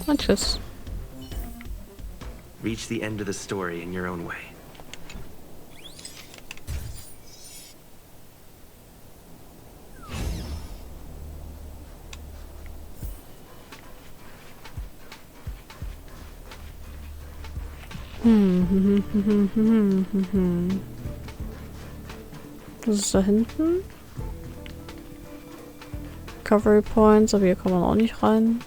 Und tschüss. Reach the end of the story in your own way. Was ist da hinten? Recovery Points, aber hier kann man auch nicht rein.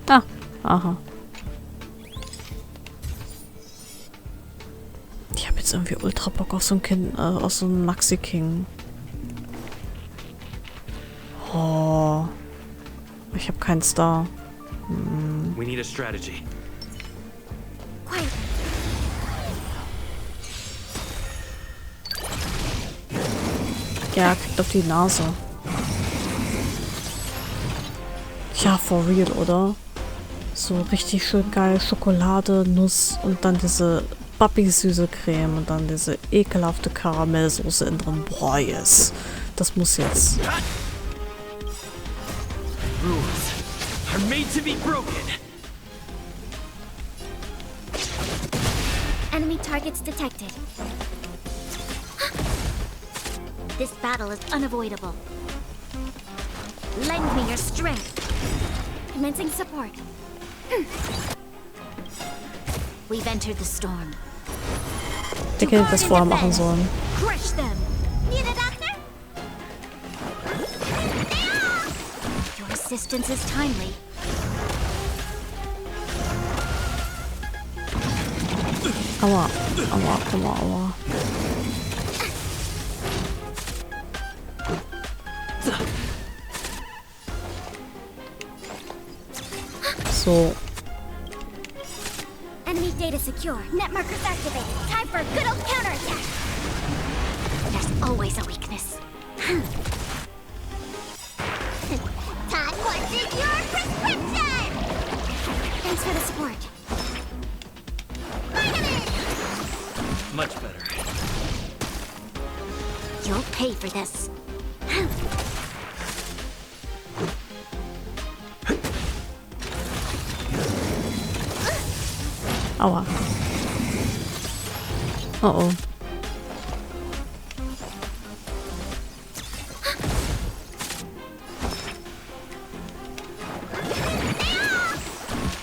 Ah, aha. Ich habe jetzt irgendwie ultra Bock auf so ein Kind, auf so einen Maxi King. Oh. Ich habe keinen Star. We need a strategy. Quiet. Ja, kriegt auf die Nase. Ja, for real, oder? So richtig schön geil. Schokolade, Nuss und dann diese Papi-süße Creme und dann diese ekelhafte Karamellsoße innen drin. Boah, yes. Das muss jetzt. Rules are made to be broken. Enemy targets detected. This battle is unavoidable. Lend me your strength. Commencing support. We've entered the storm. Ich hätte das vorher machen sollen. Crush them. Need a doctor? Your assistance is timely. Aua, aua, aua, aua. So. Enemy data secure. Net markers activated. Time for a good old counterattack. There's always a weakness. Time watching your prescription! Thanks for the support. Much better. You'll pay for this. Aua. Oh oh.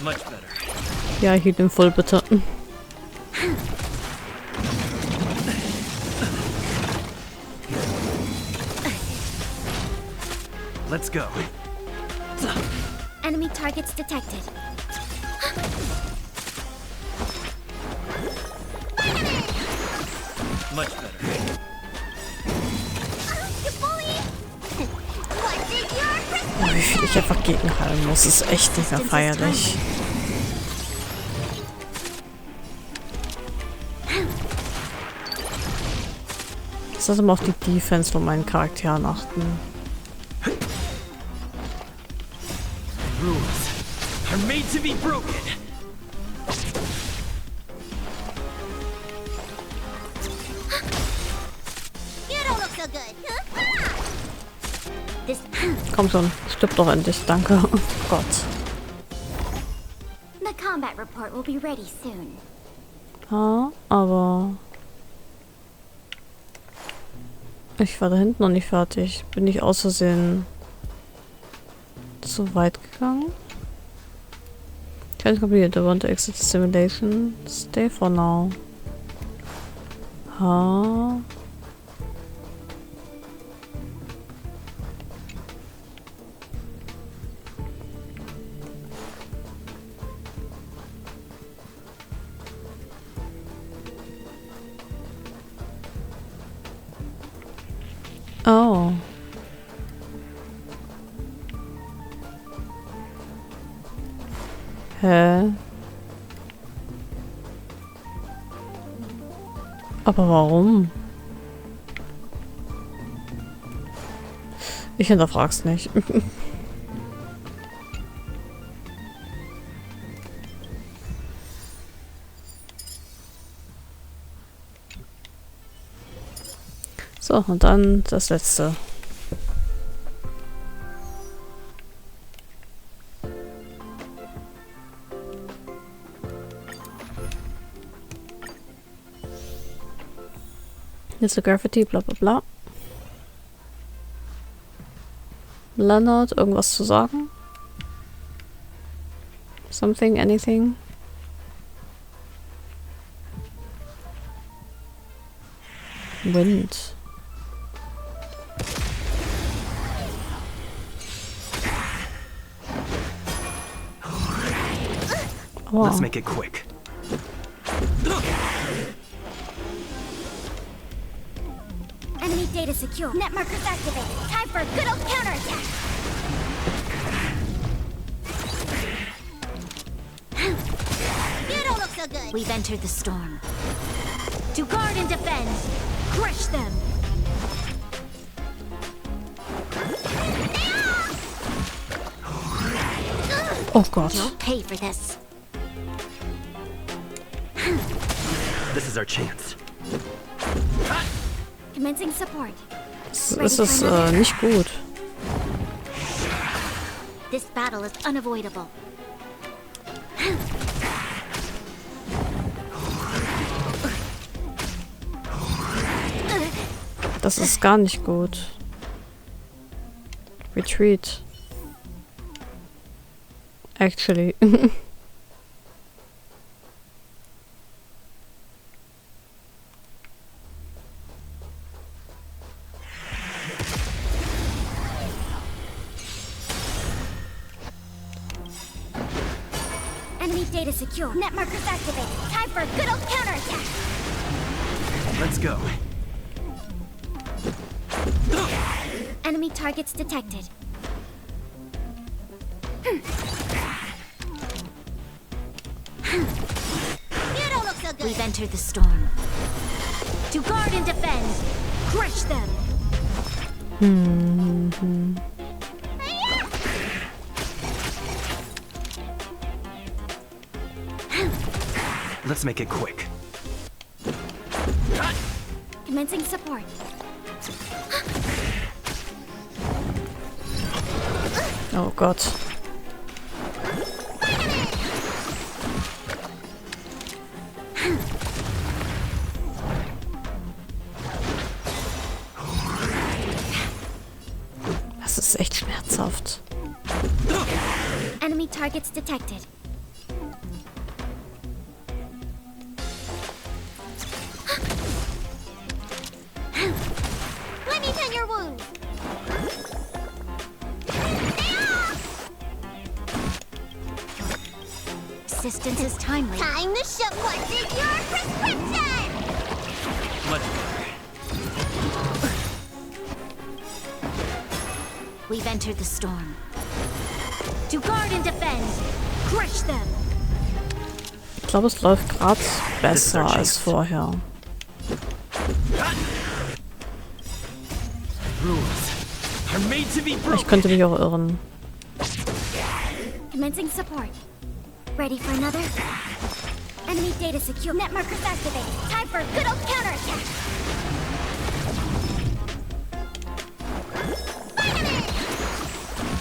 Much better. Ja, hielt ihn voll bitte. Let's go. Enemy targets detected. Much better. Oh, wie viel ich einfach gegenhalten muss, ist echt nicht mehr feierlich. Ich sollte mal auf die Defense von meinen Charakteren achten. Rules are made to be broken. Komm schon, stirb doch endlich, danke. Oh Gott. The combat report will be ready soon. Ja, aber ich war da hinten noch nicht fertig. Bin ich aus Versehen zu weit gegangen? Challenge completed. I want to exit the simulation. Stay for now. Aha. Oh. Hä? Aber warum? Ich hinterfrag's nicht. So, und dann das letzte. Jetzt Graffiti, bla bla bla. Leonard, irgendwas zu sagen? Something, anything? Wind. Oh. Let's make it quick. Enemy data secure. Net markers activated. Time for a good old counterattack. You don't look so good. We've entered the storm. To guard and defend. Crush them. Oh Gott. You'll pay for this. This is our chance. Commencing support. Das ist nicht gut. This battle is unavoidable. Das ist gar nicht gut. Retreat. Actually. Enemy data secure. Net markers activated. Time for a good old counterattack. Let's go. Enemy targets detected. You don't look so good. We've entered the storm. To guard and defend. Crush them. Let's make it quick. Commencing support. Oh Gott. Das ist echt schmerzhaft. Enemy targets detected. Let me tend your wounds. Assistance is timely. Time to show what's in your prescription. Much We've entered the storm. To guard and defend. Crush them. Ich glaube, es läuft gerade besser als vorher. Ich könnte mich auch irren. Commencing support. Ready for another? Enemy data secure. Net markers activated. Time for a good old counterattack.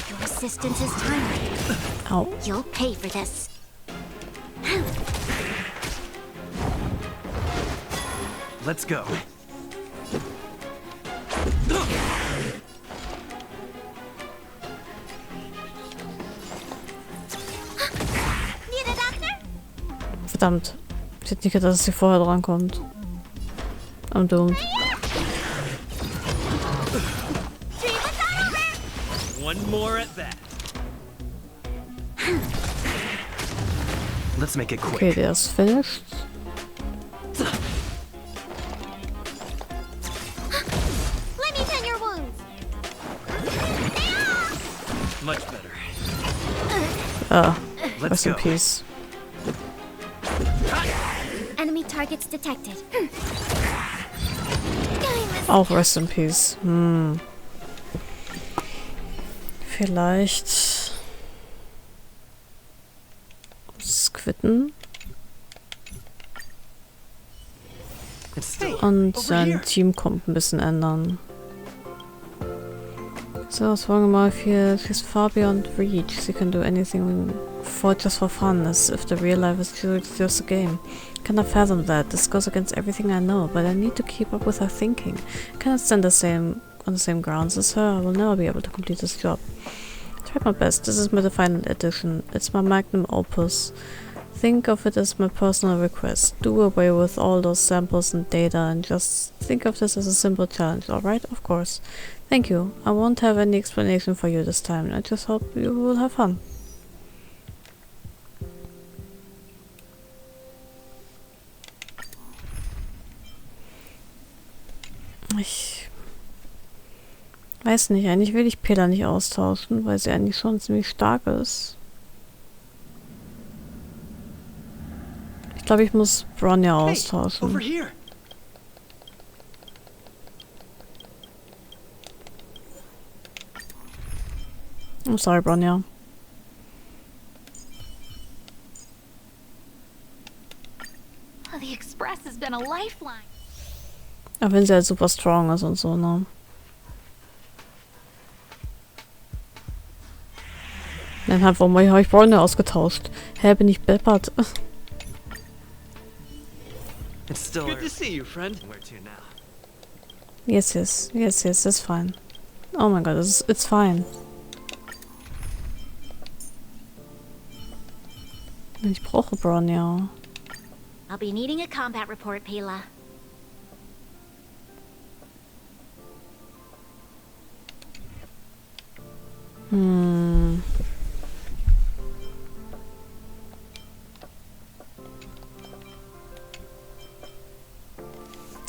Your assistance is timely. Au. You'll pay for this. Let's go. Need a doctor? Verdammt. Ich hätte nicht gedacht, dass sie vorher drankommt. I'm doomed. One more at that. Let's make it quick. Okay, der ist finished. Let me tend your wounds. Much better. Rest in peace. Enemy targets detected. Auch rest in peace. Vielleicht quitten und sein Team kommt ein bisschen ändern. So, was wollen wir mal für she's far beyond reach. She can do anything for just for fun, as if the real life is just a game. I cannot fathom that. This goes against everything I know, but I need to keep up with her thinking. I cannot stand on the same grounds as her. I will never be able to complete this job. I tried my best. This is my final edition. It's my magnum opus. Think of it as my personal request. Do away with all those samples and data and just think of this as a simple challenge, alright? Of course. Thank you. I won't have any explanation for you this time. I just hope you will have fun. Ich weiß nicht, eigentlich will ich Pela nicht austauschen, weil sie eigentlich schon ziemlich stark ist. Ich glaube, ich muss Bronya austauschen. Over here. I'm sorry, Bronya. Oh, the Express has been a lifeline. Auch wenn sie halt super strong ist und so, ne? Dann halt, warum habe ich Bronya ausgetauscht? Hä, bin ich beppert? It's still good to see you, friend. Where to now? Yes, it's fine. Oh mein Gott, it's fine. Ich brauche Bronya. I'll be needing a combat report, Pela.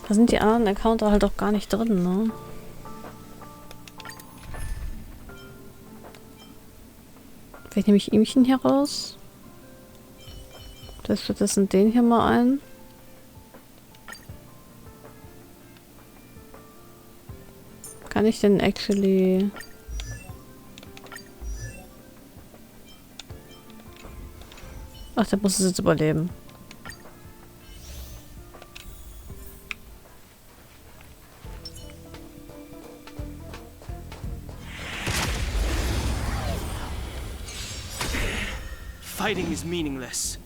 Da sind die anderen Accounter halt auch gar nicht drin, ne? Vielleicht nehme ich ihmchen hier raus. Das wird das in den hier mal ein. Kann ich denn actually... Ach, der muss es jetzt überleben. Fighting is meaningless.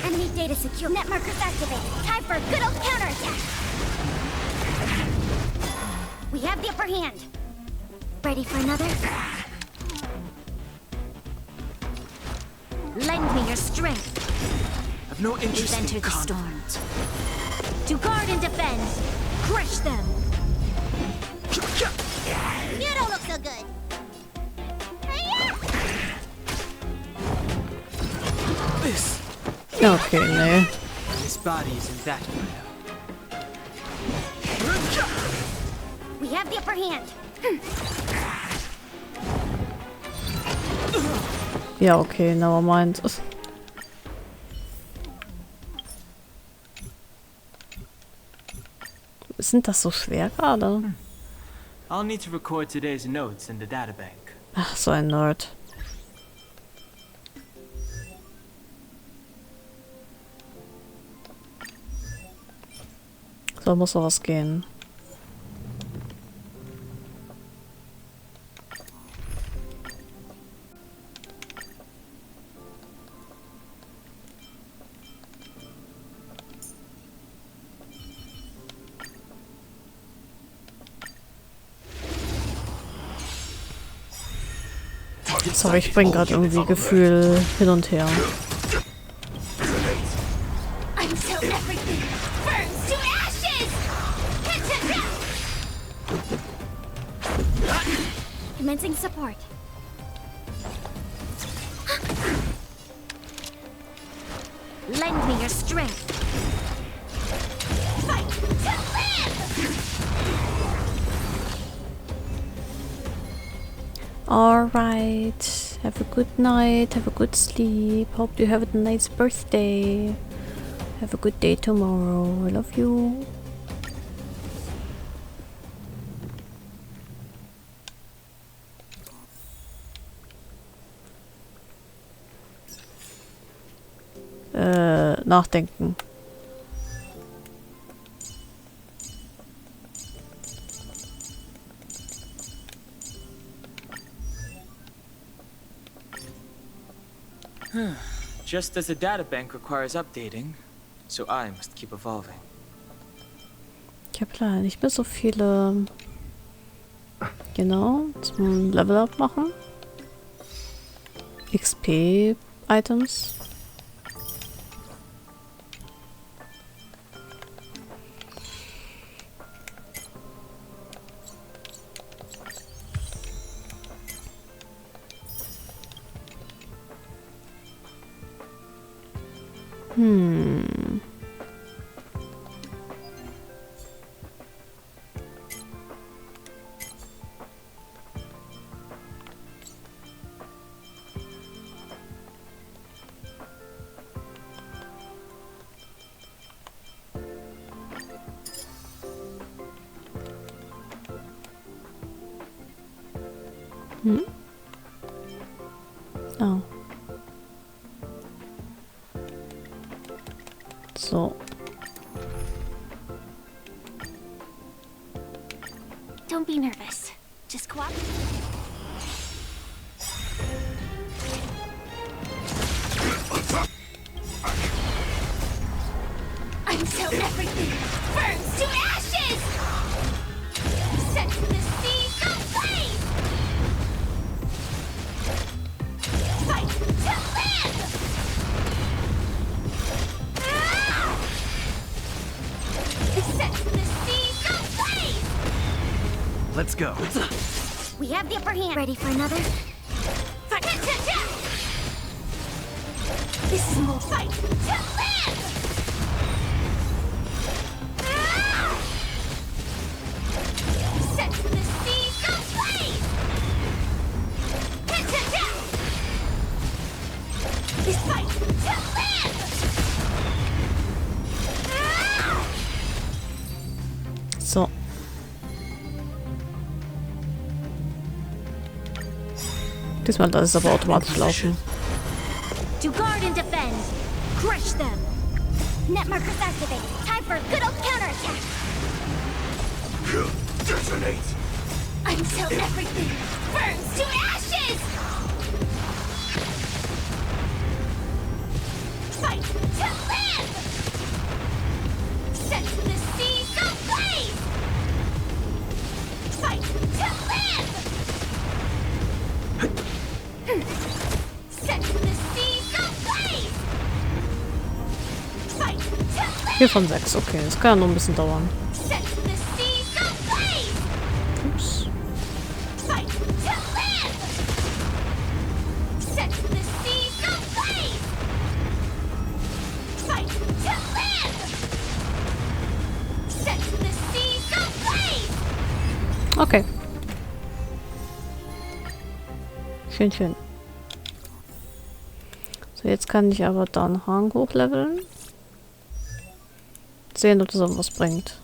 Enemy data secure. Net markers activated. Time for a good old counterattack. We have the upper hand. Ready for another? Lend me your strength. I've no interest We've in entered the storm. To guard and defend. Crush them. You don't look so good. This. Okay, nee. His body isn't that good. We have the upper hand. Ja, okay, never mind. Sind das so schwer gerade? I'll need to record today's notes in the databank. Ach, so ein Nerd. So muss doch was gehen. Sorry, ich bringe gerade irgendwie Gefühl hin und her. Commencing support. Lend me your strength. Fight to live! Alright. Have a good night. Have a good sleep. Hope you have a nice birthday. Have a good day tomorrow. I love you. Nachdenken. Just as a databank requires updating, so I must keep evolving. Ich habe leider nicht mehr so viele. Genau, zum Level Up machen. XP Items. Oh. So. Don't be nervous. Just cooperate. Until everything burns to ashes! Set the seas ablaze! Fight to live! Set the seas ablaze! Let's go. We have the upper hand. Ready for another? Fight to death! This is more fight to live! Set the seas ablaze! Hit to death! This fight to live! So. Diesmal lasse es aber automatisch laufen. To guard and defend. Crush them. Net markers activate. Time for a good old counterattack. Detonate! Until everything burns to ashes! Fight to live! Set the seas ablaze! Fight to live! Set the seas ablaze! Fight to live! 4 von 6, okay, das kann ja noch ein bisschen dauern. Set the seas ablaze! Ups. Fight to live! Set the seas ablaze! Fight to live! Set the seas ablaze! Okay. Schön, schön. So, jetzt kann ich aber da einen Hang hochleveln. Sehen, ob das irgendwas bringt.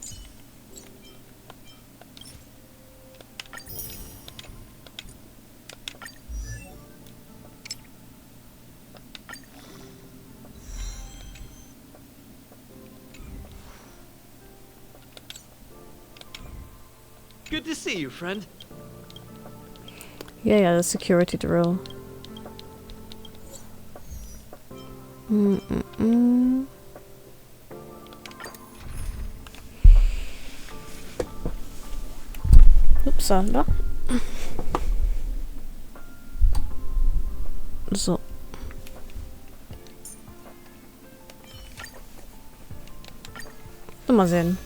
Good to see you, friend. Yeah, the security drill. Upsala. So. Mal sehen.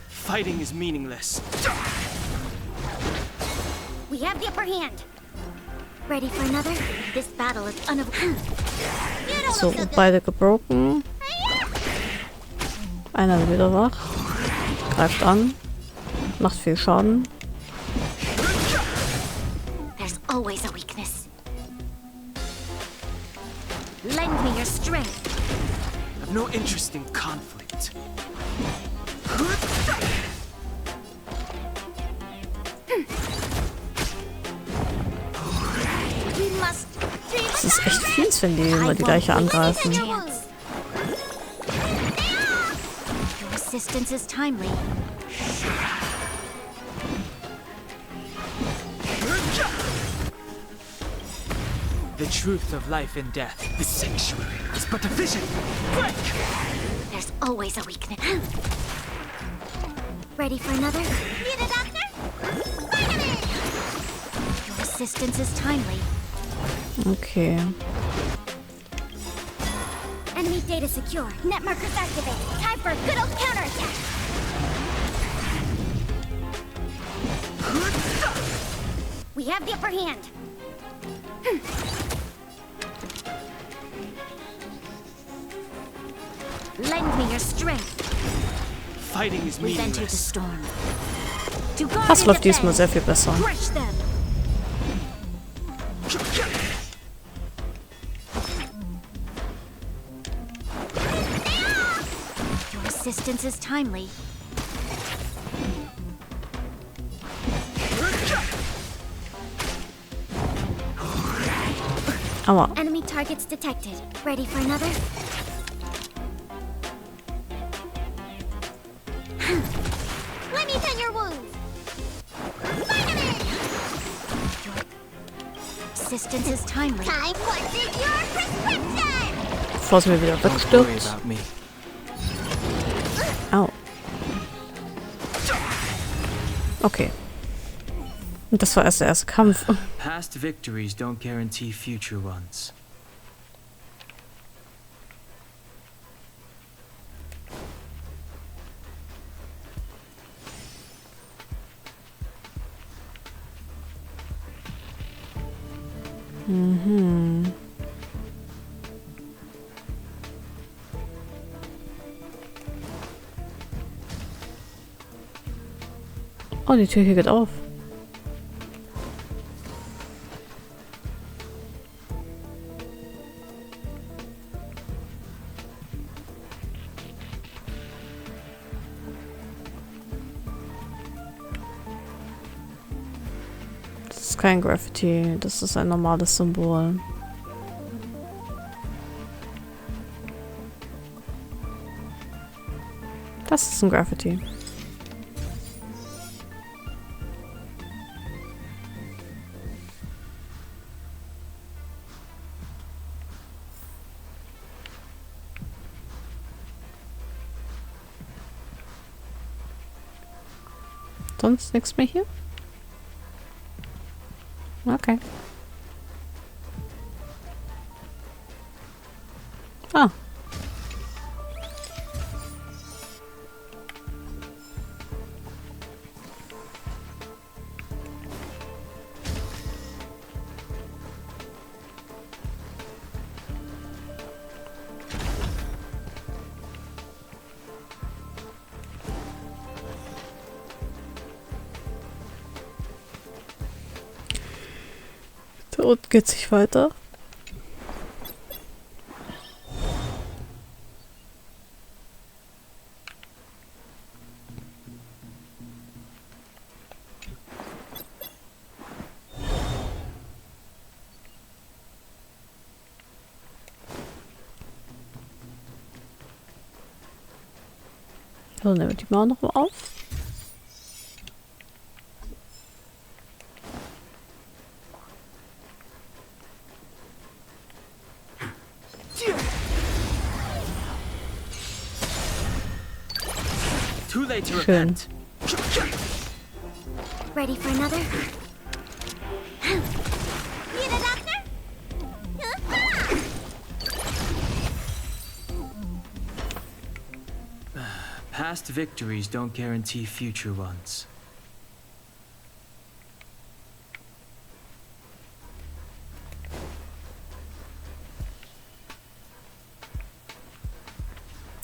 Fighting is meaningless. We have the upper hand. Ready for another? This battle is unavoidable. So, beide gebroken. Einer ist wieder wach. Greift an. Macht viel Schaden. There's always a weakness. Lend me your strength. I've no interest in conflict. Das ist echt fies, wenn die immer die gleiche angreifen. Your assistance is timely. The truth of life and death. The sanctuary is but a vision. Break! There's always a weakness. Ready for another? Need a doctor? Vitamin! Your assistance is timely. Okay. Enemy data secure. Net markers activate. Time for a good old counterattack. We have the upper hand. Lend me your strength. Fighting is We've entered the meaningless. storm. To guard Das and läuft diesmal defend. sehr viel besser. Crush them. Your assistance is timely. Aua. Enemy targets detected. Ready for another? Let me tend your wounds. Vitamin! Your assistance is timely. Time what's in your prescription! Bevor sie mir wieder Don't worry wegstürzt. about me. Au. Okay. Und das war erst der erste Kampf. Past victories don't guarantee future ones. Mhm. Oh, die Tür hier geht auf. Das ist kein Graffiti, das ist ein normales Symbol. Das ist ein Graffiti. Sonst nichts mehr hier? Okay. Ah. Da unten geht sich weiter. So, nehmen wir die mal noch mal auf. Too late to Schön. repent. Ready for another? Need a doctor? Past victories don't guarantee future ones.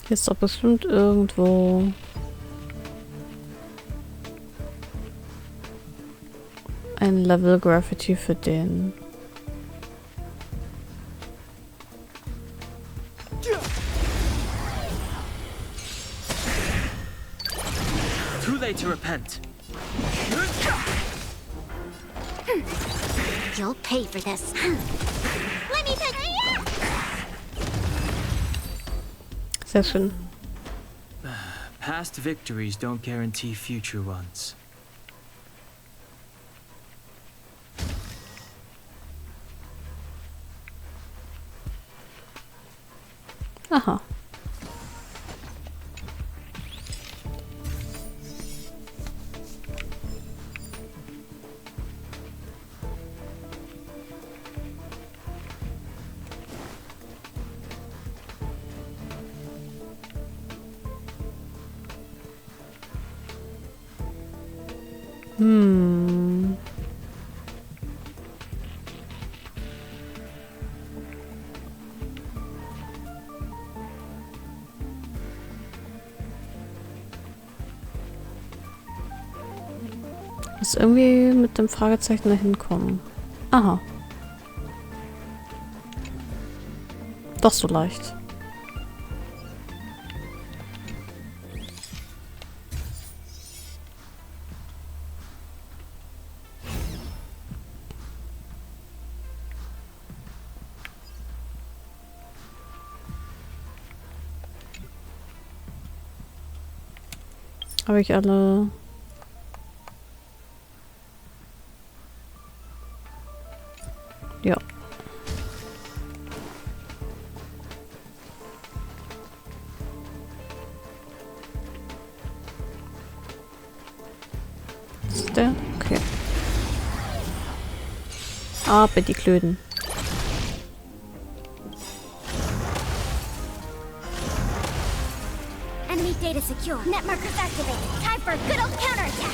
Hier ist doch bestimmt irgendwo ein Level Graffiti für den. Too late to repent. You'll pay for this. Let me take. Sehr schön. Past victories don't guarantee future ones. Aha. Muss irgendwie mit dem Fragezeichen dahin kommen. Aha. Doch so leicht. Habe ich alle... Ja. Ist der? Okay. Aber die Klöten. Enemy data secure. Net markers activated. Time for a good old counterattack.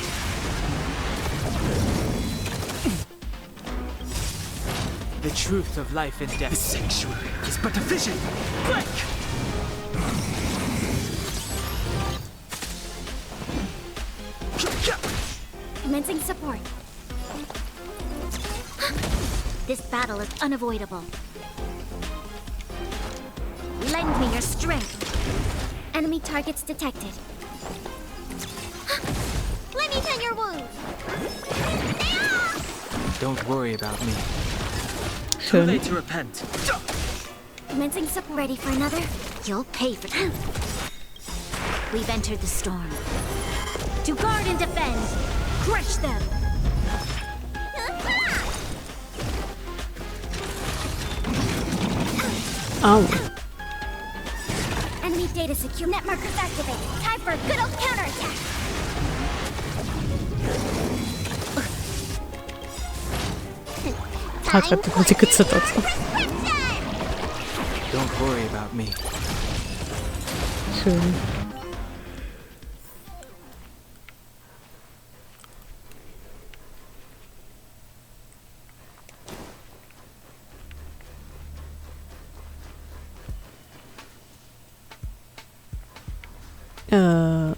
The truth of life and death. The sanctuary is but a vision. Break! Commencing support. This battle is unavoidable. Lend me your strength. Enemy targets detected. Let me tend your wounds. Don't worry about me. Too Schön. late to repent. Commencing support. Ready for another? You'll pay for that. We've entered the storm. To guard and defend. Crush them. Au. Enemy data secure. Net markers activated. Time for a good old counterattack. Hat die gezittert. Don't worry about me. Schön.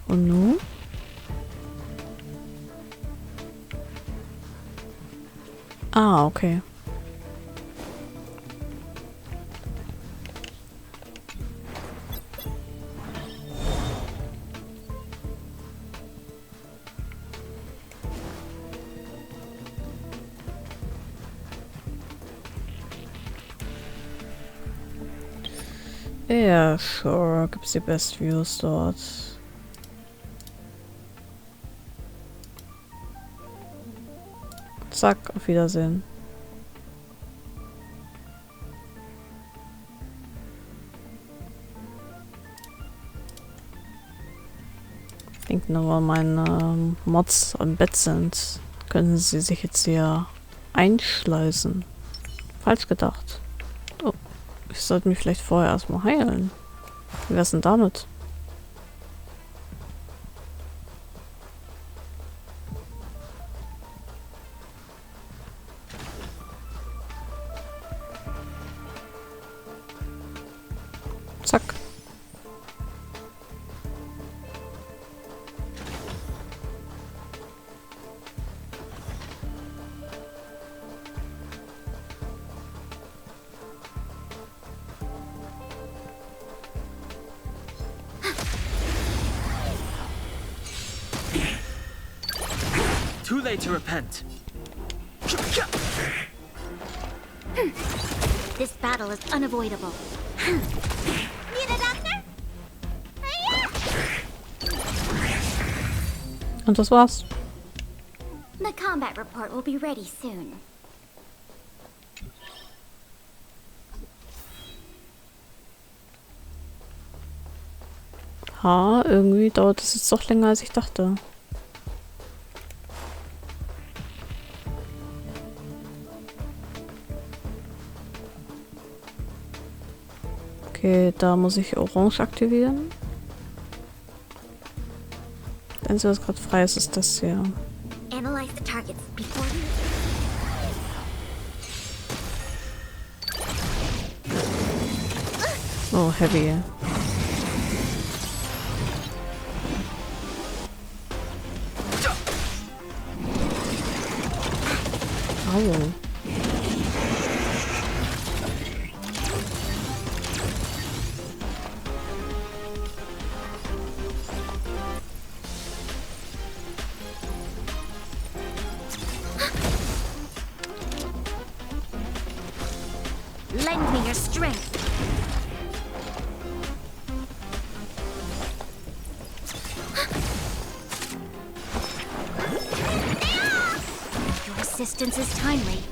Und nun? Ah, okay. Ja, sure. Gibt's die Best Views dort. Zack, auf Wiedersehen. Ich denke nur, weil meine Mods am Bett sind, können sie sich jetzt hier einschleusen. Falsch gedacht. Oh, ich sollte mich vielleicht vorher erstmal heilen. Wie wär's denn damit? Zack. Too late to repent. This battle is unavoidable. Need a doctor? Und das war's. The combat report will be ready soon. Ha, irgendwie dauert es jetzt doch länger als ich dachte. Okay, da muss ich Orange aktivieren. Das Einzige, was gerade frei ist, ist das hier. Analyze the targets before you. Oh, heavy. Au. Lend me your strength. Your assistance is timely.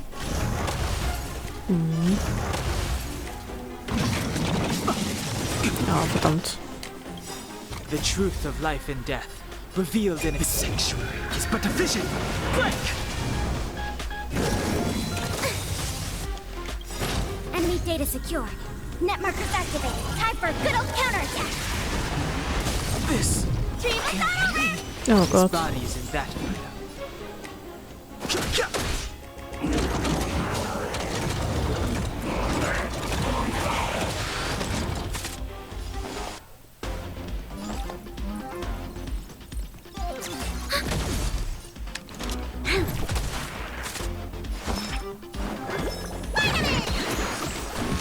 Ja, verdammt. The truth of life and death, revealed in the sanctuary, is but a vision. Blink! Enemy data secure. Net markers activated. Time for a good old counterattack. This. Oh His Gott. body is in that photo.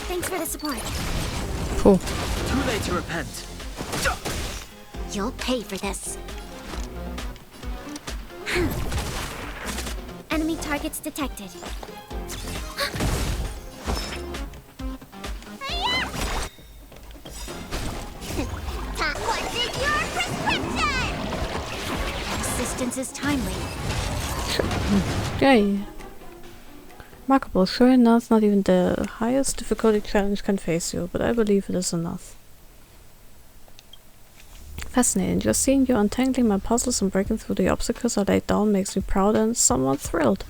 Thanks for the support. Puh. Too late to repent. You'll pay for this. Enemy targets detected. What's in your prescription? Assistance is timely. Yay. Remarkable. Sure enough, not even the highest difficulty challenge can face you, but I believe it is enough. Fascinating. Just seeing you untangling my puzzles and breaking through the obstacles I laid down makes me proud and somewhat thrilled.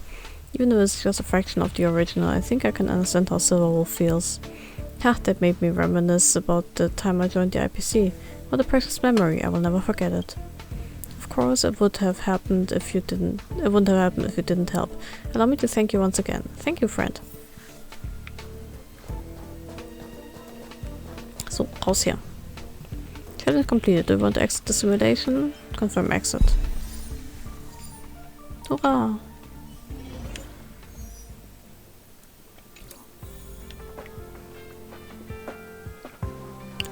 Even though it's just a fraction of the original, I think I can understand how Silverwolf feels. Ha, that made me reminisce about the time I joined the IPC. What a precious memory, I will never forget it. Of course, it would have happened if you didn't. It wouldn't have happened if you didn't help. Allow me to thank you once again. Thank you, friend. So, raus hier. Challenge completed. Do you want to exit the simulation? Confirm exit. Hurra!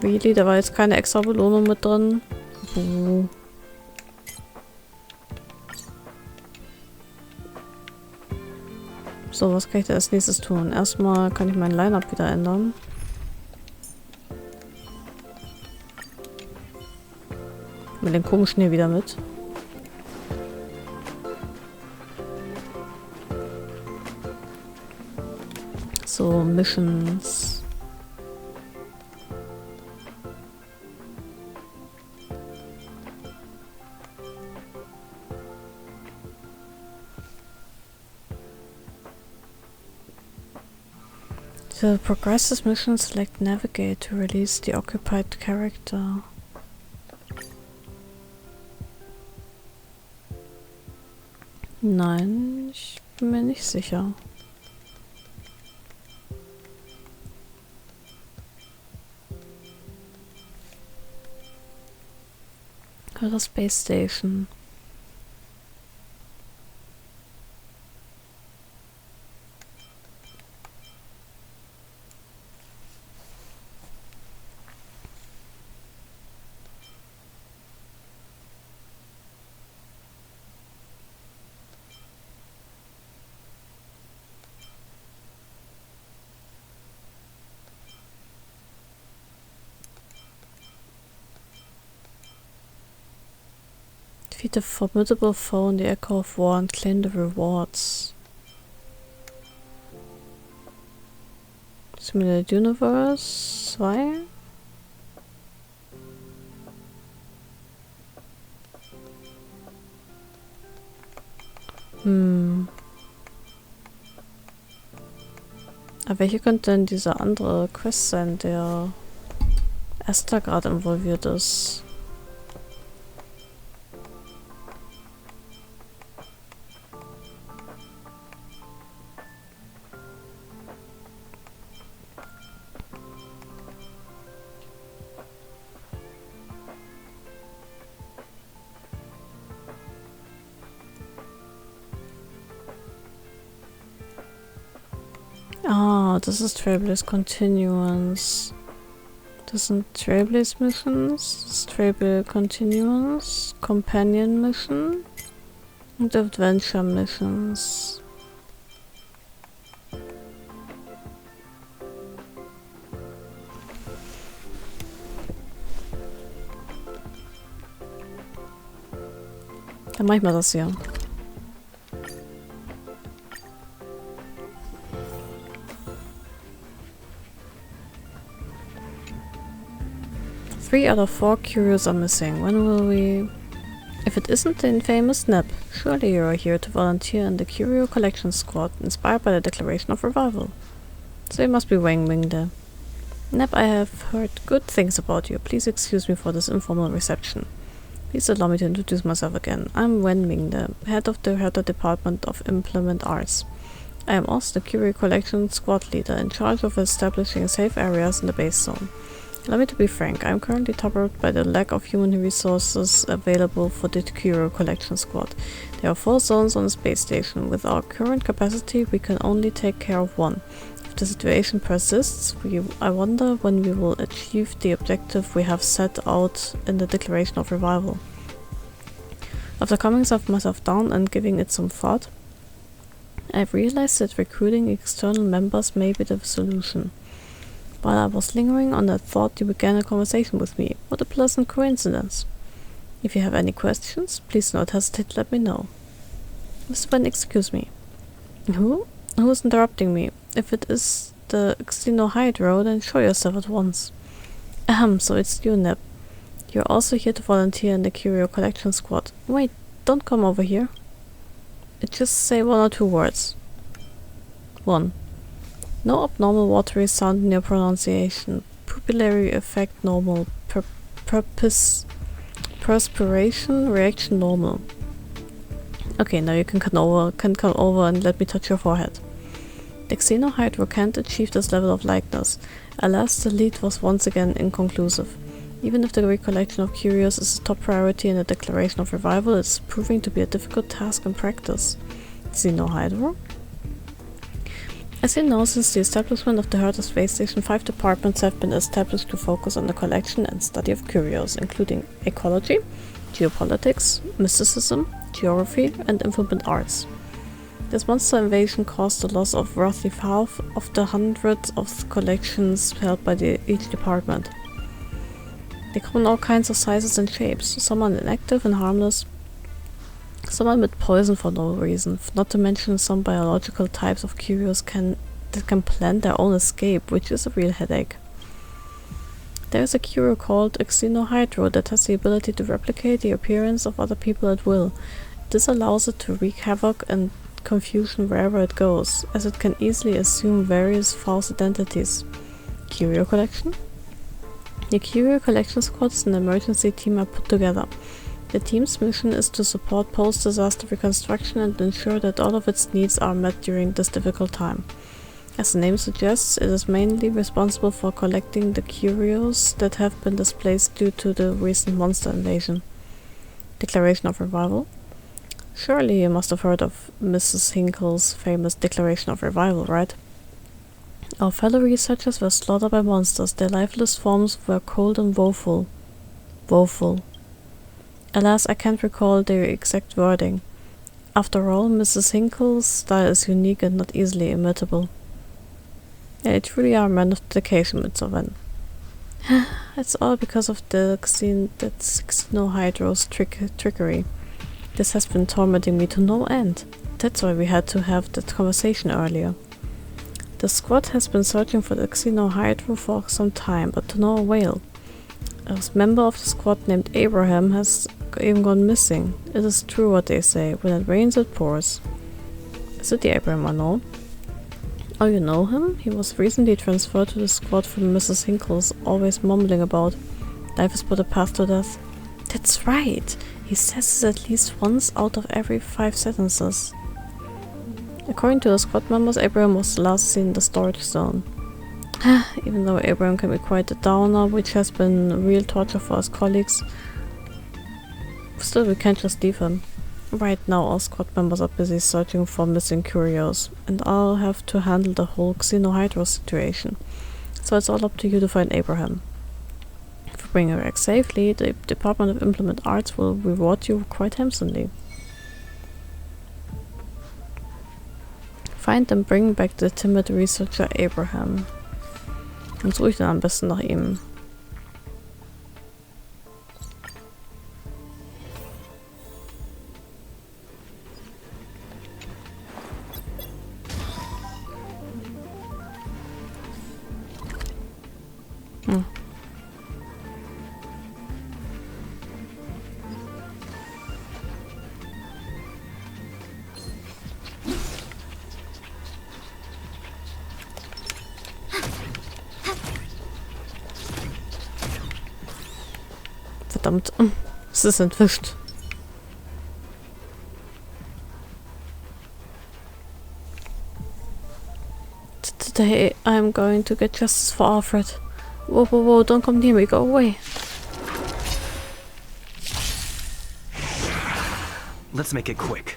Really? Da war jetzt keine extra Belohnung mit drin. Buh. So, was kann ich da als nächstes tun? Erstmal kann ich mein Line-Up wieder ändern. Mit dem komischen hier wieder mit. So, Missions. To progress this mission, select Navigate to release the occupied character. Nein, ich bin mir nicht sicher. Herta Space Station. Defeat a formidable foe in the echo of war and claim the rewards. Simulated Universe 2. Aber welche könnte denn dieser andere Quest sein, der Astral gerade involviert ist? Ah, das ist Trailblaze Continuance. Das sind Trailblaze Missions, das ist Trailblaze Continuance, Companion Mission und Adventure Missions. Dann mach ich mal das hier. Three out of 4 curios are missing. When will we... If it isn't the infamous Neb, surely you are here to volunteer in the Curio Collection Squad, inspired by the Declaration of Revival. So you must be Wang Mingde. Neb, I have heard good things about you. Please excuse me for this informal reception. Please allow me to introduce myself again. I'm Wen Mingde, head of the Herta Department of Implement Arts. I am also the Curio Collection Squad leader, in charge of establishing safe areas in the base zone. Allow me to be frank, I am currently troubled by the lack of human resources available for the Curio Collection Squad. There are 4 zones on the space station. With our current capacity, we can only take care of one. If the situation persists, I wonder when we will achieve the objective we have set out in the Declaration of Revival. After calming myself down and giving it some thought, I have realized that recruiting external members may be the solution. While I was lingering on that thought, you began a conversation with me. What a pleasant coincidence. If you have any questions, please do not hesitate to let me know. Mr. Ben, excuse me. Who? Who is interrupting me? If it is the Xenohydro, then show yourself at once. So it's you, Neb. You're also here to volunteer in the Curio Collection Squad. Wait, don't come over here. Just say 1 or 2 words. 1. No abnormal watery sound in your pronunciation. Pupillary effect normal. Perspiration reaction normal. Okay, now you can come over and let me touch your forehead. The Xenohydro can't achieve this level of likeness. Alas, the lead was once again inconclusive. Even if the recollection of curios is a top priority in the Declaration of Revival, it's proving to be a difficult task in practice. Xenohydro? As you know, since the establishment of the Herta Space Station, 5 departments have been established to focus on the collection and study of curios, including ecology, geopolitics, mysticism, geography, and implement arts. This monster invasion caused the loss of roughly half of the hundreds of collections held by each department. They come in all kinds of sizes and shapes. Some are inactive and harmless, some emit poison for no reason, not to mention some biological types of curios that can plan their own escape, which is a real headache. There is a curio called a Xenohydro that has the ability to replicate the appearance of other people at will. This allows it to wreak havoc and confusion wherever it goes, as it can easily assume various false identities. Curio Collection? The Curio Collection Squad is an emergency team I put together. The team's mission is to support post-disaster reconstruction and ensure that all of its needs are met during this difficult time. As the name suggests, it is mainly responsible for collecting the curios that have been displaced due to the recent monster invasion. Declaration of Revival? Surely you must have heard of Mrs. Hinkle's famous Declaration of Revival, right? Our fellow researchers were slaughtered by monsters. Their lifeless forms were cold and woeful. Woeful. Alas, I can't recall their exact wording. After all, Mrs. Hinkle's style is unique and not easily imitable. They truly are men of dedication, Mr. Wen. It's all because of the Xenohydro's trickery. This has been tormenting me to no end. That's why we had to have that conversation earlier. The squad has been searching for the Xenohydro for some time, but to no avail. A member of the squad named Abraham has even gone missing. It is true what they say, when it rains it pours. Is it the Abraham I know? Oh, you know him? He was recently transferred to the squad from Mrs. Hinkle's, always mumbling about life is but a path to death. That's right! He says it at least once out of every 5 sentences. According to the squad members, Abraham was last seen in the storage zone. Even though Abraham can be quite a downer, which has been real torture for us colleagues, still we can't just leave him. Right now all squad members are busy searching for missing curios, and I'll have to handle the whole Xenohydro situation. So it's all up to you to find Abraham. If you bring her back safely, the Department of Implement Arts will reward you quite handsomely. Find and bring back the timid researcher Abraham. Dann suche ich dann am besten nach ihm. Verdammt, es ist entwischt. Today I'm going to get justice for Alfred. Whoa, whoa, whoa, don't come near me, go away. Let's make it quick.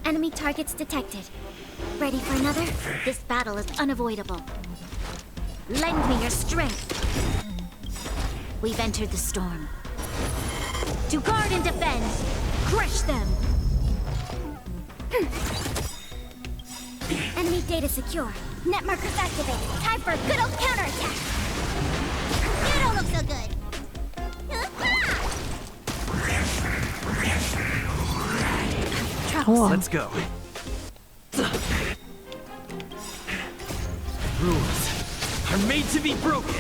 Enemy targets detected. Ready for another? This battle is unavoidable. Lend me your strength. We've entered the storm. To guard and defend! Crush them! Enemy data secure. Net markers activated. Time for a good old counterattack! You don't look so good! Let's go. Rules are made to be broken.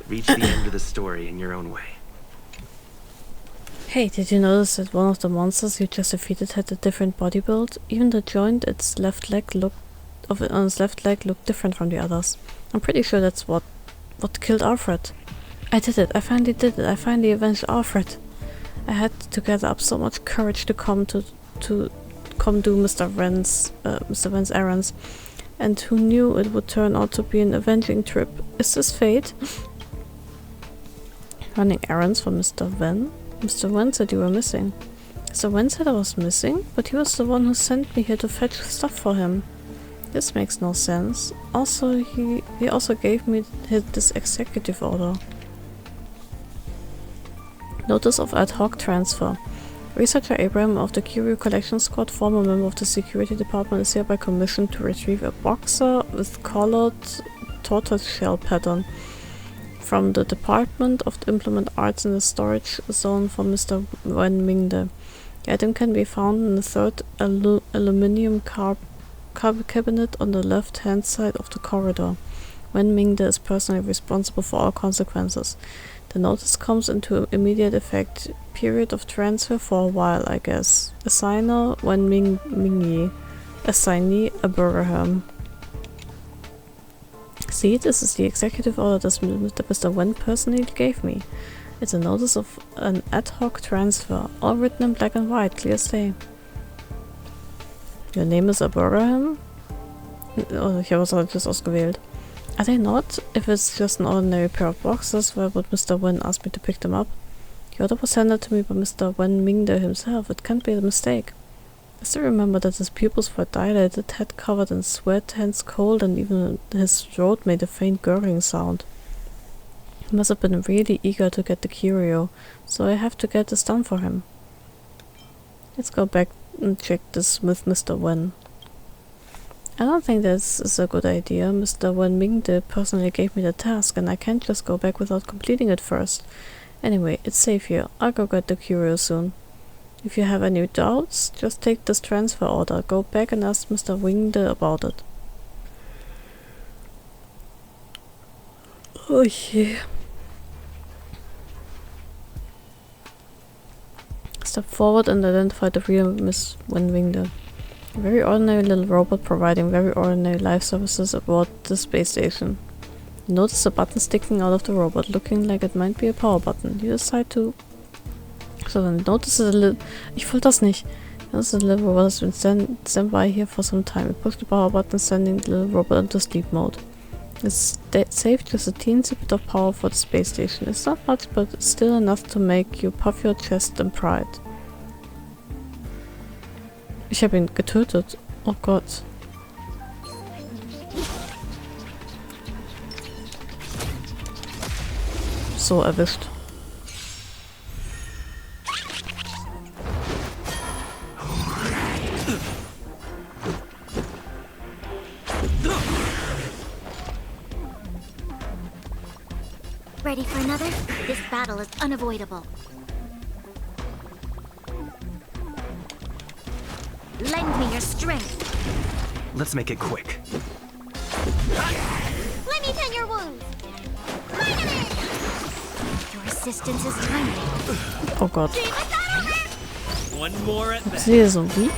Reach the end of the story in your own way. Hey, did you notice that one of the monsters you just defeated had a different body build? Even the joint on its left leg looked different from the others. I'm pretty sure that's what killed Alfred. I did it. I finally did it. I finally avenged Alfred. I had to gather up so much courage to come do Mr. Wen's errands, and who knew it would turn out to be an avenging trip? Is this fate? Running errands for Mr. Wen? Mr. Wen said you were missing. Mr. Wen said I was missing, but he was the one who sent me here to fetch stuff for him. This makes no sense. Also, he also gave me this executive order. Notice of ad hoc transfer. Researcher Abraham of the Curio Collection Squad, former member of the Security Department, is hereby commissioned to retrieve a boxer with colored tortoiseshell pattern from the Department of Implement Arts in the storage zone for Mr. Wen Mingde. The item can be found in the third aluminium cabinet on the left-hand side of the corridor. Wen Mingde is personally responsible for all consequences. The notice comes into immediate effect. Period of transfer for a while, I guess. Assigner Wen Mingyi. Assignee Abraham. See, this is the executive order that Mr. Wen personally gave me. It's a notice of an ad hoc transfer, all written in black and white, clear as day. Your name is Abraham? Oh, ich habe es halt just ausgewählt. Are they not? If it's just an ordinary pair of boxes, why would Mr. Wen ask me to pick them up? The order was handed to me by Mr. Wen Mingde himself. It can't be a mistake. I still remember that his pupils were dilated, head covered in sweat, hands cold, and even his throat made a faint gurgling sound. He must have been really eager to get the curio, so I have to get this done for him. Let's go back and check this with Mr. Wen. I don't think this is a good idea. Mr. Wen Mingde personally gave me the task, and I can't just go back without completing it first. Anyway, it's safe here. I'll go get the curio soon. If you have any doubts, just take this transfer order. Go back and ask Mr. Mingde about it. Oh yeah. Step forward and identify the real Miss Wen Mingde. A very ordinary little robot providing very ordinary life services aboard the space station. You notice a button sticking out of the robot, looking like it might be a power button. You decide to... So then notice a little... Ich wollte das nicht. Notice the little robot has been stand by here for some time. You push the power button, sending the little robot into sleep mode. It's saved just a teensy bit of power for the space station. It's not much, but it's still enough to make you puff your chest in pride. Ich habe ihn getötet. Oh Gott. So erwischt. Ready for another? This battle is unavoidable. Lend me your strength. Let's make it quick. Let me tend your wounds. Your assistance is timely. Oh Gott. One more at that. Sie ist so weak.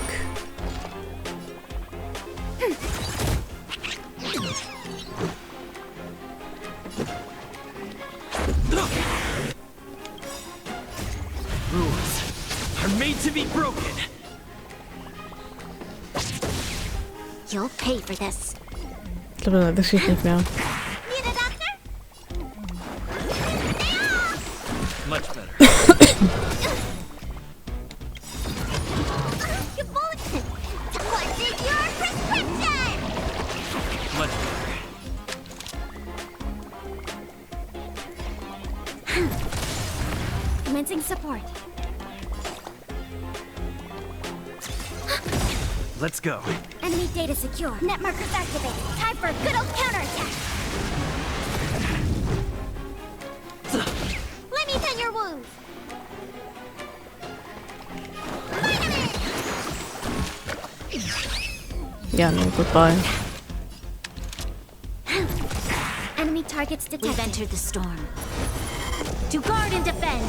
Rules are made to be broken. You'll pay for this. Ich glaube, das schießt nicht mehr. Need a doctor? Much better. You bulletin! What is your prescription? Much better. Commencing support. Let's go. Enemy data secure. Net markers activated. Time for a good old counterattack. Let me tend your wounds. Yeah, no, goodbye. Enemy targets detected. We've entered the storm. To guard and defend.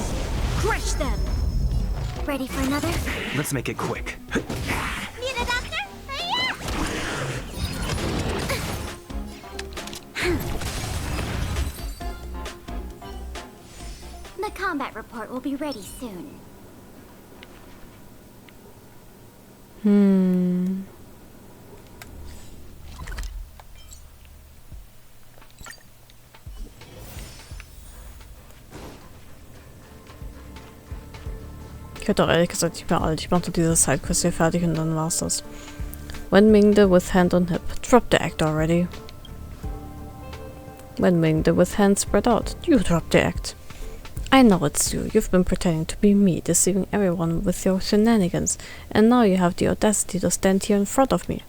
Crush them. Ready for another? Let's make it quick. Need a doctor? The combat report will be ready soon. Ich hätte auch ehrlich gesagt nicht mehr alt. Ich machte diese Sidequest hier fertig und dann war's das. Wen Mingde with hand on hip. Drop the act already. Wen Mingde with hands spread out. You drop the act. I know it's you. You've been pretending to be me, deceiving everyone with your shenanigans, and now you have the audacity to stand here in front of me.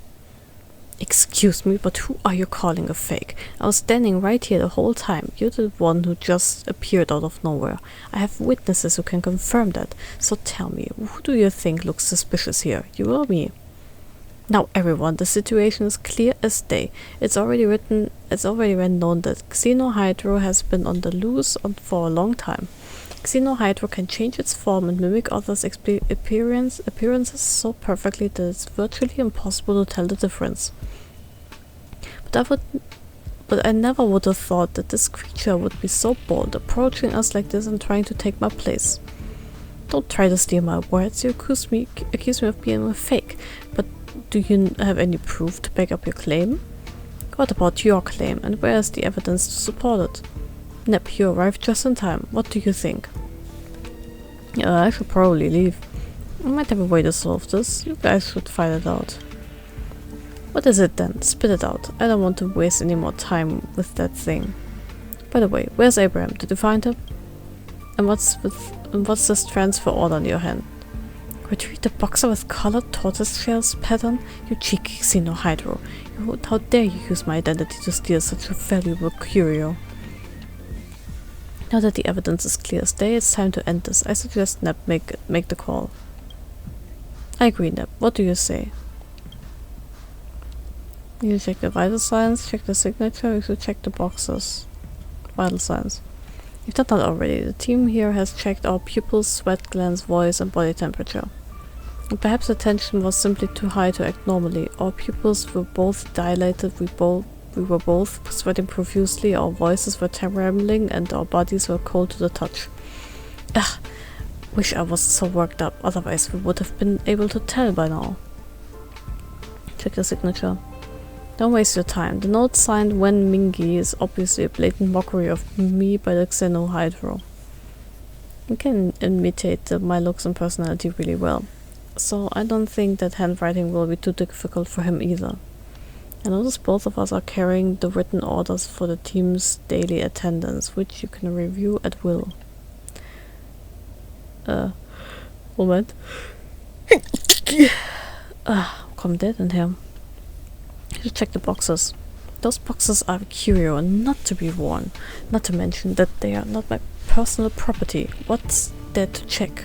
Excuse me, but who are you calling a fake? I was standing right here the whole time. You're the one who just appeared out of nowhere. I have witnesses who can confirm that. So tell me, who do you think looks suspicious here? You or me? Now everyone, the situation is clear as day. It's already well known that Xenohydro has been on the loose for a long time. Xenohydro can change its form and mimic others' appearances so perfectly that it's virtually impossible to tell the difference. But I never would have thought that this creature would be so bold, approaching us like this and trying to take my place. Don't try to steal my words. You accuse me of being a fake, but do you have any proof to back up your claim? What about your claim, and where is the evidence to support it? Nep, you arrived just in time. What do you think? I should probably leave. I might have a way to solve this. You guys should fight it out. What is it then? Spit it out. I don't want to waste any more time with that thing. By the way, where's Abraham? Did you find him? And what's this transfer order in your hand? Retrieve the boxer with colored tortoise shells pattern? You cheeky xenohydro. How dare you use my identity to steal such a valuable curio? Now that the evidence is clear as day, it's time to end this. I suggest Nep make the call. I agree, Nep. What do you say? You check the vital signs, check the signature, you should check the boxes. Vital signs. If not already, the team here has checked our pupils, sweat glands, voice, and body temperature. And perhaps the tension was simply too high to act normally. Our pupils were both dilated, we were both sweating profusely, our voices were trembling, and our bodies were cold to the touch. Ugh! Wish I wasn't so worked up, otherwise we would have been able to tell by now. Check the signature. Don't waste your time. The note signed Wen Mingi is obviously a blatant mockery of me by the Xenohydro. You can imitate my looks and personality really well, so I don't think that handwriting will be too difficult for him either. I notice both of us are carrying the written orders for the team's daily attendance, which you can review at will. Moment. Wo kommt der denn her? You should check the boxes. Those boxes are a curio and not to be worn. Not to mention that they are not my personal property. What's there to check?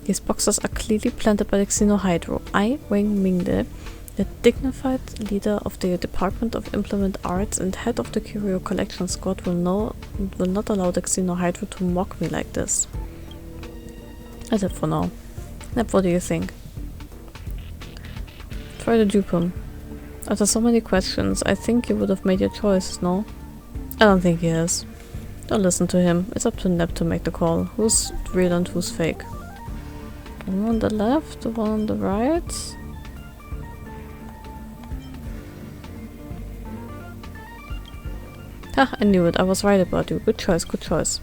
These boxes are clearly planted by the Xenohydro. I, Wang Mingde, the dignified leader of the Department of Implement Arts and head of the Curio Collection Squad, will not allow the Xenohydro to mock me like this. That's it for now. Nep, what do you think? Try to dupe him. After so many questions, I think you would have made your choice, no? I don't think he has. Don't listen to him. It's up to Nep to make the call. Who's real and who's fake? The one on the left, the one on the right? Ha, I knew it. I was right about you. Good choice, good choice.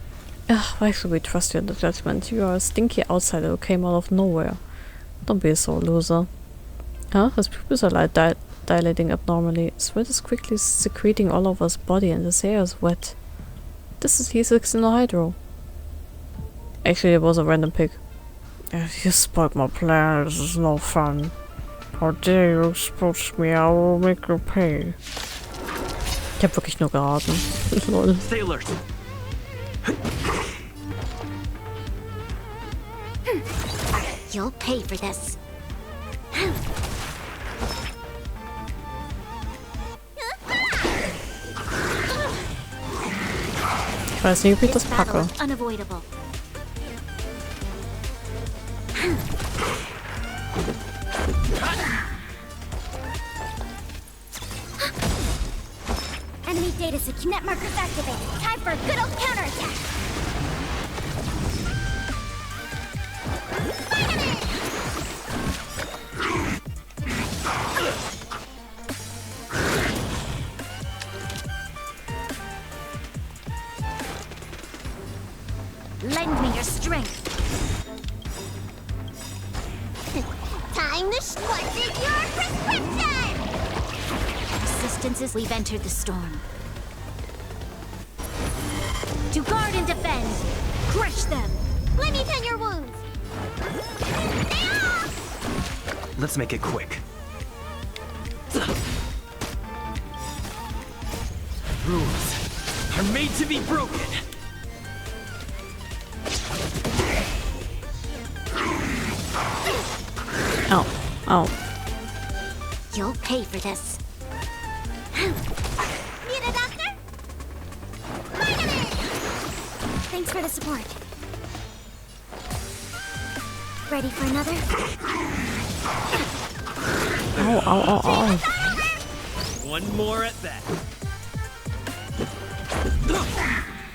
Ugh, why should we trust you in the judgment? You are a stinky outsider who came out of nowhere. Don't be a sore loser. Huh? His pupils are dilating abnormally. Sweat is quickly secreting all over his body and his hair is wet. He's a Xenohydro. Actually, it was a random pick. You spoiled my plan. This is no fun. How dare you expose me? I will make you pay. Ich hab wirklich nur geraten. Lol. Stay alert. You'll pay for this. Ich weiß nicht, ob ich das packe. Unavoidable. Enemy data net markers activated. Time for a good old counterattack. Lend me your strength. Time to schwartz your prescription! Resistances, we've entered the storm. To guard and defend! Crush them! Let me tend your wounds! Let's make it quick. Rules are made to be broken. Ow. Ow. You'll pay for this. Need a doctor? Thanks for the support. Ready for another? Ow, ow, ow, ow. One more at that.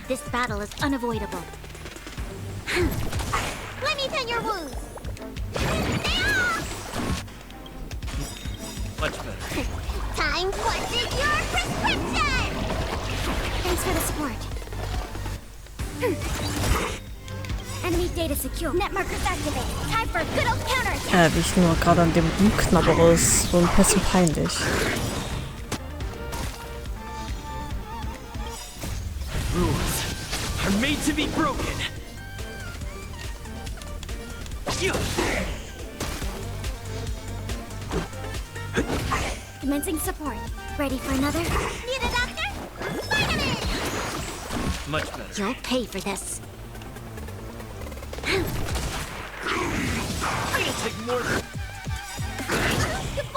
This battle is unavoidable. Let me tend your wounds! Much better. Time what's in your prescription! Thanks for the support. Enemy data secure. Net markers activate. Time for a good old counterattack. Wie ich nur gerade an dem rumknabbere, ist so ein bisschen peinlich. Rules are made to be broken. Commencing support. Ready for another? Need a doctor? Vitamin! Much better. You'll pay for this.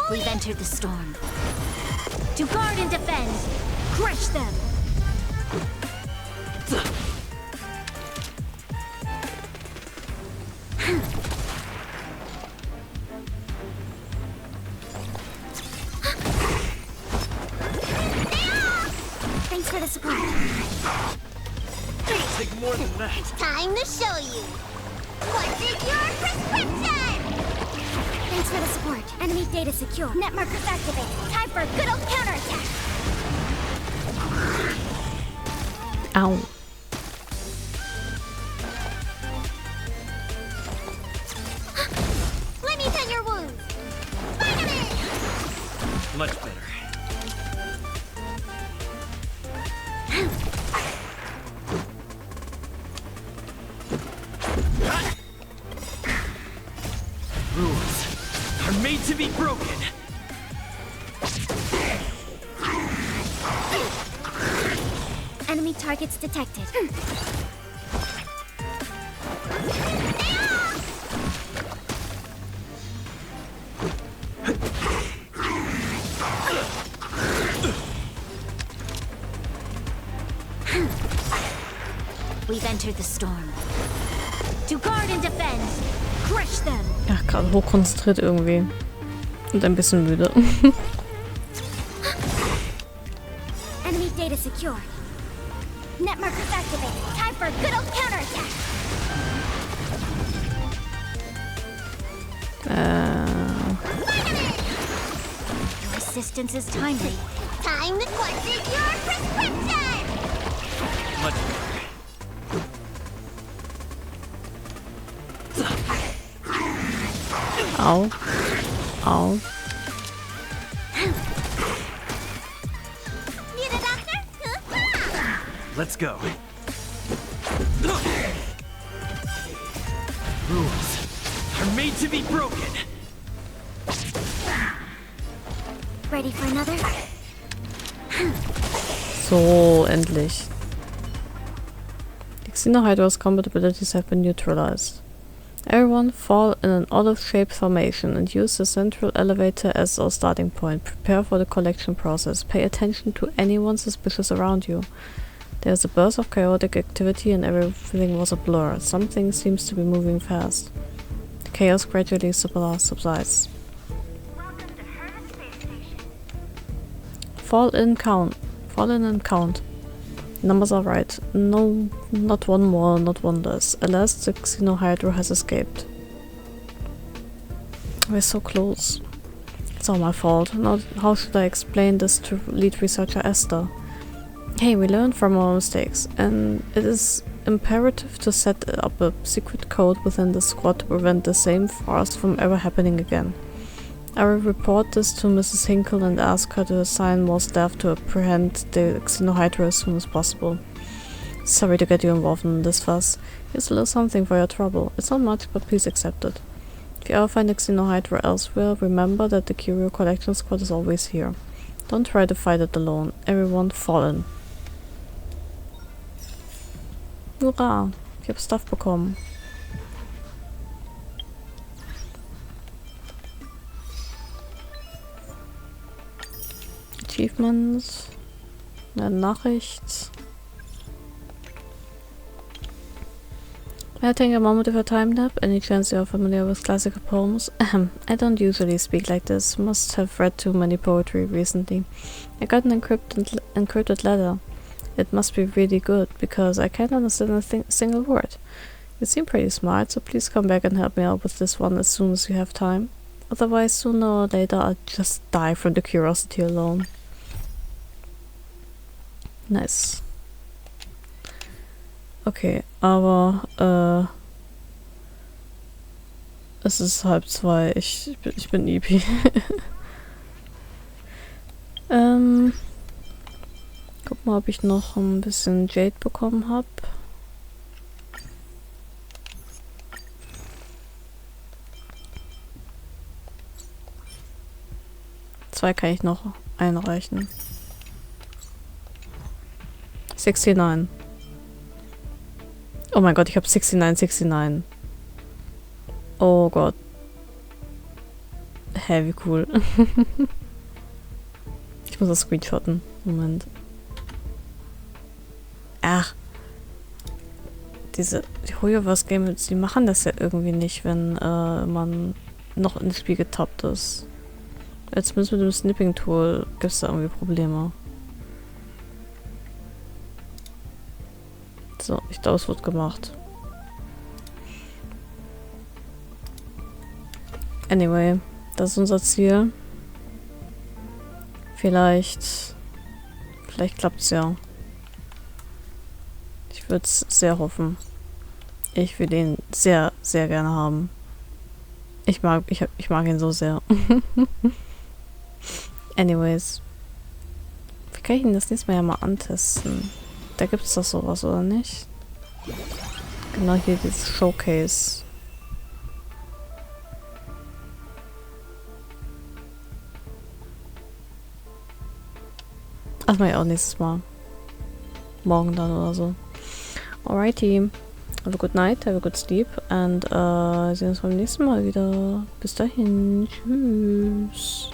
We've entered the storm. To guard and defend. Crush them. Thanks for the support. Take more than that. Time to show you. What's in your prescription? Thanks for the support. Enemy data secure. Net markers activate. Time for a good old counterattack. Ow. Let me tend your wounds. Vitamin! Much better. Rules are made to be broken. Enemy targets detected. We've entered the storm. To guard and defend. Crush them. Ja, gerade hochkonzentriert irgendwie. Und ein bisschen müde. Enemy data secure. Net markers activated. Time for a good old counterattack. Your assistance is timely. Time to question your prescription. Much better. Au. Au. Need a doctor? Let's go. Rules are made to be broken. Ready for another? So, endlich. The Xenohydra's combat abilities have been neutralized. Everyone fall in an olive-shaped formation and use the central elevator as our starting point. Prepare for the collection process. Pay attention to anyone suspicious around you. There is a burst of chaotic activity and everything was a blur. Something seems to be moving fast. The chaos gradually subsides. Welcome to Herta Space Station. Fall in and count. Numbers are right. No, not one more, not one less. Alas, the Xenohydra has escaped. We're so close. It's all my fault. Now, how should I explain this to lead researcher Esther? Hey, we learned from our mistakes, and it is imperative to set up a secret code within the squad to prevent the same farce from ever happening again. I will report this to Mrs. Hinkle and ask her to assign more staff to apprehend the Xenohydra as soon as possible. Sorry to get you involved in this fuss. Here's a little something for your trouble. It's not much, but please accept it. If you ever find a Xenohydra elsewhere, remember that the Curio Collection Squad is always here. Don't try to fight it alone. Everyone fall in. Hurra! Ich hab Stuff bekommen. Achievements. Eine Nachricht. May I take a moment of your time nap? Any chance you are familiar with classical poems? I don't usually speak like this. Must have read too many poetry recently. I got an encrypted letter. It must be really good, because I can't understand a single word. You seem pretty smart, so please come back and help me out with this one as soon as you have time. Otherwise, sooner or later, I'll just die from the curiosity alone. Nice. Okay, aber, es ist 1:30. Ich bin EP. Guck mal, ob ich noch ein bisschen Jade bekommen habe. Zwei kann ich noch einreichen. 69. Oh mein Gott, ich habe 69. Oh Gott. Hä, wie cool. Ich muss das screenshotten. Moment. Ach. Die Hoyoverse Games, die machen das ja irgendwie nicht, wenn man noch ins Spiel getappt ist. Jetzt mit dem Snipping-Tool gibt es da irgendwie Probleme. So, ich glaube, es wird gemacht. Anyway, das ist unser Ziel. Vielleicht klappt es ja. Ich würde es sehr hoffen. Ich will ihn sehr, sehr gerne haben. Ich mag ihn so sehr. Anyways. Wie kann ich ihn das nächste Mal ja mal antesten? Da gibt es doch sowas, oder nicht? Genau hier dieses Showcase. Das mache ich auch nächstes Mal. Morgen dann oder so. Alrighty. Have a good night, have a good sleep and sehen uns beim nächsten Mal wieder. Bis dahin. Tschüss.